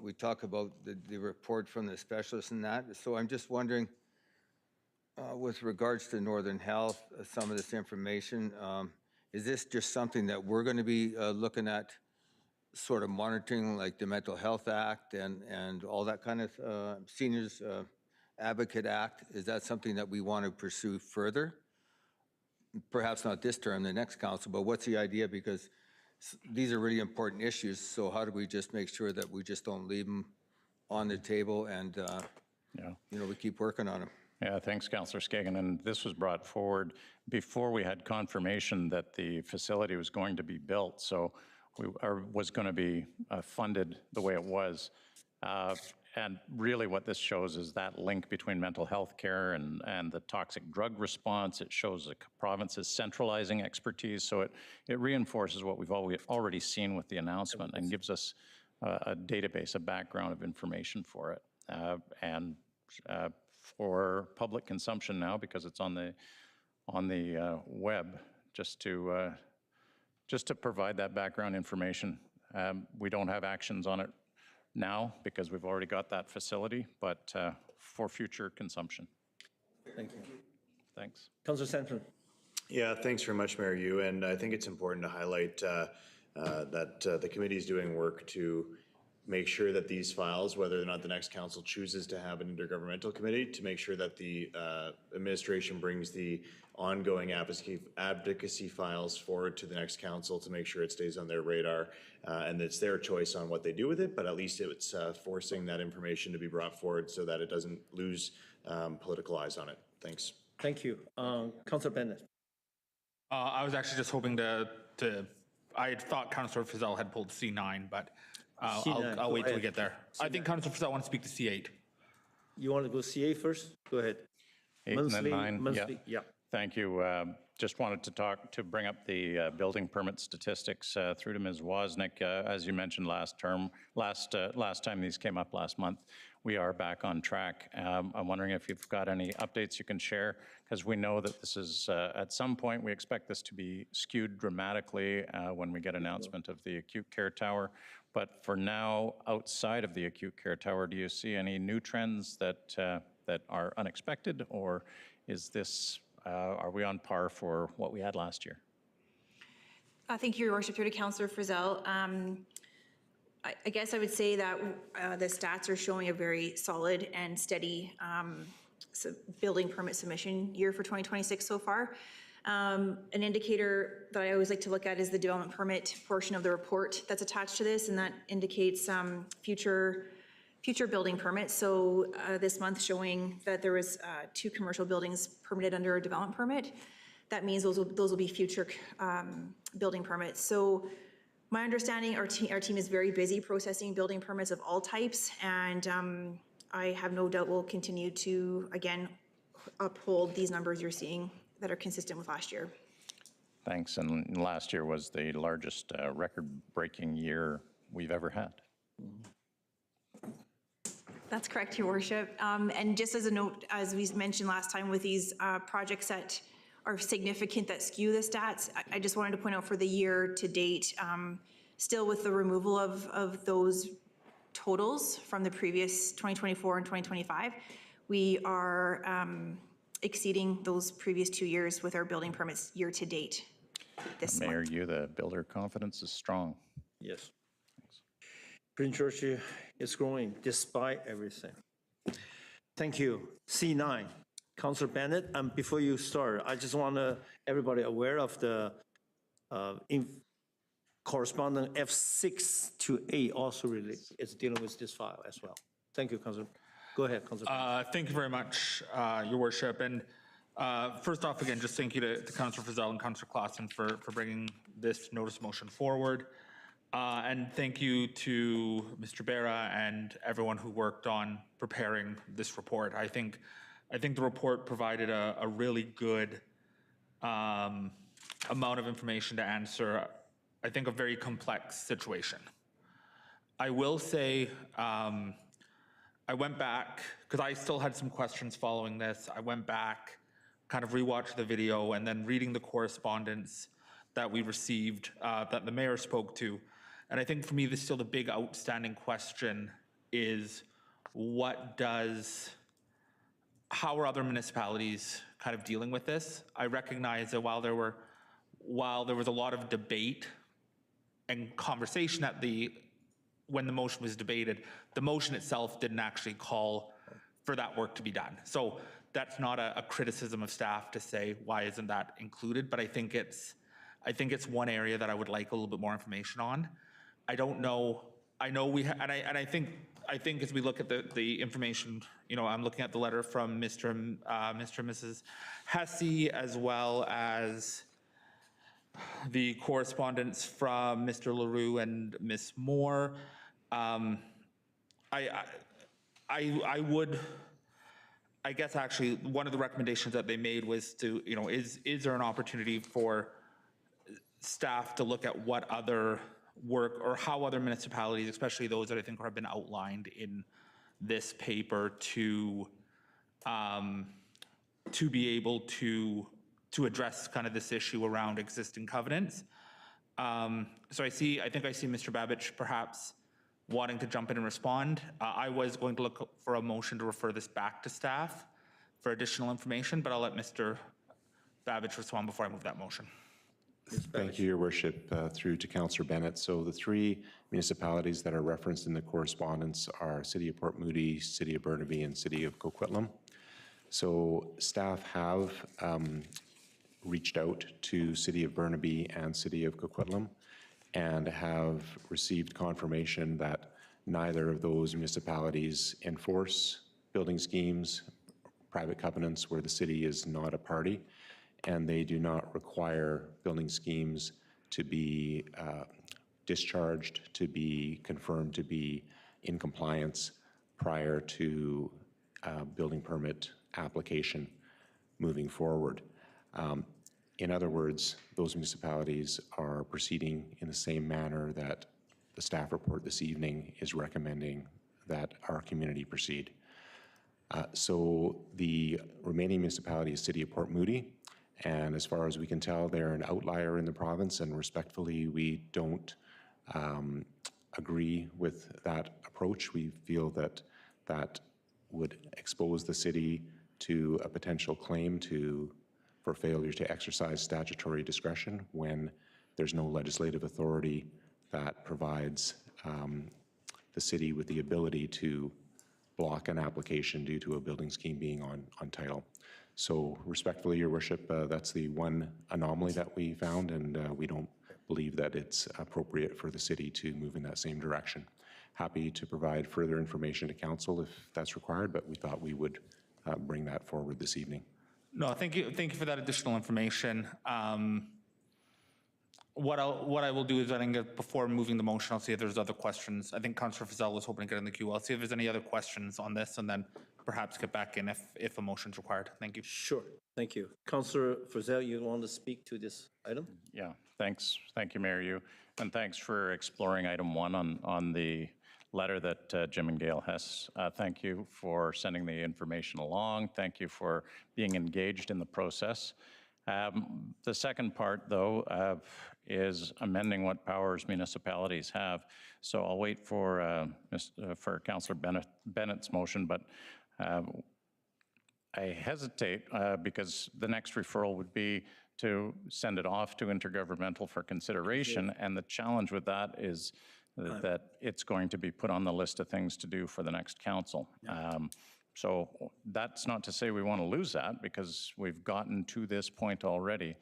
we talk about the report from the specialists and that. So I'm just wondering, with regards to Northern Health, some of this information, is this just something that we're going to be looking at, sort of monitoring, like the Mental Health Act and all that kind of Seniors Advocate Act? Is that something that we want to pursue further? Perhaps not this term, the next council, but what's the idea? Because these are really important issues, so how do we just make sure that we just don't leave them on the table and, we keep working on them? Yeah, thanks, Councillor Skagen. And this was brought forward before we had confirmation that the facility was going to be built. So was going to be funded the way it was. And really what this shows is that link between mental health care and the toxic drug response. It shows the province is centralizing expertise. So it reinforces what we've already seen with the announcement and gives us a database, a background of information for it. And for public consumption now, because it's on the web, just to provide that background information. We don't have actions on it now because we've already got that facility, but for future consumption. Thank you. Thanks. Councillor Sampson. Yeah, thanks very much, Mayor Yu. And I think it's important to highlight that the committee is doing work to make sure that these files, whether or not the next council chooses to have an intergovernmental committee, to make sure that the administration brings the ongoing advocacy files forward to the next council to make sure it stays on their radar. And it's their choice on what they do with it, but at least it's forcing that information to be brought forward so that it doesn't lose political eyes on it. Thanks. Thank you. Councillor Bennett. I was actually just hoping I had thought Councillor Frizzell had pulled C9, but I'll wait till we get there. I think Councillor Frizzell wants to speak to C8. You want to go C8 first? Go ahead. 8 and then 9. Monthly, yeah. Thank you. Just wanted to bring up the building permit statistics through to Ms. Wozniak. As you mentioned last time these came up last month, we are back on track. I'm wondering if you've got any updates you can share, because we know that this is, at some point, we expect this to be skewed dramatically when we get announcement of the acute care tower. But for now, outside of the acute care tower, do you see any new trends that are unexpected, or is this, are we on par for what we had last year? Thank you, Your Worship. Through to Councillor Frizzell. I guess I would say that the stats are showing a very solid and steady building permit submission year for 2026 so far. An indicator that I always like to look at is the development permit portion of the report that's attached to this, and that indicates future building permits. So this month showing that there was 2 commercial buildings permitted under a development permit. That means those will be future building permits. So my understanding, our team is very busy processing building permits of all types, and I have no doubt we'll continue to, again, uphold these numbers you're seeing that are consistent with last year. Thanks. And last year was the largest record-breaking year we've ever had. That's correct, Your Worship. And just as a note, as we mentioned last time with these projects that are significant that skew the stats, I just wanted to point out for the year to date, still with the removal of those totals from the previous 2024 and 2025, we are exceeding those previous 2 years with our building permits year to date this Mayor, month. the builder confidence is strong. Yes. Prince George is growing despite everything. Thank you. C9, Councillor Bennett. And before you start, I just want everybody aware of the correspondent F6 to 8 also really is dealing with this file as well. Thank you, Councillor. Go ahead, Councillor. Thank you very much, Your Worship. And first off, again, just thank you to Councillor Frizzell and Councillor Claassen for bringing this notice motion forward. And thank you to Mr. Bera and everyone who worked on preparing this report. I think the report provided a really good amount of information to answer, I think, a very complex situation. I will say, I went back, because I still had some questions following this. I went back, kind of rewatched the video, and then reading the correspondence that we received that the mayor spoke to. And I think for me, still the big outstanding question is how are other municipalities kind of dealing with this? I recognize that while there was a lot of debate and conversation when the motion was debated, the motion itself didn't actually call for that work to be done. So that's not a criticism of staff to say, why isn't that included? But I think it's one area that I would like a little bit more information on. I don't know. I know I think as we look at the information, I'm looking at the letter from Mr. and Mrs. Hesse, as well as the correspondence from Mr. LaRue and Ms. Moore. I guess actually one of the recommendations that they made was to, is there an opportunity for staff to look at what other work or how other municipalities, especially those that I think have been outlined in this paper, to be able to address kind of this issue around existing covenants. So I think I see Mr. Babich perhaps wanting to jump in and respond. I was going to look for a motion to refer this back to staff for additional information, but I'll let Mr. Babich respond before I move that motion. Thank you, Your Worship. Through to Councillor Bennett. So the three municipalities that are referenced in the correspondence are City of Port Moody, City of Burnaby, and City of Coquitlam. So staff have reached out to City of Burnaby and City of Coquitlam and have received confirmation that neither of those municipalities enforce building schemes, private covenants where the city is not a party, and they do not require building schemes to be discharged, to be confirmed to be in compliance prior to building permit application moving forward. In other words, those municipalities are proceeding in the same manner that the staff report this evening is recommending that our community proceed. So the remaining municipality is City of Port Moody, and as far as we can tell, they're an outlier in the province, and respectfully, we don't agree with that approach. We feel that that would expose the city to a potential claim for failure to exercise statutory discretion when there's no legislative authority that provides the city with the ability to block an application due to a building scheme being on title. So respectfully, Your Worship, that's the one anomaly that we found, and we don't believe that it's appropriate for the city to move in that same direction. Happy to provide further information to council if that's required, but we thought we would bring that forward this evening. No, thank you for that additional information. What I will do is, I think before moving the motion, I'll see if there's other questions. I think Councillor Fazell was hoping to get in the queue. I'll see if there's any other questions on this, and then perhaps get back in if a motion's required. Thank you. Sure, thank you. Councillor Frizzell, you want to speak to this item? Yeah, thanks. Thank you, Mayor Yu. And thanks for exploring item 1 on the letter that Jim and Gail Hess. Thank you for sending the information along. Thank you for being engaged in the process. The second part, though, is amending what powers municipalities have. So I'll wait for Councillor Bennett's motion, but I hesitate because the next referral would be to send it off to intergovernmental for consideration, and the challenge with that is that it's going to be put on the list of things to do for the next council. So that's not to say we want to lose that, because we've gotten to this point already.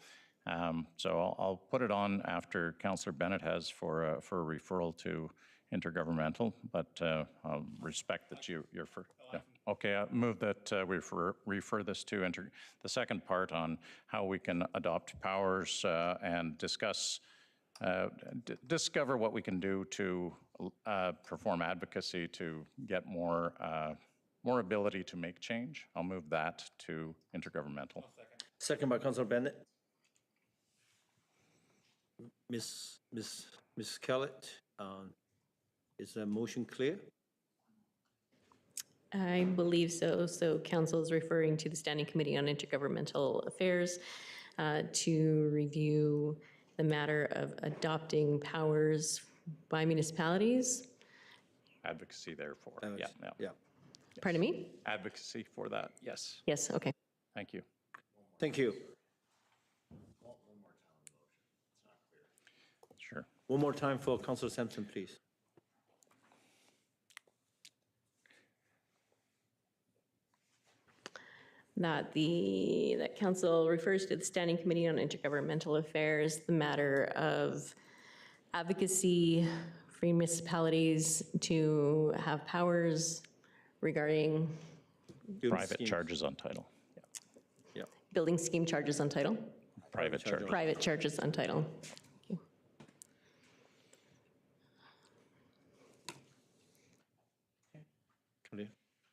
So I'll put it on after Councillor Bennett has for a referral to intergovernmental, but I'll respect that you're for. Yeah. Okay, I move that we refer this to the second part on how we can adopt powers and discover what we can do to perform advocacy to get more ability to make change. I'll move that to intergovernmental. Second by Councillor Bennett. Ms. Kellett, is the motion clear? I believe so. So council is referring to the Standing Committee on Intergovernmental Affairs to review the matter of adopting powers by municipalities. Advocacy, therefore. Yeah. Pardon me? Advocacy for that, yes. Yes, okay. Thank you. Thank you. Sure. One more time for Councillor Sampson, please. That council refers to the Standing Committee on Intergovernmental Affairs, the matter of advocacy for municipalities to have powers regarding private charges on title. Yeah. Building scheme charges on title. Private charges. Private charges on title.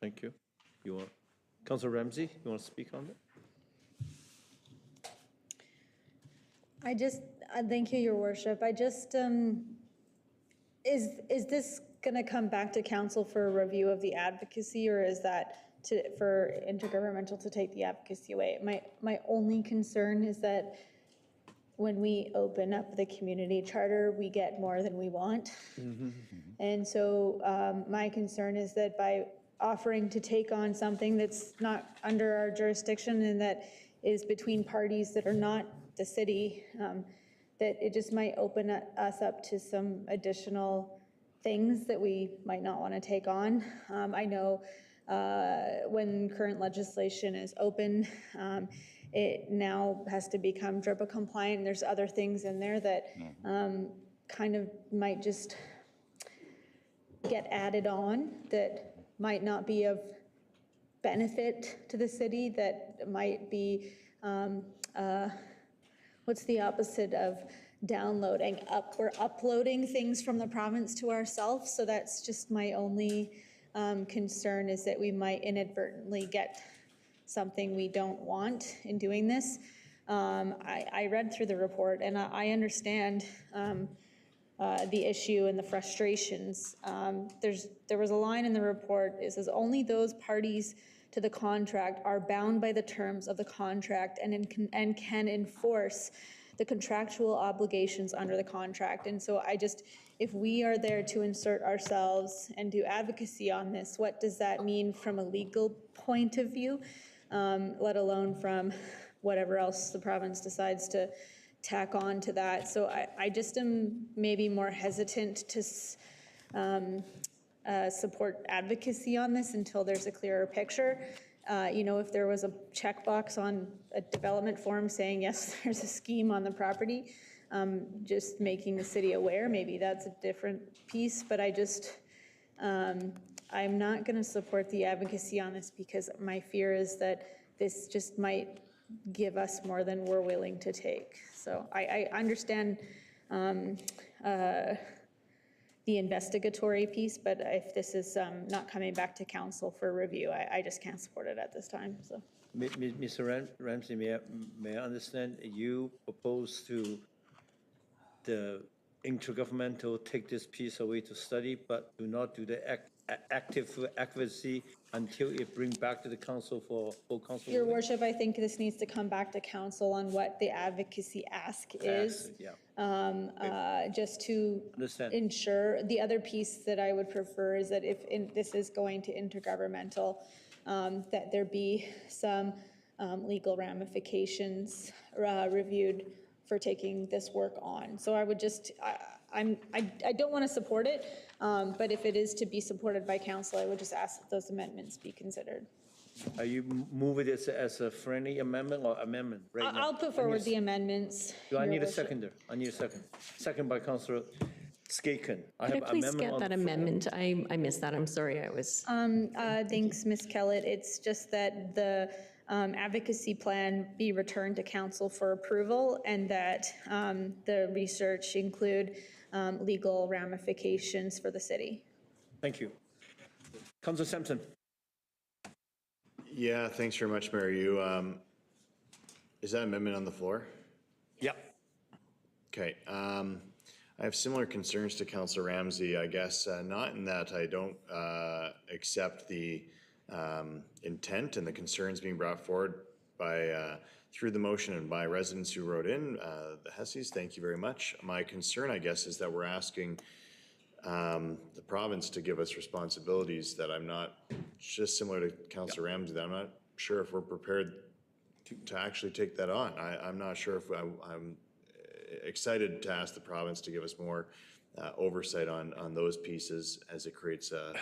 Thank you. You want, Councillor Ramsey, you want to speak on that? Thank you, Your Worship. Is this going to come back to council for a review of the advocacy, or is that for intergovernmental to take the advocacy away? My only concern is that when we open up the community charter, we get more than we want. And so my concern is that by offering to take on something that's not under our jurisdiction and that is between parties that are not the city, that it just might open us up to some additional things that we might not want to take on. I know when current legislation is open, it now has to become DRPA compliant. There's other things in there that kind of might just get added on that might not be of benefit to the city, that might be, what's the opposite of downloading? We're uploading things from the province to ourselves, so that's just my only concern, is that we might inadvertently get something we don't want in doing this. I read through the report and I understand the issue and the frustrations. There was a line in the report, it says, only those parties to the contract are bound by the terms of the contract and can enforce the contractual obligations under the contract. And so if we are there to insert ourselves and do advocacy on this, what does that mean from a legal point of view, let alone from whatever else the province decides to tack on to that. So I just am maybe more hesitant to support advocacy on this until there's a clearer picture. If there was a checkbox on a development form saying, yes, there's a scheme on the property, just making the city aware, maybe that's a different piece, but I'm not going to support the advocacy on this because my fear is that this just might give us more than we're willing to take. So I understand the investigatory piece, but if this is not coming back to council for review, I just can't support it at this time, so. Mr. Ramsey, may I understand you propose to the intergovernmental take this piece away to study, but do not do the active advocacy until it brings back to the council for full council? Your worship, I think this needs to come back to council on what the advocacy ask is. Just to ensure. The other piece that I would prefer is that if this is going to intergovernmental, that there be some legal ramifications reviewed for taking this work on. So I would just, I don't want to support it, but if it is to be supported by council, I would just ask that those amendments be considered. Are you moving it as a friendly amendment or amendment right now? I'll put forward the amendments. Do I need a seconder? I need a second. Second by Councillor Skaken. I Could have I please amendment get on that the floor. amendment? I missed that, I'm sorry, I was. Thanks, Ms. Kellett. It's just that the advocacy plan be returned to council for approval and that the research include legal ramifications for the city. Thank you. Councillor Sampson. Yeah, thanks very much, Mayor. Is that amendment on the floor? Yep. Okay. I have similar concerns to Councillor Ramsey, I guess, not in that I don't accept the intent and the concerns being brought forward by through the motion and by residents who wrote in, the Hessies, thank you very much. My concern, I guess, is that we're asking the province to give us responsibilities that I'm not, just similar to Councillor Ramsey, that I'm not sure if we're prepared to actually take that on. I'm not sure if I'm excited to ask the province to give us more oversight on those pieces as it creates an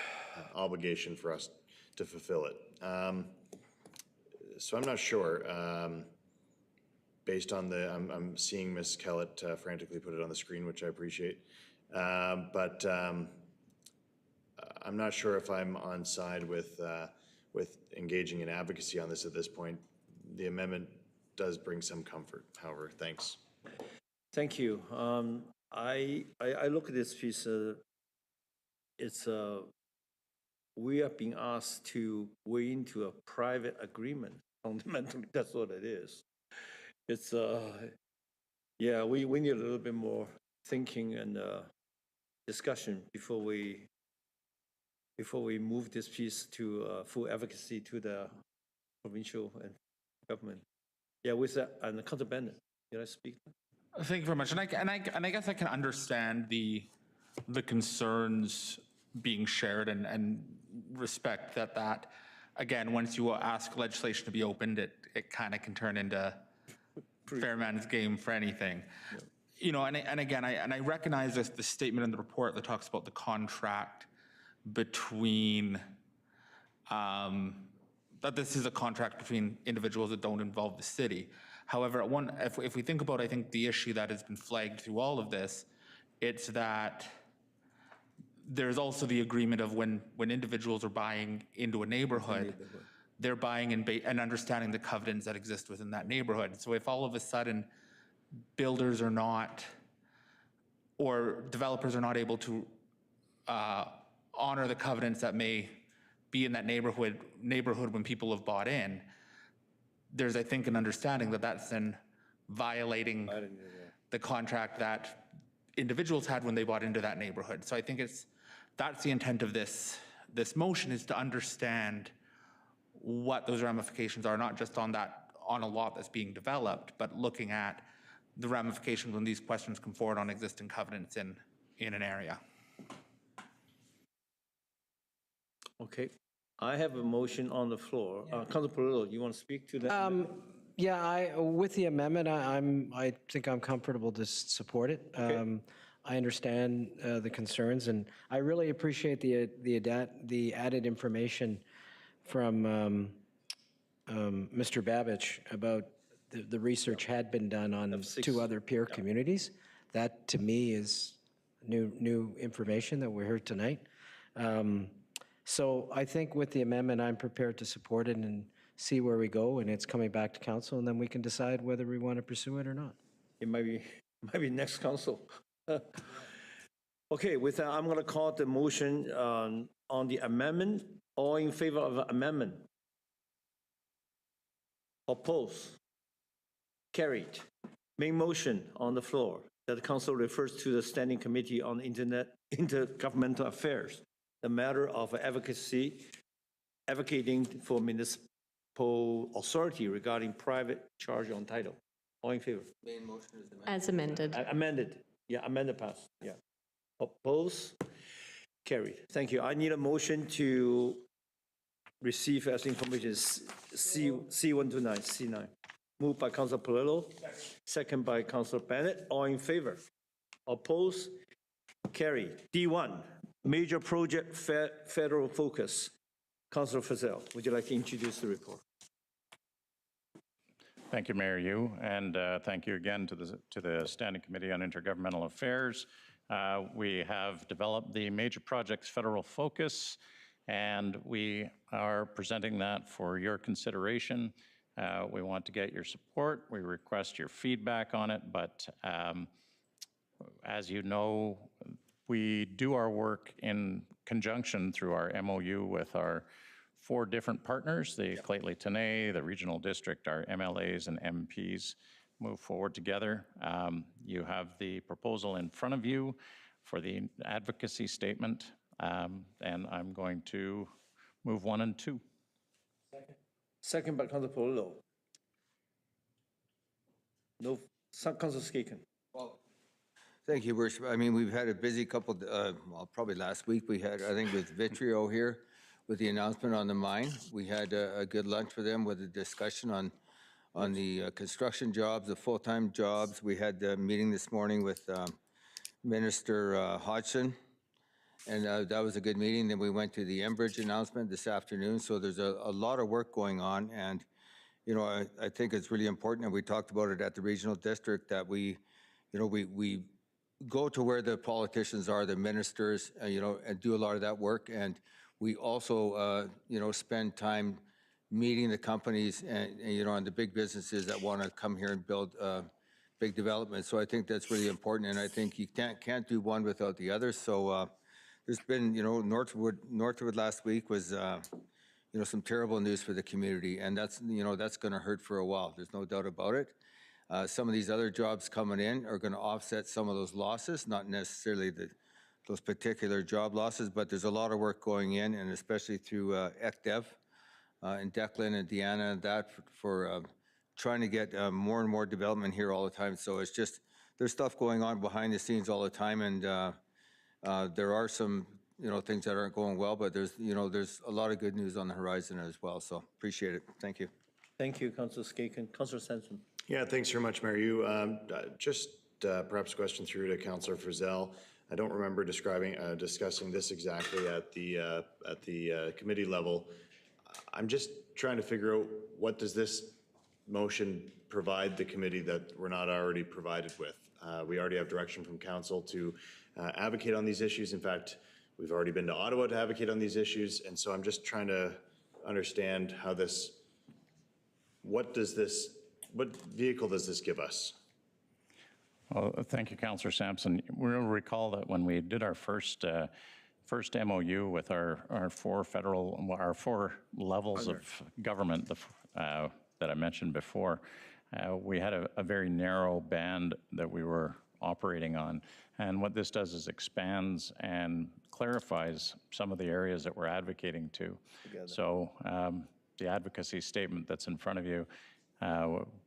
obligation for us to fulfill it. So I'm not sure. Based on I'm seeing Ms. Kellett frantically put it on the screen, which I appreciate. But I'm not sure if I'm on side with engaging in advocacy on this at this point. The amendment does bring some comfort, however. Thanks. Thank you. I look at this piece. We are being asked to weigh into a private agreement. Fundamentally, that's what it is. It's yeah. We need a little bit more thinking and discussion before we move this piece to full advocacy to the provincial and government. Yeah, with that, and Councillor Bennett, did I speak? Thank you very much. And I guess I can understand the concerns being shared and respect that, again, once you ask legislation to be opened, it kind of can turn into fair man's game for anything. You know, and again, I recognize this, the statement in the report that talks about the contract between, that this is a contract between individuals that don't involve the city. However, if we think about, I think, the issue that has been flagged through all of this, it's that there's also the agreement of when individuals are buying into a neighborhood, they're buying and understanding the covenants that exist within that neighborhood. So if all of a sudden builders are not, or developers are not able to honor the covenants that may be in that neighborhood when people have bought in, there's, I think, an understanding that that's then violating the contract that individuals had when they bought into that neighborhood. So I think that's the intent of this motion, is to understand what those ramifications are, not just on a lot that's being developed, but looking at the ramifications when these questions come forward on existing covenants in an area. Okay. I have a motion on the floor. Councilor Perillo, you want to speak to that? Yeah, with the amendment, I think I'm comfortable to support it. Okay. I understand the concerns, and I really appreciate the added information from Mr. Babich about the research had been done on 2 other peer communities. That, to me, is new information that we heard tonight. So I think with the amendment, I'm prepared to support it and see where we go, and it's coming back to council, and then we can decide whether we want to pursue it or not. It might be next council. Okay, with that, I'm going to call the motion on the amendment. All in favor of the amendment? Oppose? Carried. Main motion on the floor that the council refers to the Standing Committee on Intergovernmental Affairs, the matter of advocating for municipal authority regarding private charge on title. All in favor? Main motion is As amended. Amended. Yeah, amended passed. Yeah. Oppose? Carried. Thank you. I need a motion to receive as information C129, C9. Moved by Councilor Perillo, second by Councilor Bennett. All in favor? Oppose? Carried. D1, major project federal focus. Councilor Frizzell, would you like to introduce the report? Thank you, Mayor Yu, and thank you again to the Standing Committee on Intergovernmental Affairs. We have developed the major projects federal focus, and we are presenting that for your consideration. We want to get your support. We request your feedback on it, but as you know, we do our work in conjunction through our MOU with our 4 different partners, the Lheidli-T'enneh, the regional district, our MLAs and MPs move forward together. You have the proposal in front of you for the advocacy statement, and I'm going to move 1 and 2. Second by Councilor Perillo. No, Councilor Scaken. Well, thank you, Worship. I mean, we've had a busy couple, well, probably last week we had, I think, with Vitreo here with the announcement on the mine. We had a good lunch for them with a discussion on the construction jobs, the full-time jobs. We had a meeting this morning with Minister Hodgson, and that was a good meeting. Then we went to the Enbridge announcement this afternoon. So there's a lot of work going on, and you know, I think it's really important, and we talked about it at the regional district, that we go to where the politicians are, the ministers, you know, and do a lot of that work. And we also, you know, spend time meeting the companies and, you know, and the big businesses that want to come here and build big development. So I think that's really important, and I think you can't do one without the other. So there's been, you know, Northwood last week was, you know, some terrible news for the community, and that's, you know, that's going to hurt for a while. There's no doubt about it. Some of these other jobs coming in are going to offset some of those losses, not necessarily those particular job losses, but there's a lot of work going in, and especially through ECDEV and Declan and Deanna and that for trying to get more and more development here all the time. So it's just there's stuff going on behind the scenes all the time, and there are some, things that aren't going well, but there's a lot of good news on the horizon as well. So appreciate it. Thank you. Thank you, Councilor Skaken. Councilor Sampson. Yeah, thanks very much, Mayor. You just perhaps a question through to Councilor Frizzell. I don't remember discussing this exactly at the committee level. I'm just trying to figure out, what does this motion provide the committee that we're not already provided with? We already have direction from council to advocate on these issues. In fact, we've already been to Ottawa to advocate on these issues. And so I'm just trying to understand how what vehicle does this give us? Well, thank you, Councillor Sampson. We'll recall that when we did our first MOU with our four levels of government that I mentioned before, we had a very narrow band that we were operating on. And what this does is expands and clarifies some of the areas that we're advocating to. So the advocacy statement that's in front of you,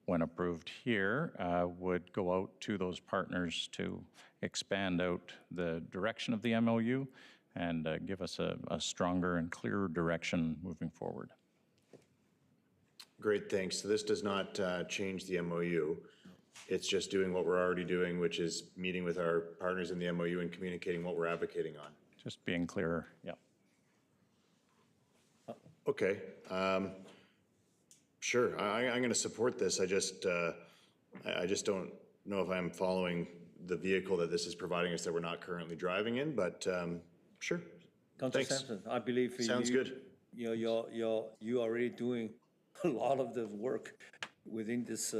when approved here, would go out to those partners to expand out the direction of the MOU and give us a stronger and clearer direction moving forward. Great, thanks. So this does not change the MOU. It's just doing what we're already doing, which is meeting with our partners in the MOU and communicating what we're advocating on. Just being clearer, yeah. Okay. Sure, I'm going to support this. I just don't know if I'm following the vehicle that this is providing us that we're not currently driving in, but sure. Councilor Thanks. Sampson, I believe Sounds good. You're already doing a lot of the work within this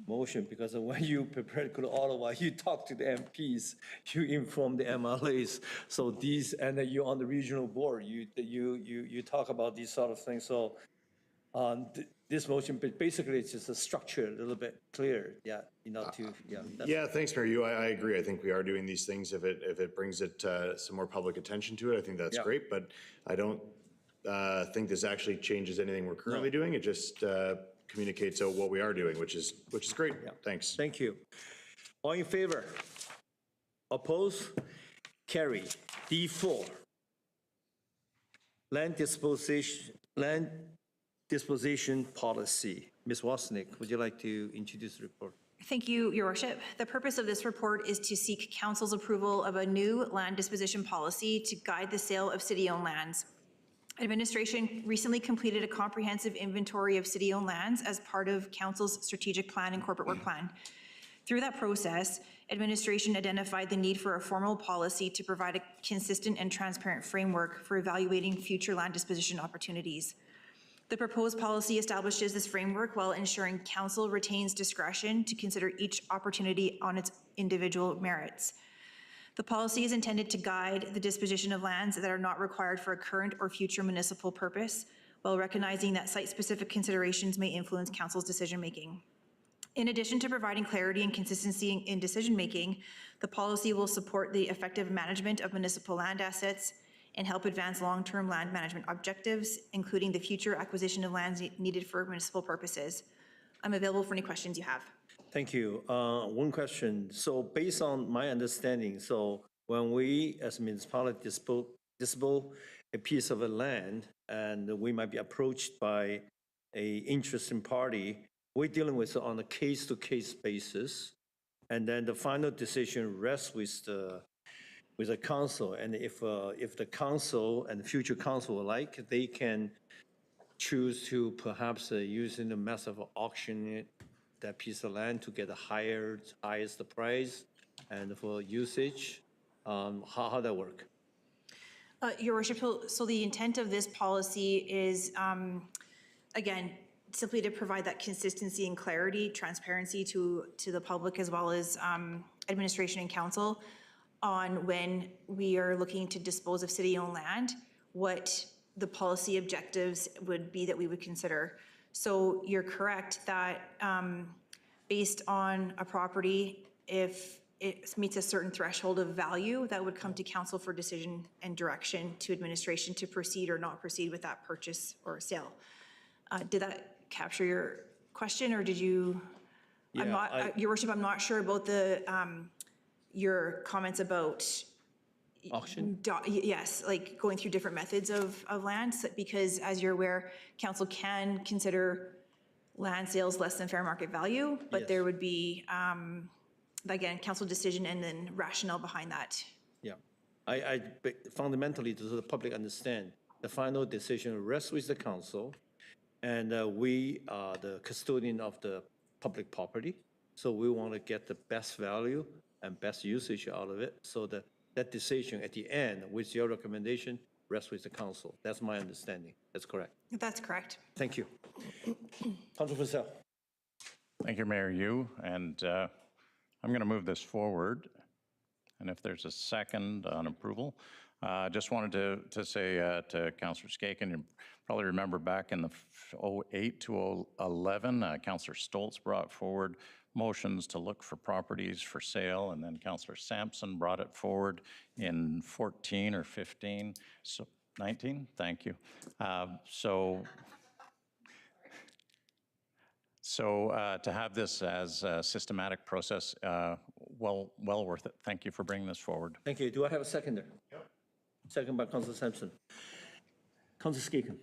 motion, because when you prepare to go to Ottawa, you talk to the MPs, you inform the MLAs. So these, and then you're on the regional board, you talk about these sort of things. So this motion, but basically it's just a structure a little bit clear. Yeah, Yeah, thanks, Mayor. I agree. I think we are doing these things. If it brings it some more public attention to it, I think that's great. But I don't think this actually changes anything we're currently doing. It just communicates out what we are doing, which is great. Thanks. Thank you. All in favor? Oppose? Carry. D4. Land disposition policy. Ms. Wasnick, would you like to introduce the report? Thank you, Your Worship. The purpose of this report is to seek council's approval of a new land disposition policy to guide the sale of city-owned lands. Administration recently completed a comprehensive inventory of city-owned lands as part of council's strategic plan and corporate work plan. Through that process, administration identified the need for a formal policy to provide a consistent and transparent framework for evaluating future land disposition opportunities. The proposed policy establishes this framework while ensuring council retains discretion to consider each opportunity on its individual merits. The policy is intended to guide the disposition of lands that are not required for a current or future municipal purpose, while recognizing that site-specific considerations may influence council's decision-making. In addition to providing clarity and consistency in decision-making, the policy will support the effective management of municipal land assets and help advance long-term land management objectives, including the future acquisition of lands needed for municipal purposes. I'm available for any questions you have. Thank you. One question. So based on my understanding, so when we as a municipality dispose a piece of a land and we might be approached by a interested party, we're dealing with it on a case-to-case basis. And then the final decision rests with the council. And if the council and the future council would like, they can choose to perhaps using the method of auction that piece of land to get the highest price and for usage. How that work? Your Worship, so the intent of this policy is, again, simply to provide that consistency and clarity, transparency to the public as well as administration and council on when we are looking to dispose of city-owned land, what the policy objectives would be that we would consider. So you're correct that based on a property, if it meets a certain threshold of value, that would come to council for decision and direction to administration to proceed or not proceed with that purchase or sale. Did that capture your question, or did you? I'm not, Your Worship, I'm not sure about the, your comments about. Auction? Yes, like going through different methods of land, because as you're aware, council can consider land sales less than fair market value, but there would be, again, council decision and then rationale behind that. Yeah. Fundamentally, to the public understand, the final decision rests with the council, and we are the custodian of the public property. So we want to get the best value and best usage out of it. So that decision at the end, with your recommendation, rests with the council. That's my understanding. That's correct. That's correct. Thank you. Councilor Purcell. Thank you, Mayor Yu. And I'm going to move this forward. And if there's a second on approval, just wanted to say to Councilor Skaken, you probably remember back in the 08 to 11, Councilor Stoltz brought forward motions to look for properties for sale, and then Councilor Sampson brought it forward in 14 or 15, so 19, thank you. So to have this as a systematic process, well worth it. Thank you for bringing this forward. Thank you. Do I have a seconder? Yep. Second by Councilor Sampson. Councilor Skaken.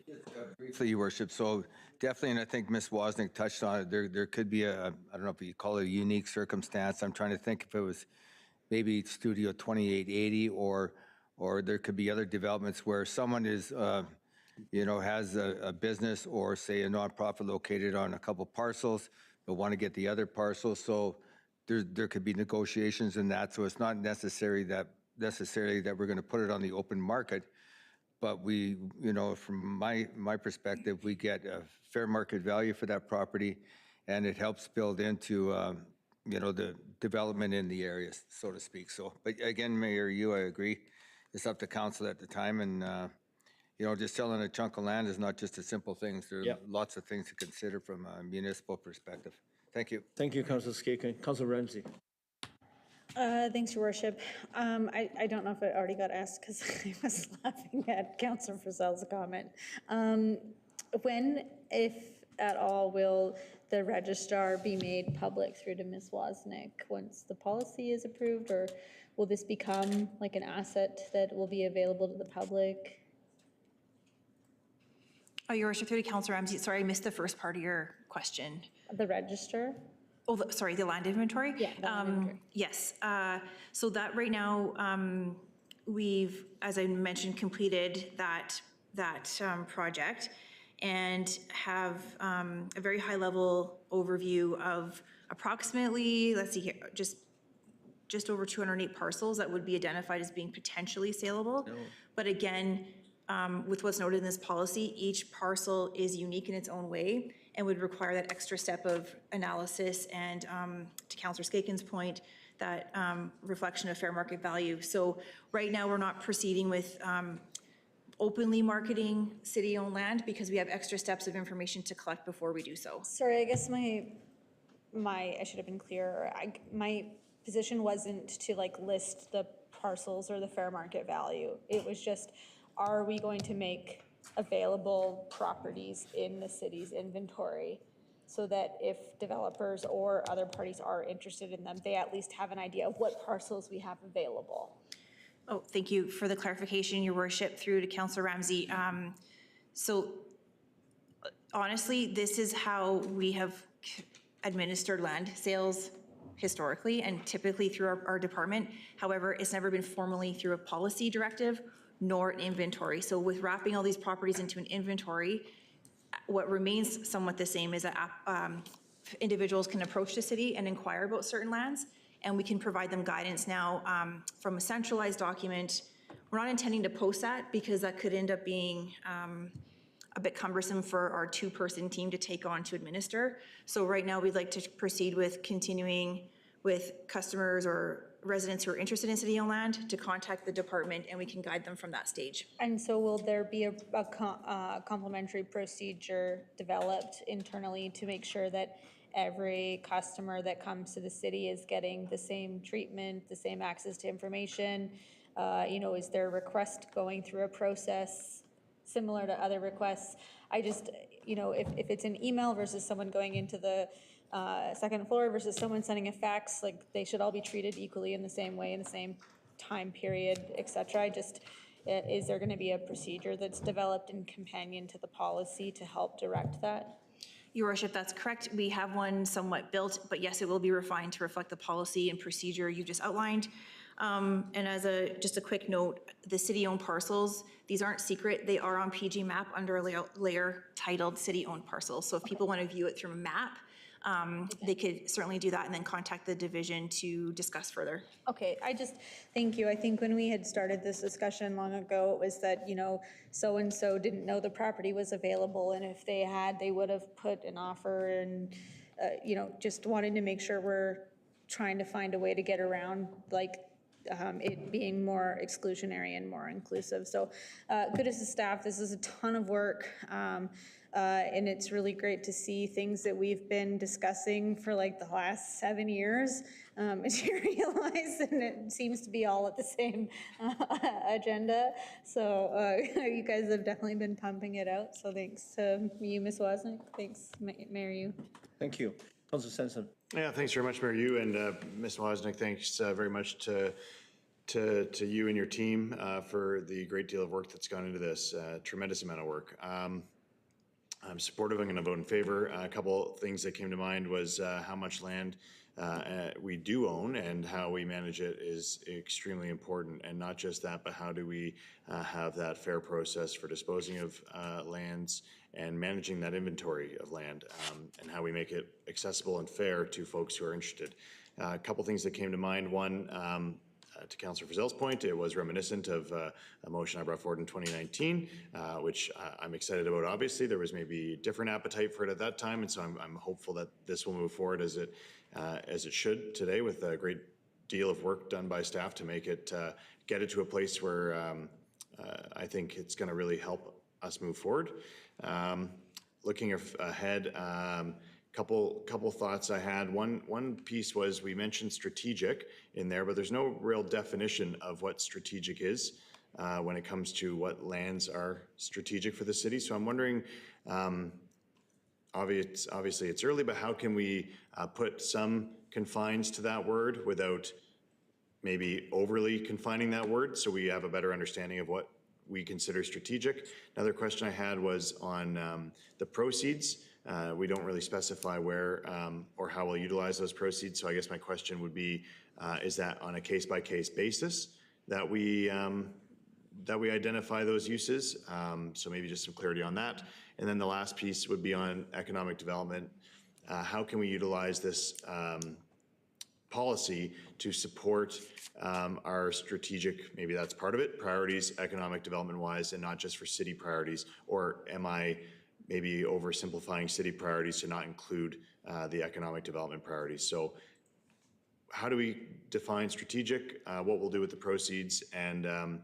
Briefly, Your Worship. So definitely, and I think Ms. Wozniak touched on it, there could be a, I don't know if you call it a unique circumstance. I'm trying to think if it was maybe Studio 2880 or there could be other developments where someone is, has a business or say a nonprofit located on a couple parcels, but want to get the other parcels. So there could be negotiations in that. So it's not necessarily that we're going to put it on the open market. But we, from my perspective, we get a fair market value for that property, and it helps build into, the development in the areas, so to speak. So, but again, Mayor Yu, I agree. It's up to council at the time, and just selling a chunk of land is not just a simple thing. There are lots of things to consider from a municipal perspective. Thank you. Thank you, Councilor Skaken. Councilor Ramsey. Thanks, Your Worship. I don't know if it already got asked because I was laughing at Councilor Frizzell's comment. When, if at all, will the registrar be made public through to Ms. Wozniak once the policy is approved, or will this become like an asset that will be available to the public? Your Worship, through to Councilor Ramsey. Sorry, I missed the first part of your question. The register? Oh, sorry, the land inventory? Yeah, the land inventory. Yes. So that right now, we've, as I mentioned, completed that project and have a very high-level overview of approximately, let's see here, just over 208 parcels that would be identified as being potentially saleable. No. But again, with what's noted in this policy, each parcel is unique in its own way and would require that extra step of analysis and, to Councillor Skaken's point, that reflection of fair market value. So right now, we're not proceeding with openly marketing city-owned land because we have extra steps of information to collect before we do so. Sorry, I guess I should have been clearer. My position wasn't to list the parcels or the fair market value. It was just, are we going to make available properties in the city's inventory so that if developers or other parties are interested in them, they at least have an idea of what parcels we have available? Oh, thank you for the clarification, Your Worship, through to Councillor Ramsey. So honestly, this is how we have administered land sales historically and typically through our department. However, it's never been formally through a policy directive nor an inventory. So with wrapping all these properties into an inventory, what remains somewhat the same is that individuals can approach the city and inquire about certain lands, and we can provide them guidance now from a centralized document. We're not intending to post that because that could end up being a bit cumbersome for our two-person team to take on to administer. So right now we'd like to proceed with continuing with customers or residents who are interested in city-owned land to contact the department, and we can guide them from that stage. And so will there be a complementary procedure developed internally to make sure that every customer that comes to the city is getting the same treatment, the same access to information? Is there a request going through a process similar to other requests? I just, you know, if it's an email versus someone going into the second floor versus someone sending a fax, like they should all be treated equally in the same way, in the same time period, et cetera. I just, is there going to be a procedure that's developed in companion to the policy to help direct that? Your worship, that's correct. We have one somewhat built, but yes, it will be refined to reflect the policy and procedure you've just outlined. And as just a quick note, the city-owned parcels, these aren't secret. They are on PG map under a layer titled city-owned parcels. So if people want to view it through a map, they could certainly do that and then contact the division to discuss further. Okay, thank you. I think when we had started this discussion long ago, it was that, you know, so-and-so didn't know the property was available, and if they had, they would have put an offer, and, you know, just wanted to make sure we're trying to find a way to get around, like, it being more exclusionary and more inclusive. So kudos to staff. This is a ton of work. And it's really great to see things that we've been discussing for like the last 7 years materialize, and it seems to be all at the same agenda. So you guys have definitely been pumping it out. So thanks to you, Ms. Wozniak. Thanks, Mayor Yu. Thank you. Councilor Sampson. Yeah, thanks very much, Mayor Yu, and Ms. Wozniak, thanks very much to you and your team for the great deal of work that's gone into this, tremendous amount of work. I'm supportive. I'm going to vote in favor. A couple things that came to mind was how much land we do own and how we manage it is extremely important. And not just that, but how do we have that fair process for disposing of lands and managing that inventory of land, and how we make it accessible and fair to folks who are interested. A couple things that came to mind. One, to Councillor Frizzell's point, it was reminiscent of a motion I brought forward in 2019, which I'm excited about. Obviously, there was maybe different appetite for it at that time, and so I'm hopeful that this will move forward as it should today, with a great deal of work done by staff to make it get it to a place where I think it's going to really help us move forward. Looking ahead. Couple thoughts I had. One piece was we mentioned strategic in there, but there's no real definition of what strategic is when it comes to what lands are strategic for the city. So I'm wondering, obviously it's early, but how can we put some confines to that word without maybe overly confining that word, so we have a better understanding of what we consider strategic. Another question I had was on the proceeds. We don't really specify where or how we'll utilize those proceeds. So I guess my question would be, is that on a case-by-case basis that we identify those uses? So maybe just some clarity on that. And then the last piece would be on economic development. How can we utilize this policy to support our strategic, maybe that's part of it, priorities economic development wise, and not just for city priorities? Or am I maybe oversimplifying city priorities to not include the economic development priorities? So how do we define strategic, what we'll do with the proceeds, and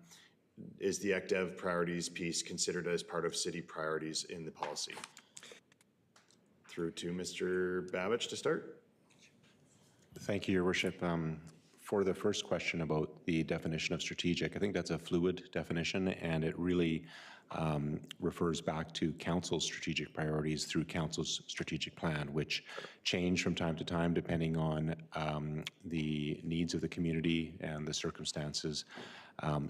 is the ECDEV priorities piece considered as part of city priorities in the policy? Through to Mr. Babich to start. Thank you, Your Worship. For the first question about the definition of strategic, I think that's a fluid definition, and it really refers back to council's strategic priorities through council's strategic plan, which change from time to time depending on the needs of the community and the circumstances.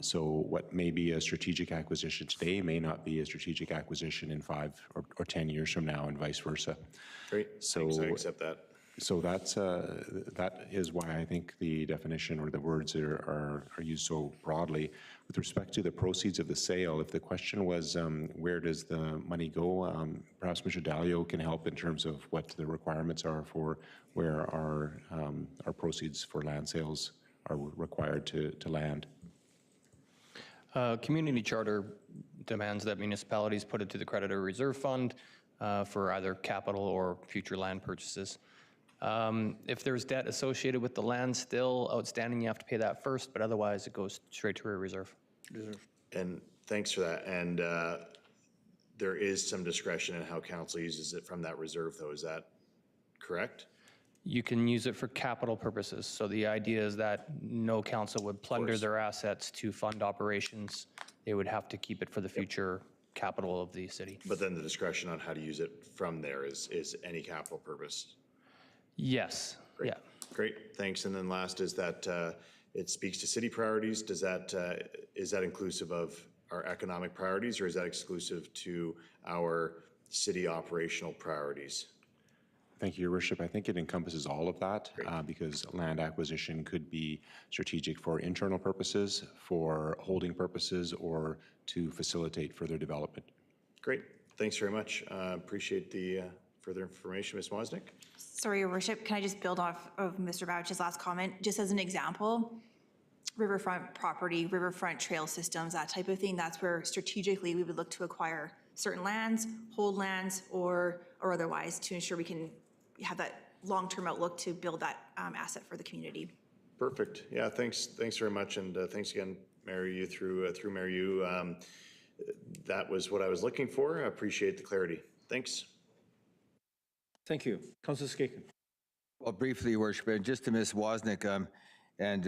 So what may be a strategic acquisition today may not be a strategic acquisition in 5 or 10 years from now, and vice versa. Great. So thanks, I accept that. So that is why I think the definition or the words are used so broadly. With respect to the proceeds of the sale, if the question was where does the money go, perhaps Mr. Dalio can help in terms of what the requirements are for where our proceeds for land sales are required to land. Community charter demands that municipalities put it to the creditor reserve fund for either capital or future land purchases. If there's debt associated with the land still outstanding, you have to pay that first, but otherwise it goes straight to a reserve. And thanks for that. And there is some discretion in how council uses it from that reserve, though. Is that correct? You can use it for capital purposes. So the idea is that no council would plunder their assets to fund operations. They would have to keep it for the future capital of the city. But then the discretion on how to use it from there is any capital purpose. Yes, yeah. Great, thanks. And then last is that it speaks to city priorities. Does that, is that inclusive of our economic priorities, or is that exclusive to our city operational priorities? Thank you, Your Worship. I think it encompasses all of that because land acquisition could be strategic for internal purposes, for holding purposes, or to facilitate further development. Great, thanks very much. Appreciate the further information, Ms. Wozniak. Sorry, Your Worship, can I just build off of Mr. Bouch's last comment? Just as an example, riverfront property, riverfront trail systems, that type of thing, that's where strategically we would look to acquire certain lands, hold lands, or otherwise to ensure we can have that long-term outlook to build that asset for the community. Perfect. Yeah, thanks very much. And thanks again, Mayor Yu, through Mayor Yu. That was what I was looking for. I appreciate the clarity. Thanks. Thank you. Councilor Skaken. Well, briefly, Your Worship, just to Ms. Wozniak, and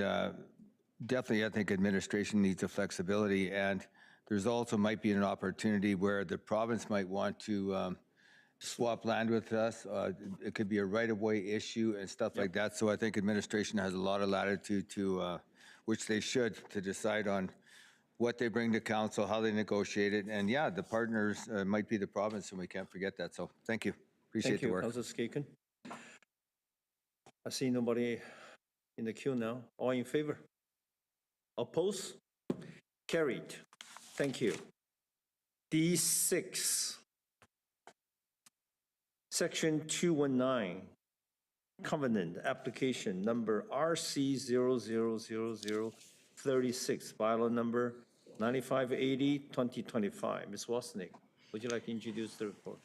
definitely I think administration needs a flexibility, and there's also might be an opportunity where the province might want to swap land with us. It could be a right-of-way issue and stuff like that. So I think administration has a lot of latitude to, which they should, to decide on what they bring to council, how they negotiate it. And yeah, the partners might be the province, and we can't forget that. So thank you. Appreciate the work. Thank you, Councilor Skaken. I see nobody in the queue now. All in favor? Oppose? Carried. Thank you. D6. Section 219, covenant application number RC000036, bylaw number 9580-2025. Ms. Wozniak, would you like to introduce the report?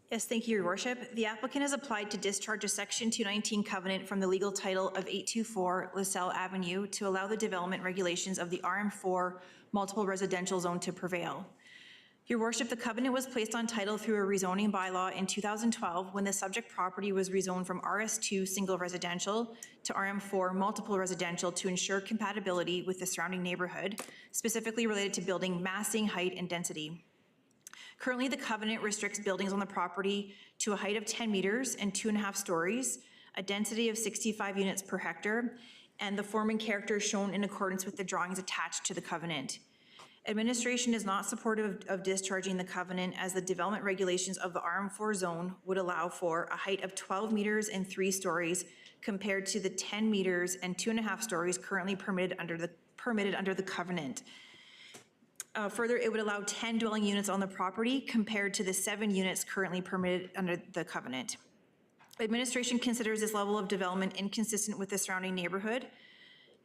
Yes, thank you, Your Worship. The applicant has applied to discharge a Section 219 covenant from the legal title of 824 LaSalle Avenue to allow the development regulations of the RM4 multiple residential zone to prevail. Your Worship, the covenant was placed on title through a rezoning bylaw in 2012 when the subject property was rezoned from RS2 single residential to RM4 multiple residential to ensure compatibility with the surrounding neighborhood, specifically related to building massing, height, and density. Currently, the covenant restricts buildings on the property to a height of 10 meters and 2.5 stories, a density of 65 units per hectare, and the form and character shown in accordance with the drawings attached to the covenant. Administration is not supportive of discharging the covenant as the development regulations of the RM4 zone would allow for a height of 12 meters and 3 stories compared to the 10 meters and 2.5 stories currently permitted under the covenant. Further, it would allow 10 dwelling units on the property compared to the 7 units currently permitted under the covenant. Administration considers this level of development inconsistent with the surrounding neighborhood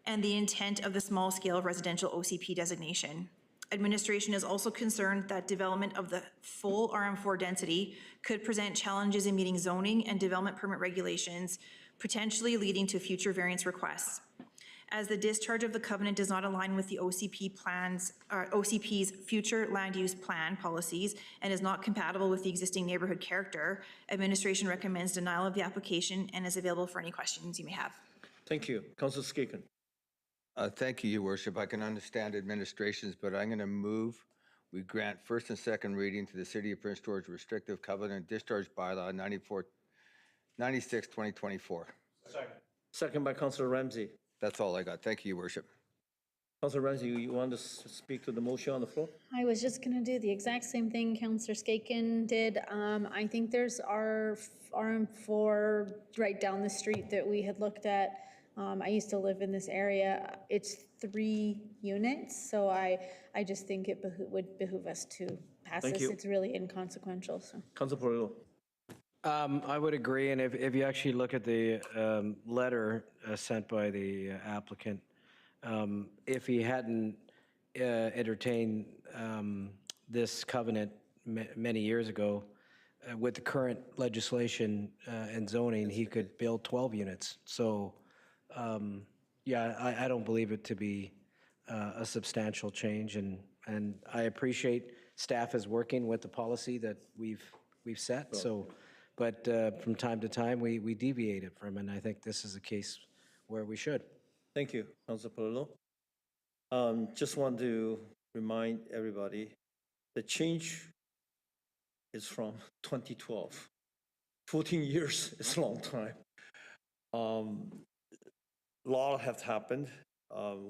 and the intent of the small-scale residential OCP designation. Administration is also concerned that development of the full RM4 density could present challenges in meeting zoning and development permit regulations, potentially leading to future variance requests. As the discharge of the covenant does not align with the OCP's future land use plan policies and is not compatible with the existing neighborhood character, administration recommends denial of the application and is available for any questions you may have. Thank you. Councilor Skaken. Thank you, Your Worship. I can understand administrations, but I'm going to move we grant first and second reading to the City of Prince George Restrictive Covenant Discharge Bylaw 96/2024. Second by Councilor Ramsey. That's all I got. Thank you, Your Worship. Councilor Ramsey, you want to speak to the motion on the floor? I was just going to do the exact same thing Councillor Skaken did. I think there's our RM4 right down the street that we had looked at. I used to live in this area. It's 3 units, so I just think it would behoove us to pass Thank this. you. It's really inconsequential. So. Councilor Perillo. I would agree, and if you actually look at the letter sent by the applicant, if he hadn't entertained this covenant many years ago, with the current legislation and zoning, he could build 12 units. So, yeah, I don't believe it to be a substantial change, and I appreciate staff is working with the policy that we've set. So, but from time to time we deviate it from, and I think this is a case where we should. Thank you, Councilor Perillo. Just want to remind everybody the change is from 2012. 14 years is a long time. A lot have happened.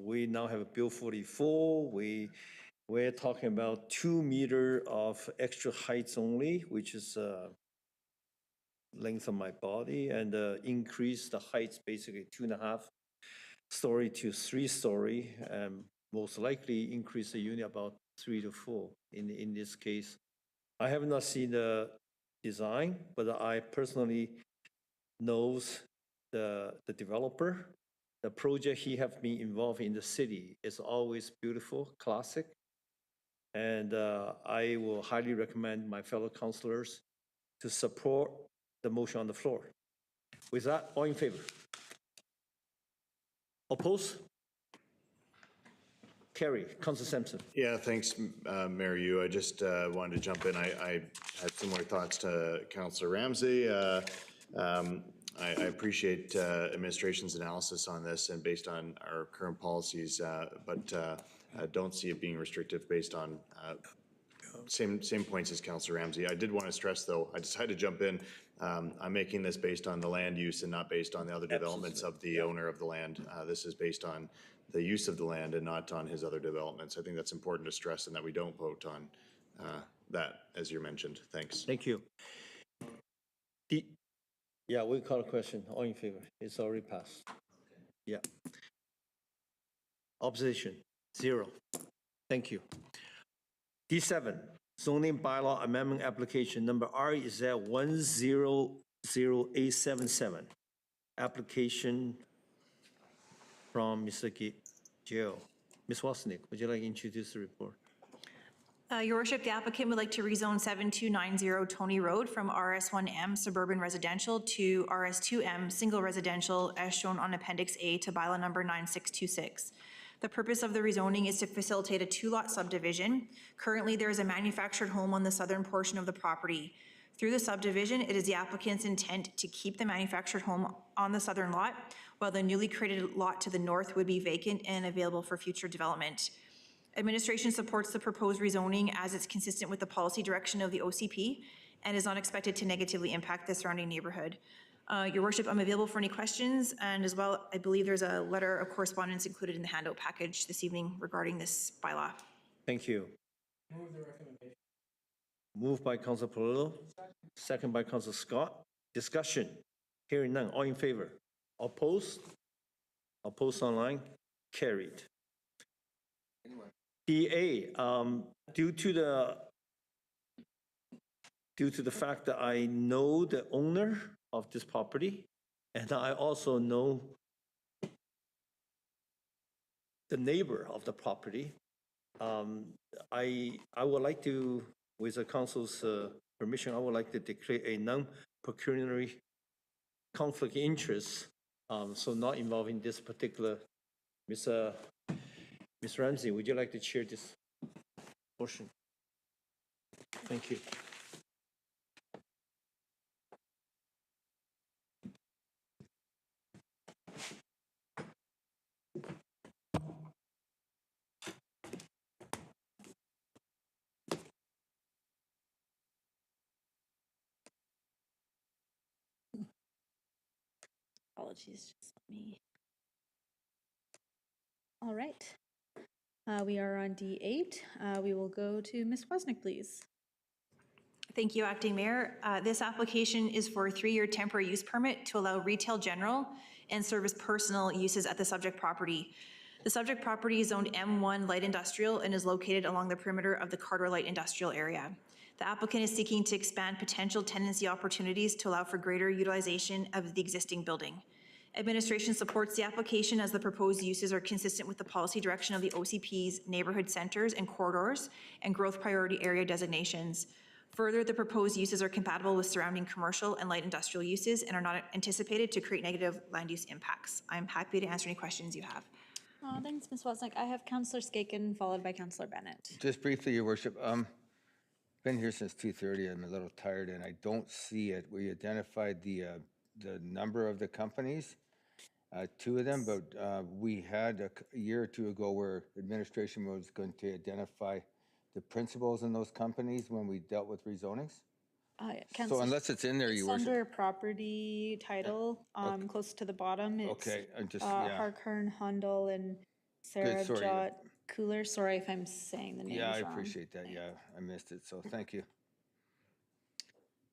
We now have a Bill 44. We're talking about 2 meters of extra heights only, which is length of my body, and increase the heights basically 2.5 story to 3 story, and most likely increase the unit about 3 to 4 in this case. I have not seen the design, but I personally knows the developer. The project he have been involved in the city is always beautiful, classic. And I will highly recommend my fellow councilors to support the motion on the floor. With that, all in favor? Oppose? Carry. Councilor Sampson. Yeah, thanks, Mayor Yu. I just wanted to jump in. I had similar thoughts to Councilor Ramsey. I appreciate administration's analysis on this and based on our current policies, but don't see it being restrictive based on same points as Councilor Ramsey. I did want to stress, though, I decided to jump in. I'm making this based on the land use and not based on the other developments of the owner of the land. This is based on the use of the land and not on his other developments. I think that's important to stress and that we don't vote on that, as you mentioned. Thanks. Thank you. Yeah, we call a question. All in favor? It's already passed. Yeah. Opposition? 0. Thank you. D7, zoning bylaw amendment application number REZ 100877. Application from Mr. Gio. Ms. Wasnick, would you like to introduce the report? Your worship, the applicant would like to rezone 7290 Tony Road from RS1M suburban residential to RS2M single residential as shown on Appendix A to bylaw number 9626. The purpose of the rezoning is to facilitate a 2-lot subdivision. Currently, there is a manufactured home on the southern portion of the property. Through the subdivision, it is the applicant's intent to keep the manufactured home on the southern lot, while the newly created lot to the north would be vacant and available for future development. Administration supports the proposed rezoning as it's consistent with the policy direction of the OCP and is not expected to negatively impact the surrounding neighborhood. Your worship, I'm available for any questions, and as well, I believe there's a letter of correspondence included in the handout package this evening regarding this bylaw. Thank you. Move the recommendation. Moved by Councilor Polillo, second by Councilor Scott. Discussion. Hearing none. All in favor? Opposed? Opposed online? Carried. DA, due to the fact that I know the owner of this property, and I also know the neighbor of the property, I would like to, with the council's permission, I would like to declare a non-pecuniary conflict of interest, so not involving this particular. Ms. Ramsey, would you like to chair this portion? Thank you. Apologies, just let me. All right. We are on D8. We will go to Ms. Wasnick, please. Thank you, Acting Mayor. This application is for a 3-year temporary use permit to allow retail general and service personal uses at the subject property. The subject property is zoned M1 light industrial and is located along the perimeter of the Carter light industrial area. The applicant is seeking to expand potential tenancy opportunities to allow for greater utilization of the existing building. Administration supports the application as the proposed uses are consistent with the policy direction of the OCP's neighborhood centers and corridors and growth priority area designations. Further, the proposed uses are compatible with surrounding commercial and light industrial uses and are not anticipated to create negative land use impacts. I'm happy to answer any questions you have. Thanks, Ms. Wasnick. I have Councillor Skaken followed by Councillor Bennett. Just briefly, Your Worship, been here since 2:30. I'm a little tired and I don't see it. We identified the number of the companies, 2 of them, but we had a year or 2 ago where administration was going to identify the principals in those companies when we dealt with rezonings? So Councillor, unless it's in there, it's Your Worship. under property title, close to the bottom. It's Okay, I'm just, yeah. Harkern, Hundal, and Sarah sorry. Jot Cooler. Sorry if I'm saying the names Yeah, I wrong. appreciate that. Yeah, I missed it, so thank you.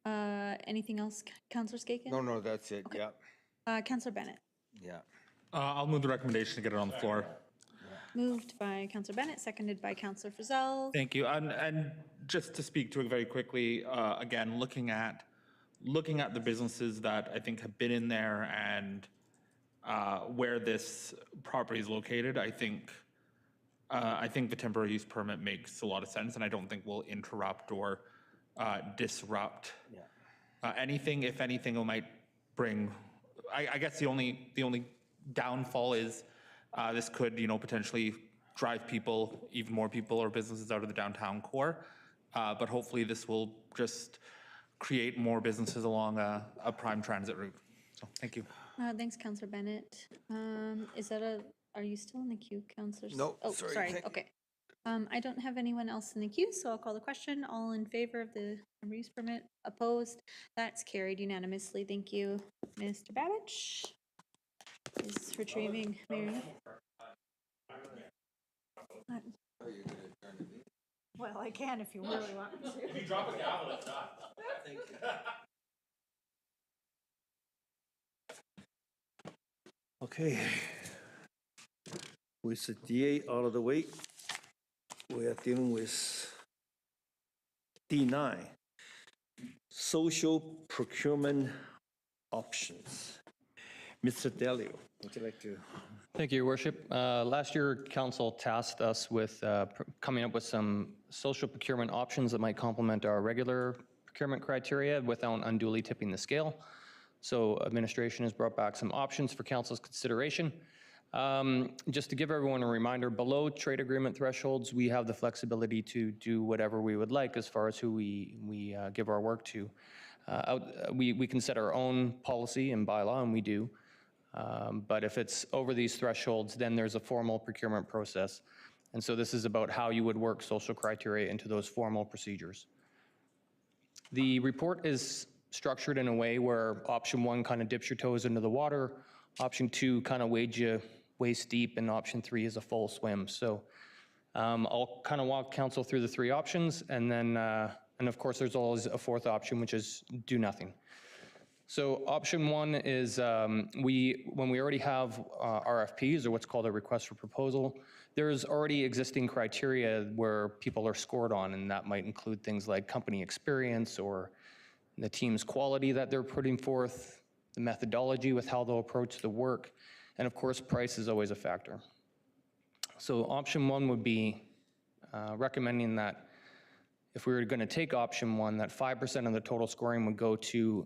Anything else, Councillor Skaken? No, that's it, yeah, Councillor Bennett. yeah. I'll move the recommendation to get it on the floor. Moved by Councillor Bennett, seconded by Councillor Frizzell. Thank you. And just to speak to it very quickly, again, looking at the businesses that I think have been in there and where this property is located, I think the temporary use permit makes a lot of sense, and I don't think will interrupt or disrupt anything. If anything, it might bring. I guess the only downfall is this could, potentially drive people, even more people or businesses out of the downtown core. But hopefully this will just create more businesses along a prime transit route. So thank you. Thanks, Councillor Bennett. Are you still in the queue, Councillor? No, Oh, sorry. sorry, okay. I don't have anyone else in the queue, so I'll call the question. All in favor of the use permit? Opposed? That's carried unanimously. Thank you. Mr. Babich is retrieving Mary. Well, I can if you really want me to. You drop a gavel, if not. Okay. With the DA out of the way, we are dealing with D9, social procurement options. Mr. Delio, would you like to? Thank you, Your Worship. Last year, Council tasked us with coming up with some social procurement options that might complement our regular procurement criteria without unduly tipping the scale. So administration has brought back some options for Council's consideration. Just to give everyone a reminder, below trade agreement thresholds, we have the flexibility to do whatever we would like as far as who we give our work to. We can set our own policy and bylaw, and we do. But if it's over these thresholds, then there's a formal procurement process. And so this is about how you would work social criteria into those formal procedures. The report is structured in a way where option 1 kind of dips your toes into the water, option 2 kind of wades you waist deep, and option 3 is a full swim. So I'll kind of walk council through the 3 options, and then, and of course there's always a 4th option, which is do nothing. So option 1 is when we already have RFPs, or what's called a request for proposal, there's already existing criteria where people are scored on, and that might include things like company experience or the team's quality that they're putting forth, the methodology with how they'll approach the work, and of course price is always a factor. So option 1 would be recommending that if we were going to take option 1, that 5% of the total scoring would go to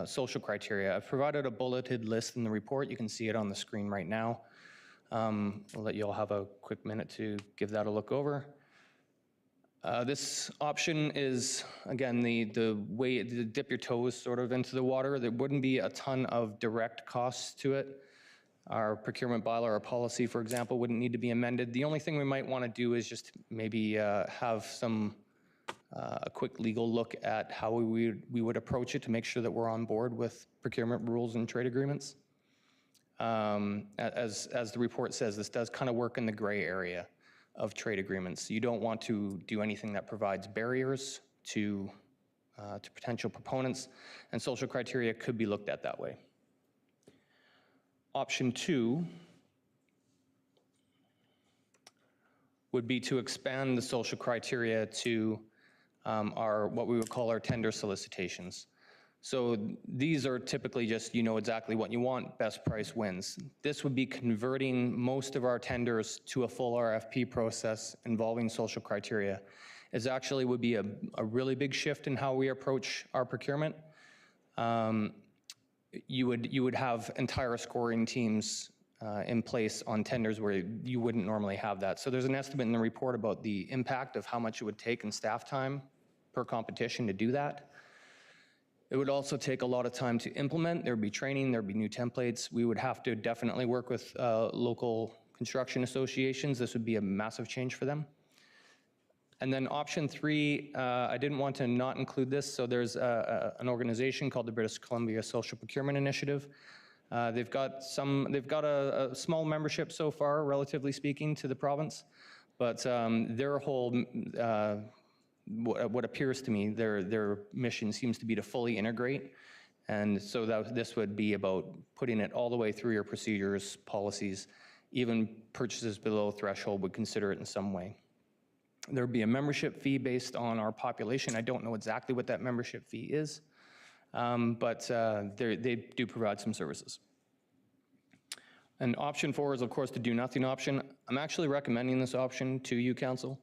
social criteria. I've provided a bulleted list in the report. You can see it on the screen right now. I'll let you all have a quick minute to give that a look over. This option is, again, the way to dip your toes sort of into the water. There wouldn't be a ton of direct costs to it. Our procurement bylaw or policy, for example, wouldn't need to be amended. The only thing we might want to do is just maybe have a quick legal look at how we would approach it to make sure that we're on board with procurement rules and trade agreements. As the report says, this does kind of work in the gray area of trade agreements. You don't want to do anything that provides barriers to potential proponents, and social criteria could be looked at that way. Option 2 would be to expand the social criteria to what we would call our tender solicitations. So these are typically just, you know exactly what you want, best price wins. This would be converting most of our tenders to a full RFP process involving social criteria. It actually would be a really big shift in how we approach our procurement. You would have entire scoring teams in place on tenders where you wouldn't normally have that. So there's an estimate in the report about the impact of how much it would take in staff time per competition to do that. It would also take a lot of time to implement. There'd be training, there'd be new templates. We would have to definitely work with local construction associations. This would be a massive change for them. And then option 3, I didn't want to not include this, so there's an organization called the British Columbia Social Procurement Initiative. They've got a small membership so far, relatively speaking, to the province, but their whole, what appears to me, their mission seems to be to fully integrate. And so this would be about putting it all the way through your procedures, policies, even purchases below threshold would consider it in some way. There would be a membership fee based on our population. I don't know exactly what that membership fee is, but they do provide some services. And option 4 is, of course, the do nothing option. I'm actually recommending this option to you, Council.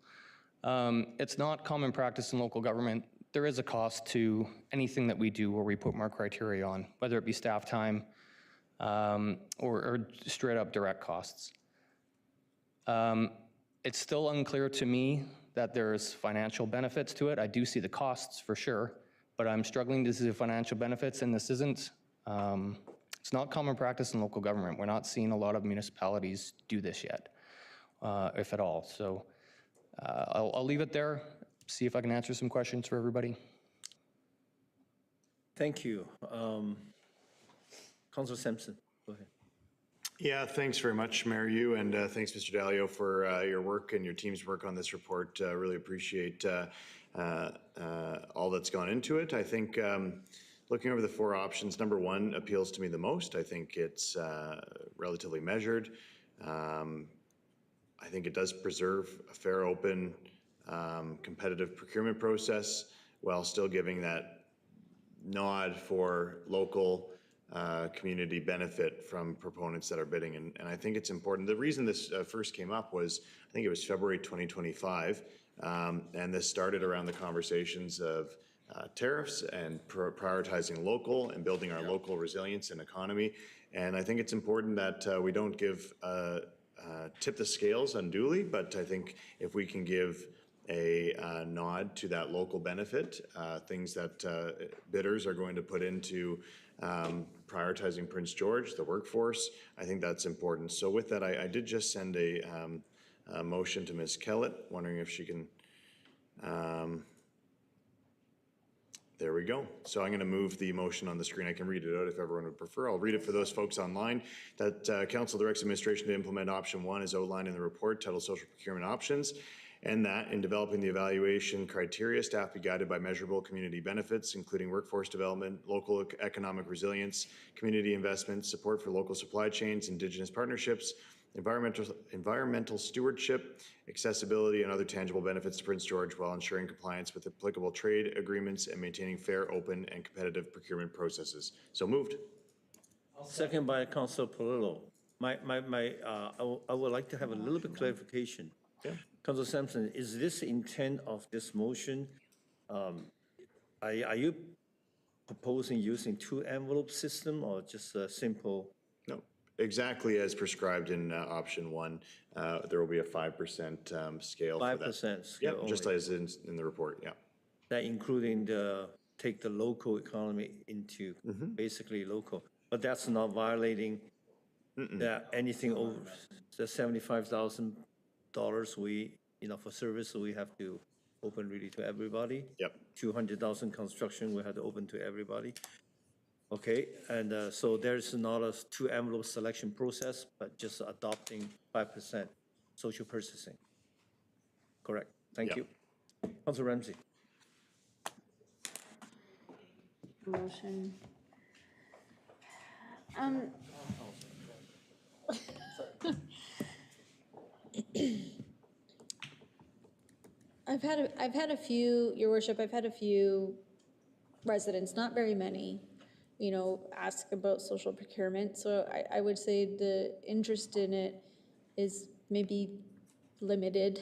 It's not common practice in local government. There is a cost to anything that we do where we put more criteria on, whether it be staff time or straight up direct costs. It's still unclear to me that there's financial benefits to it. I do see the costs for sure, but I'm struggling to see the financial benefits, and this isn't, it's not common practice in local government. We're not seeing a lot of municipalities do this yet, if at all. So I'll leave it there, see if I can answer some questions for everybody. Thank you. Councilor Sampson, go ahead. Yeah, thanks very much, Mayor Yu, and thanks, Mr. Dalio, for your work and your team's work on this report. Really appreciate all that's gone into it. I think looking over the 4 options, number 1 appeals to me the most. I think it's relatively measured. I think it does preserve a fair, open, competitive procurement process while still giving that nod for local community benefit from proponents that are bidding. And I think it's important. The reason this first came up was, I think it was February 2025, and this started around the conversations of tariffs and prioritizing local and building our local resilience and economy. And I think it's important that we don't give tip the scales unduly, but I think if we can give a nod to that local benefit, things that bidders are going to put into prioritizing Prince George, the workforce, I think that's important. So with that, I did just send a motion to Ms. Kellett, wondering if she can, there we go. So I'm going to move the motion on the screen. I can read it out if everyone would prefer. I'll read it for those folks online. That Council directs administration to implement option 1 as outlined in the report titled Social Procurement Options, and that in developing the evaluation criteria, staff be guided by measurable community benefits, including workforce development, local economic resilience, community investment, support for local supply chains, Indigenous partnerships, environmental stewardship, accessibility, and other tangible benefits to Prince George while ensuring compliance with applicable trade agreements and maintaining fair, open, and competitive procurement processes. So moved. Second by Councilor Polillo. I would like to have a little bit clarification. Yeah. Councilor Sampson, is this intent of this motion? Are you proposing using 2 envelope system or just a simple? No, exactly as prescribed in option 1. There will be a 5% scale. 5% scale. Yep, only. just as in the report. Yeah. That including take the local economy into basically local, but that's not violating that anything over the $75,000 we, for service, so we have to open really to everybody. Yep. 200,000 construction, we have to open to everybody. Okay, and so there's not a 2 envelope selection process, but just adopting 5% social purchasing. Correct. Thank you. Councilor Ramsey. Motion. I've had a few, Your Worship, I've had a few residents, not very many, ask about social procurement. So I would say the interest in it is maybe limited.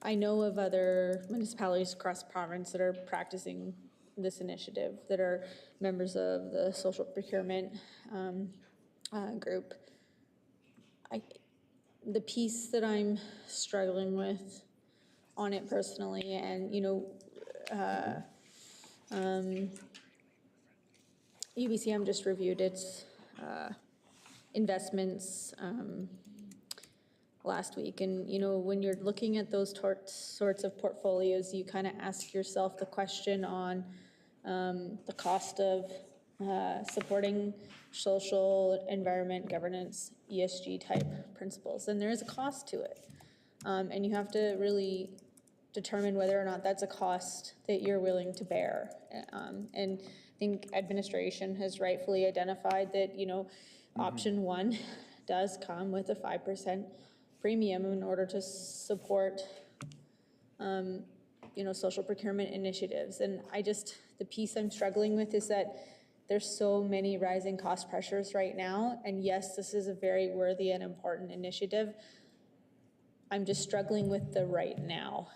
I know of other municipalities across the province that are practicing this initiative, that are members of the social procurement group. The piece that I'm struggling with on it personally, and UBCM just reviewed its investments last week. And, you know, when you're looking at those sorts of portfolios, you kind of ask yourself the question on the cost of supporting social, environment, governance, ESG type principles. And there is a cost to it. And you have to really determine whether or not that's a cost that you're willing to bear. And I think administration has rightfully identified that, you know, option one does come with a 5% premium in order to support, you know, social procurement initiatives. And the piece I'm struggling with is that there's so many rising cost pressures right now. And yes, this is a very worthy and important initiative. I'm just struggling with the right now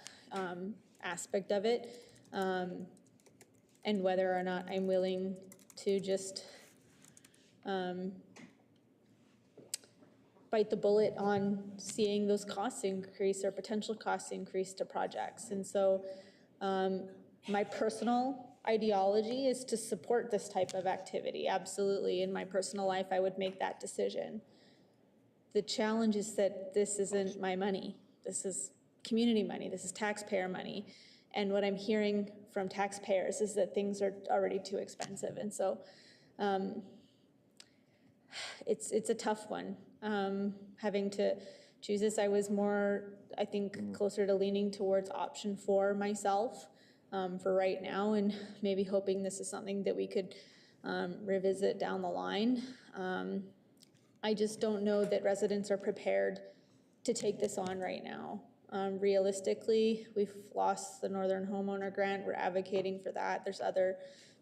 aspect of it, and whether or not I'm willing to just bite the bullet on seeing those costs increase or potential costs increase to projects. And so my personal ideology is to support this type of activity. Absolutely. In my personal life, I would make that decision. The challenge is that this isn't my money. This is community money. This is taxpayer money. And what I'm hearing from taxpayers is that things are already too expensive. And so it's a tough one, having to choose this. I was more, I think, closer to leaning towards option 4 myself for right now, and maybe hoping this is something that we could revisit down the line. I just don't know that residents are prepared to take this on right now. Realistically, we've lost the Northern Homeowner Grant. We're advocating for that. There's other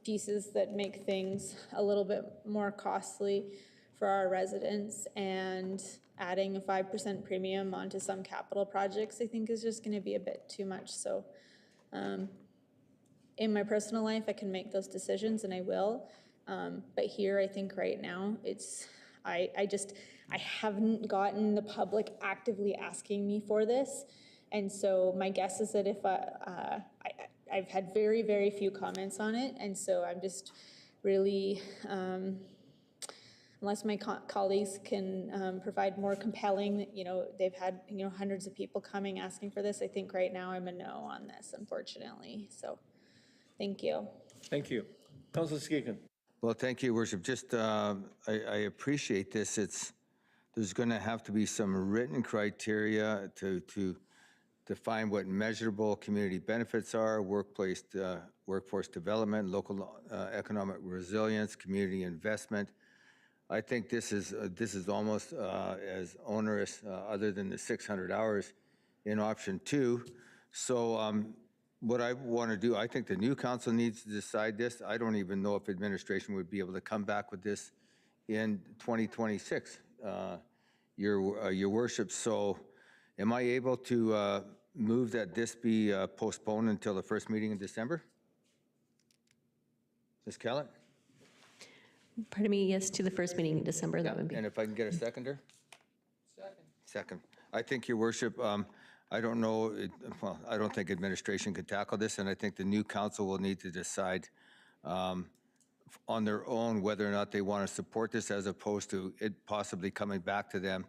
pieces that make things a little bit more costly for our residents, and adding a 5% premium onto some capital projects, I think, is just going to be a bit too much. So in my personal life, I can make those decisions, and I will. But here, I think right now, I haven't gotten the public actively asking me for this. And so my guess is that if I've had very, very few comments on it. And so I'm just really, unless my colleagues can provide more compelling, you know, they've had, you know, hundreds of people coming asking for this. I think right now I'm a no on this, unfortunately. So thank you. Thank you. Councilor Skegan. Well, thank you, Worship. Just, I appreciate this. There's going to have to be some written criteria to define what measurable community benefits are, workforce development, local economic resilience, community investment. I think this is almost as onerous, other than the 600 hours in option 2. So what I want to do, I think the new council needs to decide this. I don't even know if administration would be able to come back with this in 2026, your worship. So am I able to move that this be postponed until the first meeting in December? Ms. Kellett? Pardon me, yes, to the first meeting in December, that would be. And if I can get a seconder? Second. I think, your worship, I don't know, well, I don't think administration can tackle this, and I think the new council will need to decide on their own whether or not they want to support this, as opposed to it possibly coming back to them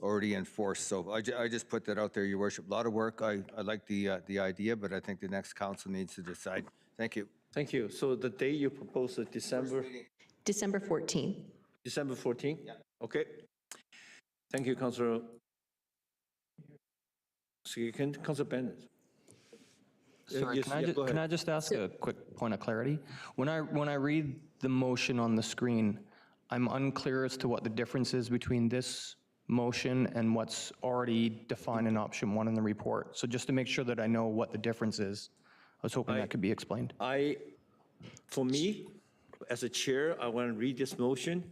already in force. So I just put that out there, your worship. A lot of work. I like the idea, but I think the next council needs to decide. Thank you. Thank you. So the date you propose is December? December 14th. December 14th? Yeah. Okay. Thank you, Councilor. Councilor Bennett. Sorry, Yes, can I just ask a quick point of clarity? When I read the motion on the screen, I'm unclear as to what the difference is between this motion and what's already defined in option 1 in the report. So just to make sure that I know what the difference is, I was hoping that could be explained. For me, as a chair, I want to read this motion.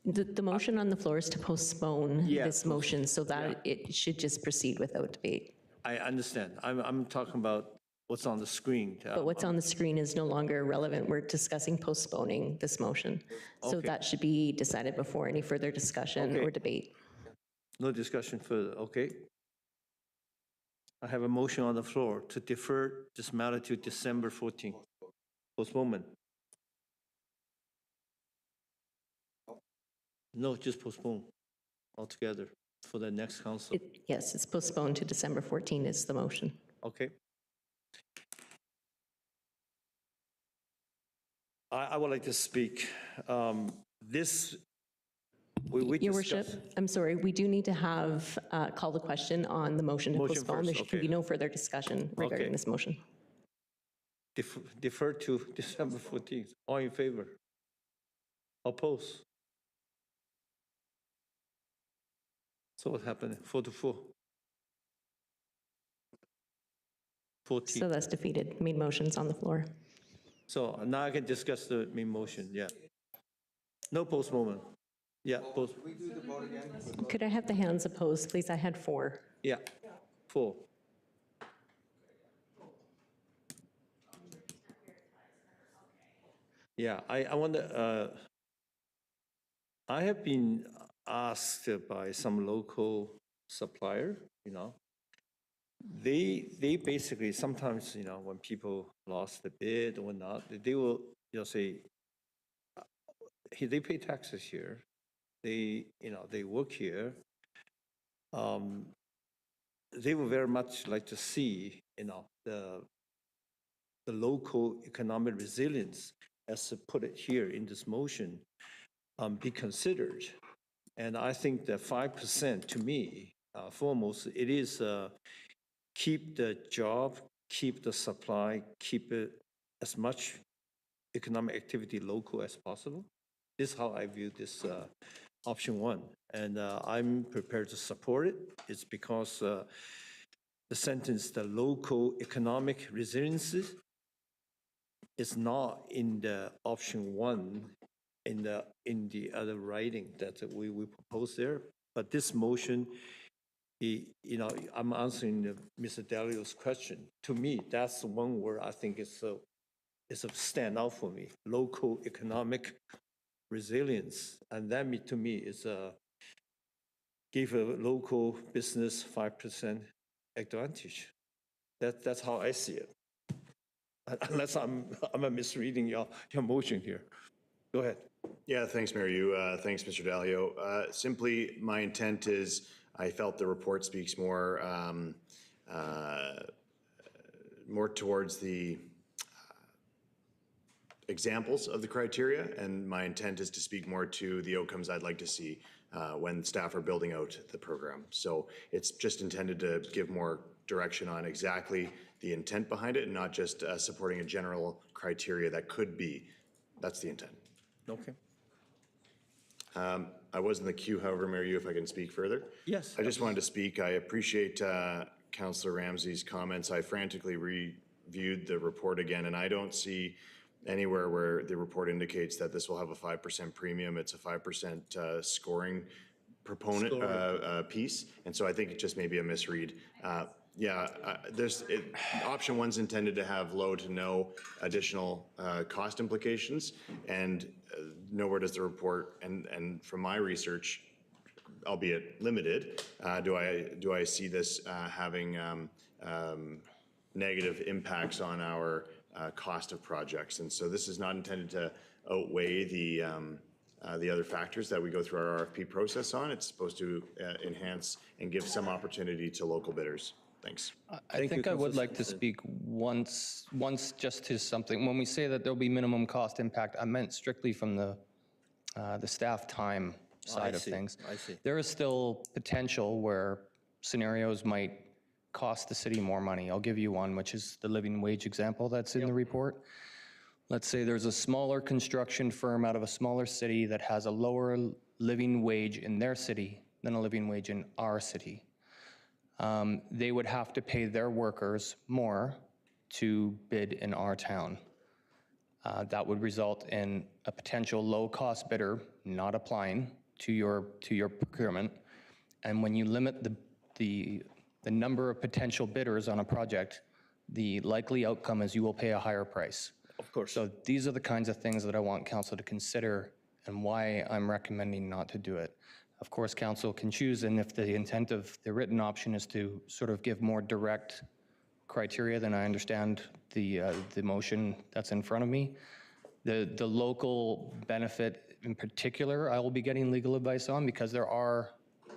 The motion on the floor is to postpone this motion so that it should just proceed without debate. I understand. I'm talking about what's on the screen. But what's on the screen is no longer relevant. We're discussing postponing this motion. So that should be decided before any further discussion or debate. No discussion further, okay. I have a motion on the floor to defer this matter to December 14th. Postponement. No, just postpone altogether. for the next council? Yes, it's postponed to December 14 is the motion. Okay. I would like to speak. This, we Your discussed- worship, I'm sorry, we do need to have, call the question on the motion to Motion postpone. first, There can be okay. no further discussion regarding Okay. this motion. Defer to December 14th. All in favor? Oppose? So what happened? 4-4? 14. So that's defeated. Main motion's on the floor. So now I can discuss the main motion, yeah. No postponement. Yeah, post, We do the vote again? Could I have the hands opposed, please? I had 4. yeah, 4. Yeah, I wonder, I have been asked by some local supplier, they basically, sometimes, when people lost the bid or not, they will, say, they pay taxes here, they work here. They would very much like to see, the local economic resilience, as put it here in this motion, be considered. And I think that 5% to me, foremost, it is keep the job, keep the supply, keep it as much economic activity local as possible. This is how I view this option 1. And I'm prepared to support it. It's because the sentence, the local economic resiliency, is not in the option 1 in the other writing that we propose there. But this motion, I'm answering Mr. Delio's question. To me, that's the one word I think is a standout for me. Local economic resilience, and that to me is give a local business 5% advantage. That's how I see it. Unless I'm misreading your motion here. Go ahead. Yeah, thanks, Mayor Yu. Thanks, Mr. Dalio. Simply, my intent is I felt the report speaks more towards the examples of the criteria, and my intent is to speak more to the outcomes I'd like to see when staff are building out the program. So it's just intended to give more direction on exactly the intent behind it and not just supporting a general criteria that could be. That's the intent. Okay. I was in the queue, however, Mayor Yu, if I can speak further. Yes. I just wanted to speak. I appreciate Councillor Ramsey's comments. I frantically reviewed the report again, and I don't see anywhere where the report indicates that this will have a 5% premium. It's a 5% scoring proponent piece, and so I think it just may be a misread. Option 1's intended to have low to no additional cost implications, and nowhere does the report, and from my research, albeit limited, do I see this having negative impacts on our cost of projects. And so this is not intended to outweigh the other factors that we go through our RFP process on. It's supposed to enhance and give some opportunity to local bidders. Thanks. I think I would like to speak once just to something. When we say that there'll be minimum cost impact, I meant strictly from the staff time side of things. I see. There is still potential where scenarios might cost the city more money. I'll give you one, which is the living wage example that's in the report. Let's say there's a smaller construction firm out of a smaller city that has a lower living wage in their city than a living wage in our city. They would have to pay their workers more to bid in our town. That would result in a potential low-cost bidder not applying to your procurement. And when you limit the number of potential bidders on a project, the likely outcome is you will pay a higher price. Of course. So these are the kinds of things that I want council to consider and why I'm recommending not to do it. Of course, council can choose, and if the intent of the written option is to sort of give more direct criteria, then I understand the motion that's in front of me. The local benefit in particular, I will be getting legal advice on because there are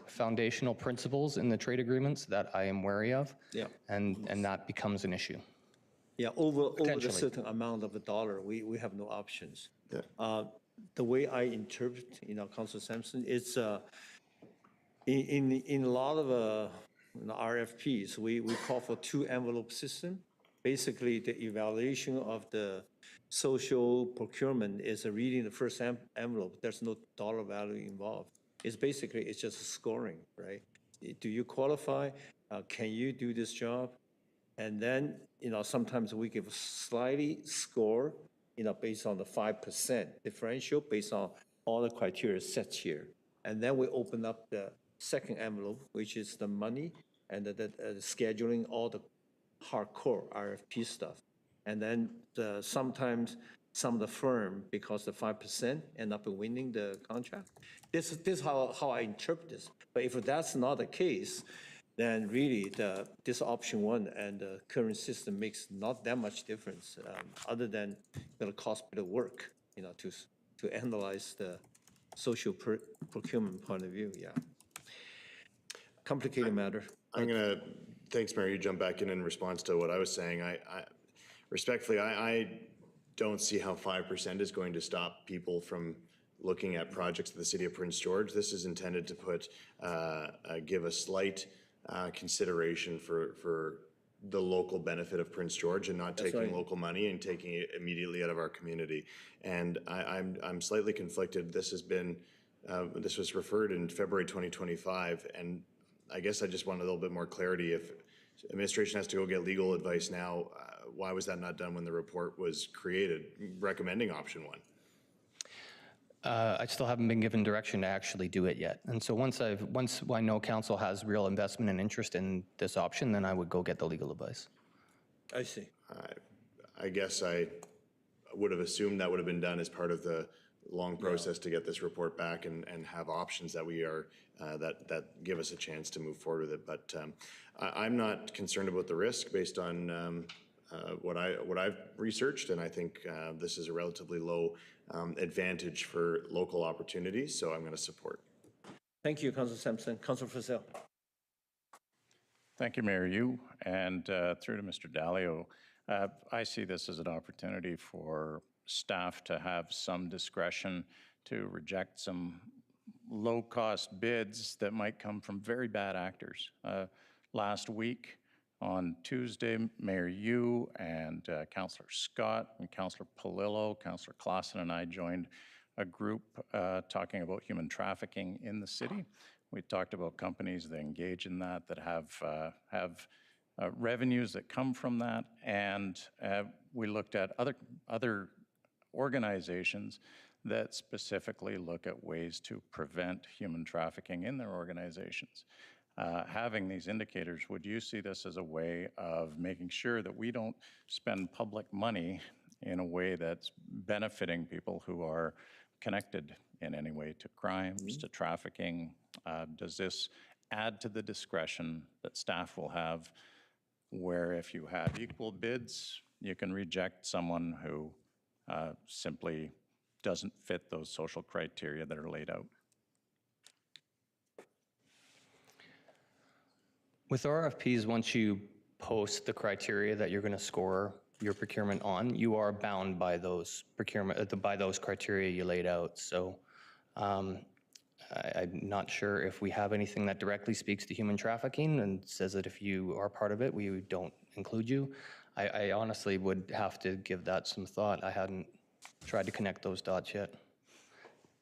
foundational principles in the trade agreements that I am wary of. Yeah. And that becomes an issue. Yeah, over the Potentially. certain amount of the dollar, we have no options. The way I interpret, Councilor Sampson, it's in a lot of RFPs, we call for two envelope system. Basically, the evaluation of the social procurement is reading the first envelope. There's no dollar value involved. It's just scoring, right? Do you qualify? Can you do this job? And then, sometimes we give slightly score, based on the 5% differential, based on all the criteria set here. And then we open up the second envelope, which is the money and the scheduling, all the hardcore RFP stuff. And then sometimes some of the firm, because the 5% end up winning the contract. This is how I interpret this. But if that's not the case, then really this option one and the current system makes not that much difference, other than the cost of the work, to analyze the social procurement point of view. Yeah, complicated matter. Thanks, Mayor. You jump back in response to what I was saying. Respectfully, I don't see how 5% is going to stop people from looking at projects in the city of Prince George. This is intended to give a slight consideration for the local benefit of Prince George and not taking local money and taking it immediately out of our community. And I'm slightly conflicted. This was referred in February 2025, and I guess I just want a little bit more clarity. If administration has to go get legal advice now, why was that not done when the report was created recommending option one? I still haven't been given direction to actually do it yet. And so once I know council has real investment and interest in this option, then I would go get the legal advice. I see. I guess I would have assumed that would have been done as part of the long process to get this report back and have options that we are, that give us a chance to move forward with it. But I'm not concerned about the risk based on what I've researched, and I think this is a relatively low advantage for local opportunities, so I'm going to support. Thank you, Councilor Sampson. Councilor Frizzell. Thank you, Mayor Yu, and through to Mr. Dalio. I see this as an opportunity for staff to have some discretion to reject some low-cost bids that might come from very bad actors. Last week, on Tuesday, Mayor Yu and Councillor Scott and Councillor Palillo, Councillor Claassen and I joined a group talking about human trafficking in the city. We talked about companies that engage in that have revenues that come from that, and we looked at other organizations that specifically look at ways to prevent human trafficking in their organizations. Having these indicators, would you see this as a way of making sure that we don't spend public money in a way that's benefiting people who are connected in any way to crimes, to trafficking? Does this add to the discretion that staff will have, where if you have equal bids, you can reject someone who simply doesn't fit those social criteria that are laid out? With RFPs, once you post the criteria that you're going to score your procurement on, you are bound by those criteria you laid out. So I'm not sure if we have anything that directly speaks to human trafficking and says that if you are part of it, we don't include you. I honestly would have to give that some thought. I hadn't tried to connect those dots yet.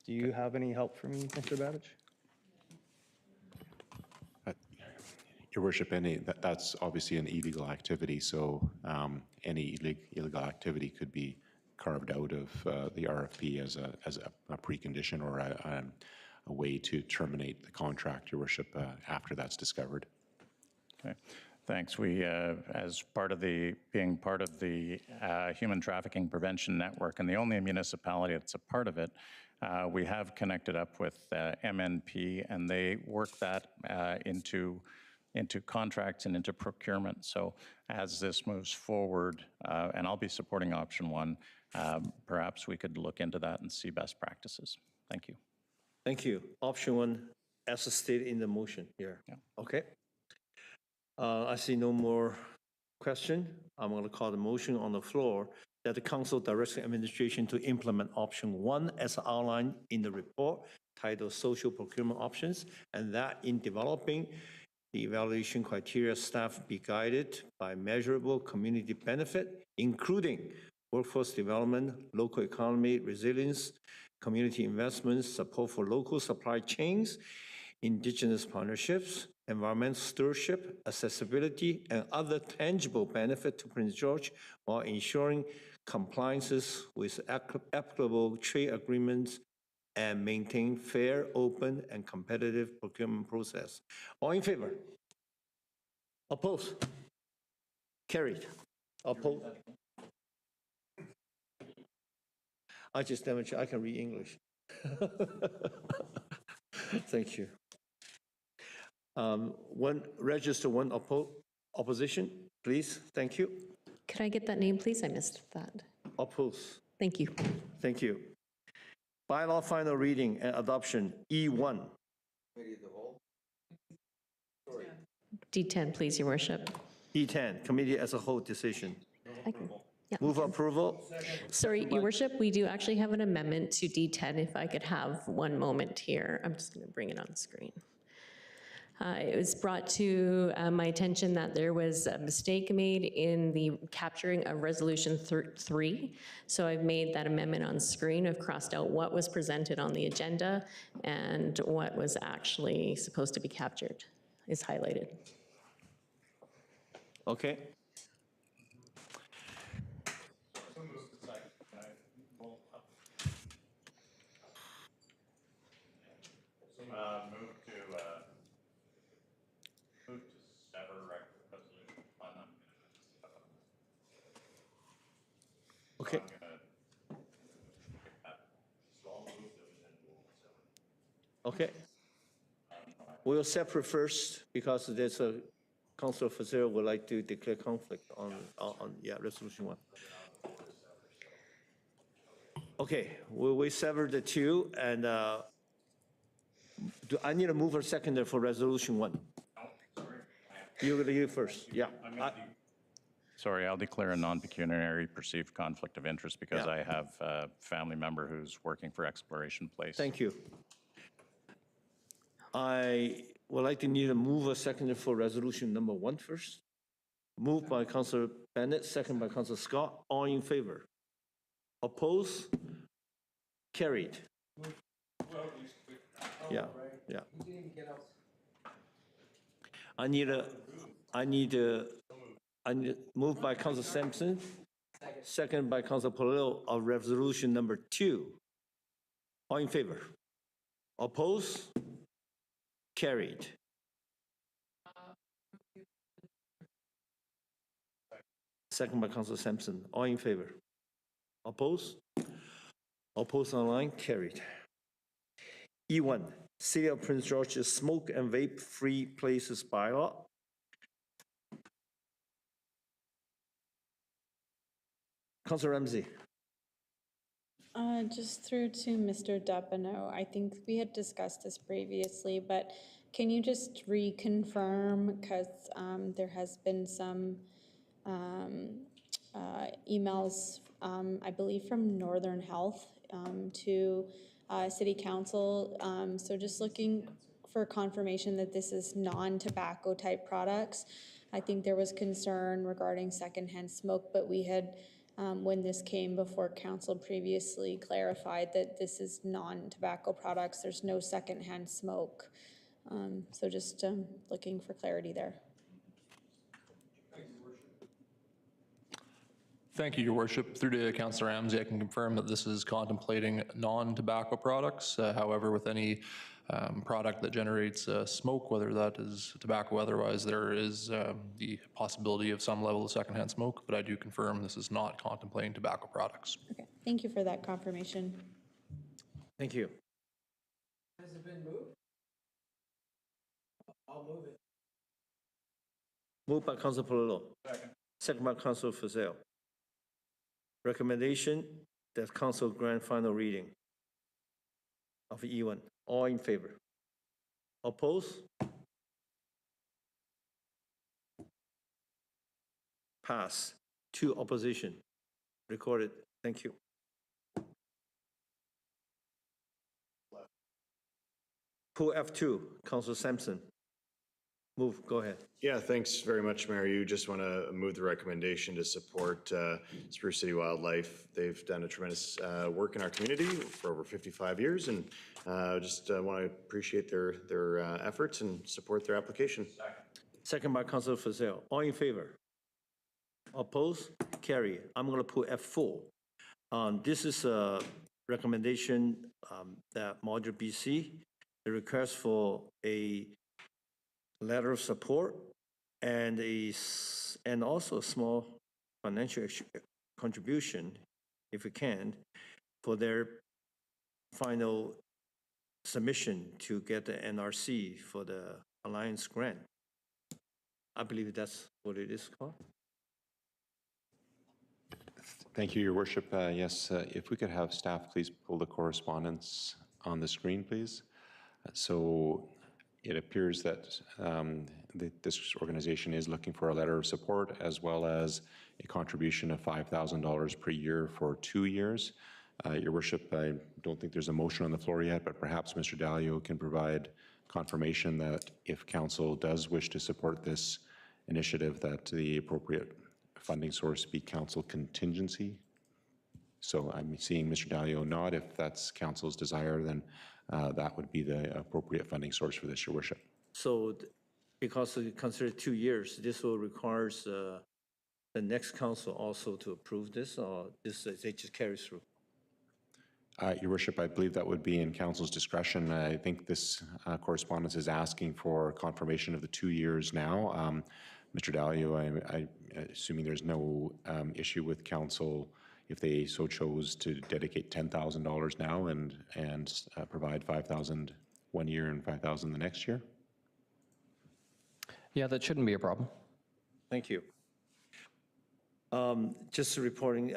Do you have any help for me, Mr. Babich? Your Worship, that's obviously an illegal activity, so any illegal activity could be carved out of the RFP as a precondition or a way to terminate the contract, Your Worship, after that's discovered. Okay, thanks. We, as being part of the Human Trafficking Prevention Network, and the only municipality that's a part of it, we have connected up with MNP, and they work that into contracts and into procurement. So as this moves forward, and I'll be supporting option one, perhaps we could look into that and see best practices. Thank you. Thank you. Option one, as stated in the motion here. Okay. I see no more question. I'm going to call the motion on the floor that the council directs the administration to implement option 1 as outlined in the report titled Social Procurement Options, and that in developing the evaluation criteria, staff be guided by measurable community benefit, including workforce development, local economy resilience, community investments, support for local supply chains, indigenous partnerships, environmental stewardship, accessibility, and other tangible benefit to Prince George while ensuring compliances with applicable trade agreements and maintain fair, open, and competitive procurement process. All in favor? Opposed? Carried. Opposed? I just demonstrate I can read English. Thank you. Register one opposition, please. Thank you. Could I get that name, please? I missed that. Oppose. Thank you. Thank you. Bylaw final reading and adoption, E1. D10, please, Your Worship. E10, committee as a whole decision. Yeah. Move approval. Sorry, Your Worship, we do actually have an amendment to D10. If I could have one moment here. I'm just going to bring it on the screen. It was brought to my attention that there was a mistake made in the capturing of Resolution 3. So I've made that amendment on screen. I've crossed out what was presented on the agenda and what was actually supposed to be captured is highlighted. Okay. Okay. Okay. We'll separate first because there's a Councilor Fazil would like to declare conflict on resolution 1. Okay, we sever the two, and do I need a mover seconder for resolution 1? You first, yeah. Sorry, I'll declare a non-pecuniary perceived conflict of interest because Yeah. I have a family member who's working for Exploration Place. Thank you. I would like to need a mover seconder for resolution number 1 first. Moved by Councilor Bennett, second by Councilor Scott. All in favor? Oppose? Carried. Yeah, yeah. I need moved by Councilor Sampson, second by Councilor Polillo of resolution number 2. All in favor? Oppose? Carried. Second by Councilor Sampson. All in favor? Oppose? Oppose online? Carried. E1, City of Prince George's smoke and vape free places bylaw. Councilor Ramsey. Just through to Mr. Deppino, I think we had discussed this previously, but can you just reconfirm, because there has been some emails, I believe from Northern Health to City Council, so just looking for confirmation that this is non-tobacco type products. I think there was concern regarding secondhand smoke, but we had when this came before council previously clarified that this is non-tobacco products. There's no secondhand smoke. So just looking for clarity there. Thank you, Your Worship. Through to Councillor Ramsey, I can confirm that this is contemplating non-tobacco products. However, with any product that generates smoke, whether that is tobacco or otherwise, there is the possibility of some level of secondhand smoke, but I do confirm this is not contemplating tobacco products. Okay, thank you for that confirmation. Thank you. Has it been moved? I'll move it. Moved by Councilor Polillo. Second by Councilor Fazil. Recommendation that council grant final reading of E1. All in favor? Oppose? Pass. 2 opposition. Recorded. Thank you. Pool F2, Councilor Sampson. Move, go ahead. Yeah, thanks very much, Mayor. You just want to move the recommendation to support Spruce City Wildlife. They've done a tremendous work in our community for over 55 years, and just want to appreciate their efforts and support their application. Second by Councilor Fussell. All in favor? Oppose? Carry. I'm going to put F4. This is a recommendation that Modular BC, the request for a letter of support and also a small financial contribution, if we can, for their final submission to get the NRC for the Alliance grant. I believe that's what it is called. Thank you, Your Worship. Yes, if we could have staff please pull the correspondence on the screen, please. So it appears that this organization is looking for a letter of support as well as a contribution of $5,000 per year for 2 years. Your Worship, I don't think there's a motion on the floor yet, but perhaps Mr. Dalio can provide confirmation that if council does wish to support this initiative, that the appropriate funding source be council contingency. So I'm seeing Mr. Dalio nod. If that's council's desire, then that would be the appropriate funding source for this, Your Worship. So because we consider 2 years, this will require the next council also to approve this, or this it just carries through? Your Worship, I believe that would be in council's discretion. I think this correspondence is asking for confirmation of the 2 years now. Mr. Dalio, I'm assuming there's no issue with council if they so chose to dedicate $10,000 now and provide $5,000 1 year and $5,000 the next year? Yeah, that shouldn't be a problem. Thank you. Just reporting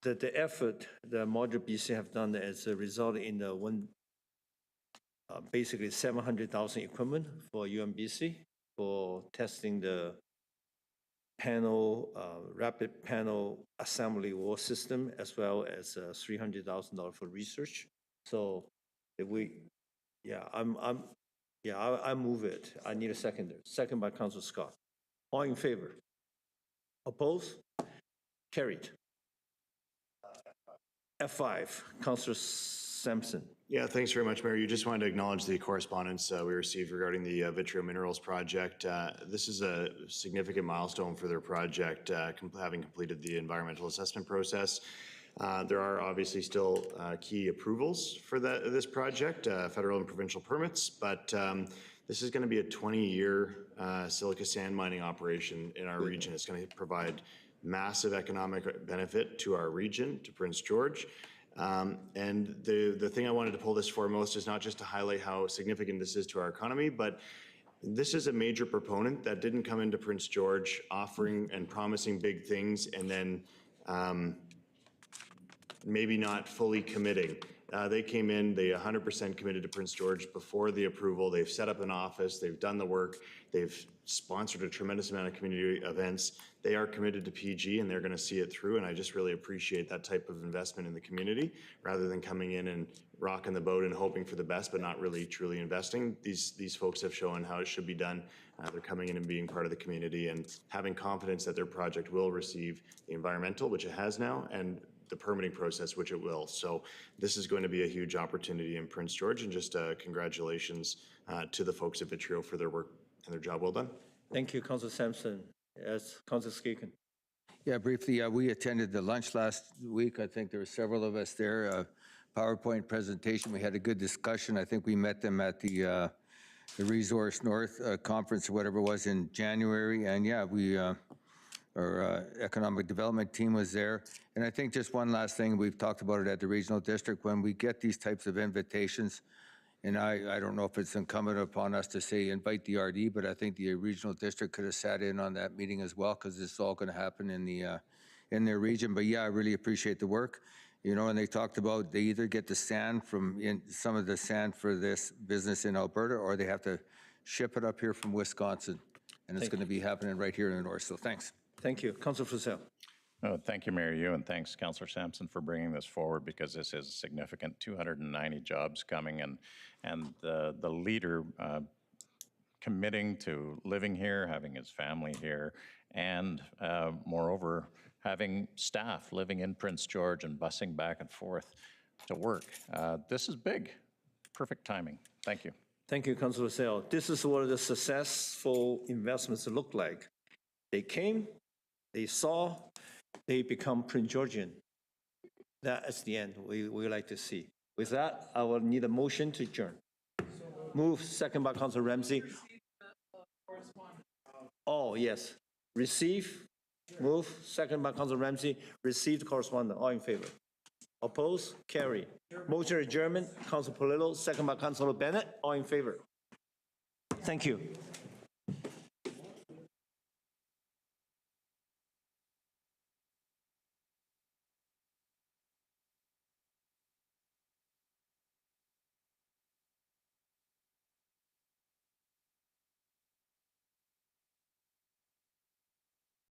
that the effort that Modular BC have done as a result in the basically 700,000 equipment for UMBC for testing the panel, rapid panel assembly wall system, as well as $300,000 for research. So if we, I move it. I need a seconder. Second by Councilor Scott. All in favor? Oppose? Carried. F5, Councilor Sampson. Yeah, thanks very much, Mayor. You just wanted to acknowledge the correspondence we received regarding the Vitrio Minerals project. This is a significant milestone for their project, having completed the environmental assessment process. There are obviously still key approvals for this project, federal and provincial permits, but this is going to be a 20-year silica sand mining operation in our region. It's going to provide massive economic benefit to our region, to Prince George. And the thing I wanted to pull this foremost is not just to highlight how significant this is to our economy, but this is a major proponent that didn't come into Prince George offering and promising big things and then maybe not fully committing. They came in, they 100% committed to Prince George before the approval. They've set up an office, they've done the work, they've sponsored a tremendous amount of community events. They are committed to PG and they're going to see it through. And I just really appreciate that type of investment in the community rather than coming in and rocking the boat and hoping for the best, but not really truly investing. These folks have shown how it should be done. They're coming in and being part of the community and having confidence that their project will receive the environmental, which it has now, and the permitting process, which it will. So this is going to be a huge opportunity in Prince George, and just congratulations to the folks at Vitrio for their work and their job well done. Thank you, Councilor Sampson. Yes, Councilor Skegan. Yeah, briefly, we attended the lunch last week. I think there were several of us there. PowerPoint presentation. We had a good discussion. I think we met them at the Resource North conference or whatever it was in January. And yeah, our economic development team was there. And I think just one last thing, we've talked about it at the regional district, when we get these types of invitations, and I don't know if it's incumbent upon us to say invite the RD, but I think the regional district could have sat in on that meeting as well, because it's all going to happen in their region. But yeah, I really appreciate the work. You know, and they talked about they either get the sand some of the sand for this business in Alberta, or they have to ship it up here from Wisconsin. And it's going to be happening right here in the north. So thanks. Thank you. Councilor Fussell. Oh, thank you, Mayor Yu, and thanks, Councillor Sampson, for bringing this forward, because this is significant. 290 jobs coming, and the leader committing to living here, having his family here, and moreover, having staff living in Prince George and busing back and forth to work. This is big. Perfect timing. Thank you. Thank you, Councilor Fussell. This is what the successful investments look like. They came, they saw, they become Prince Georgian. That is the end we like to see. With that, I will need a motion to adjourn. Move, second by Councilor Ramsey. Oh, yes. Receive, move, second by Councilor Ramsey. Receive the correspondence. All in favor? Oppose? Carry. Motion adjournment, Councilor Polillo, second by Councilor Bennett. All in favor? Thank you.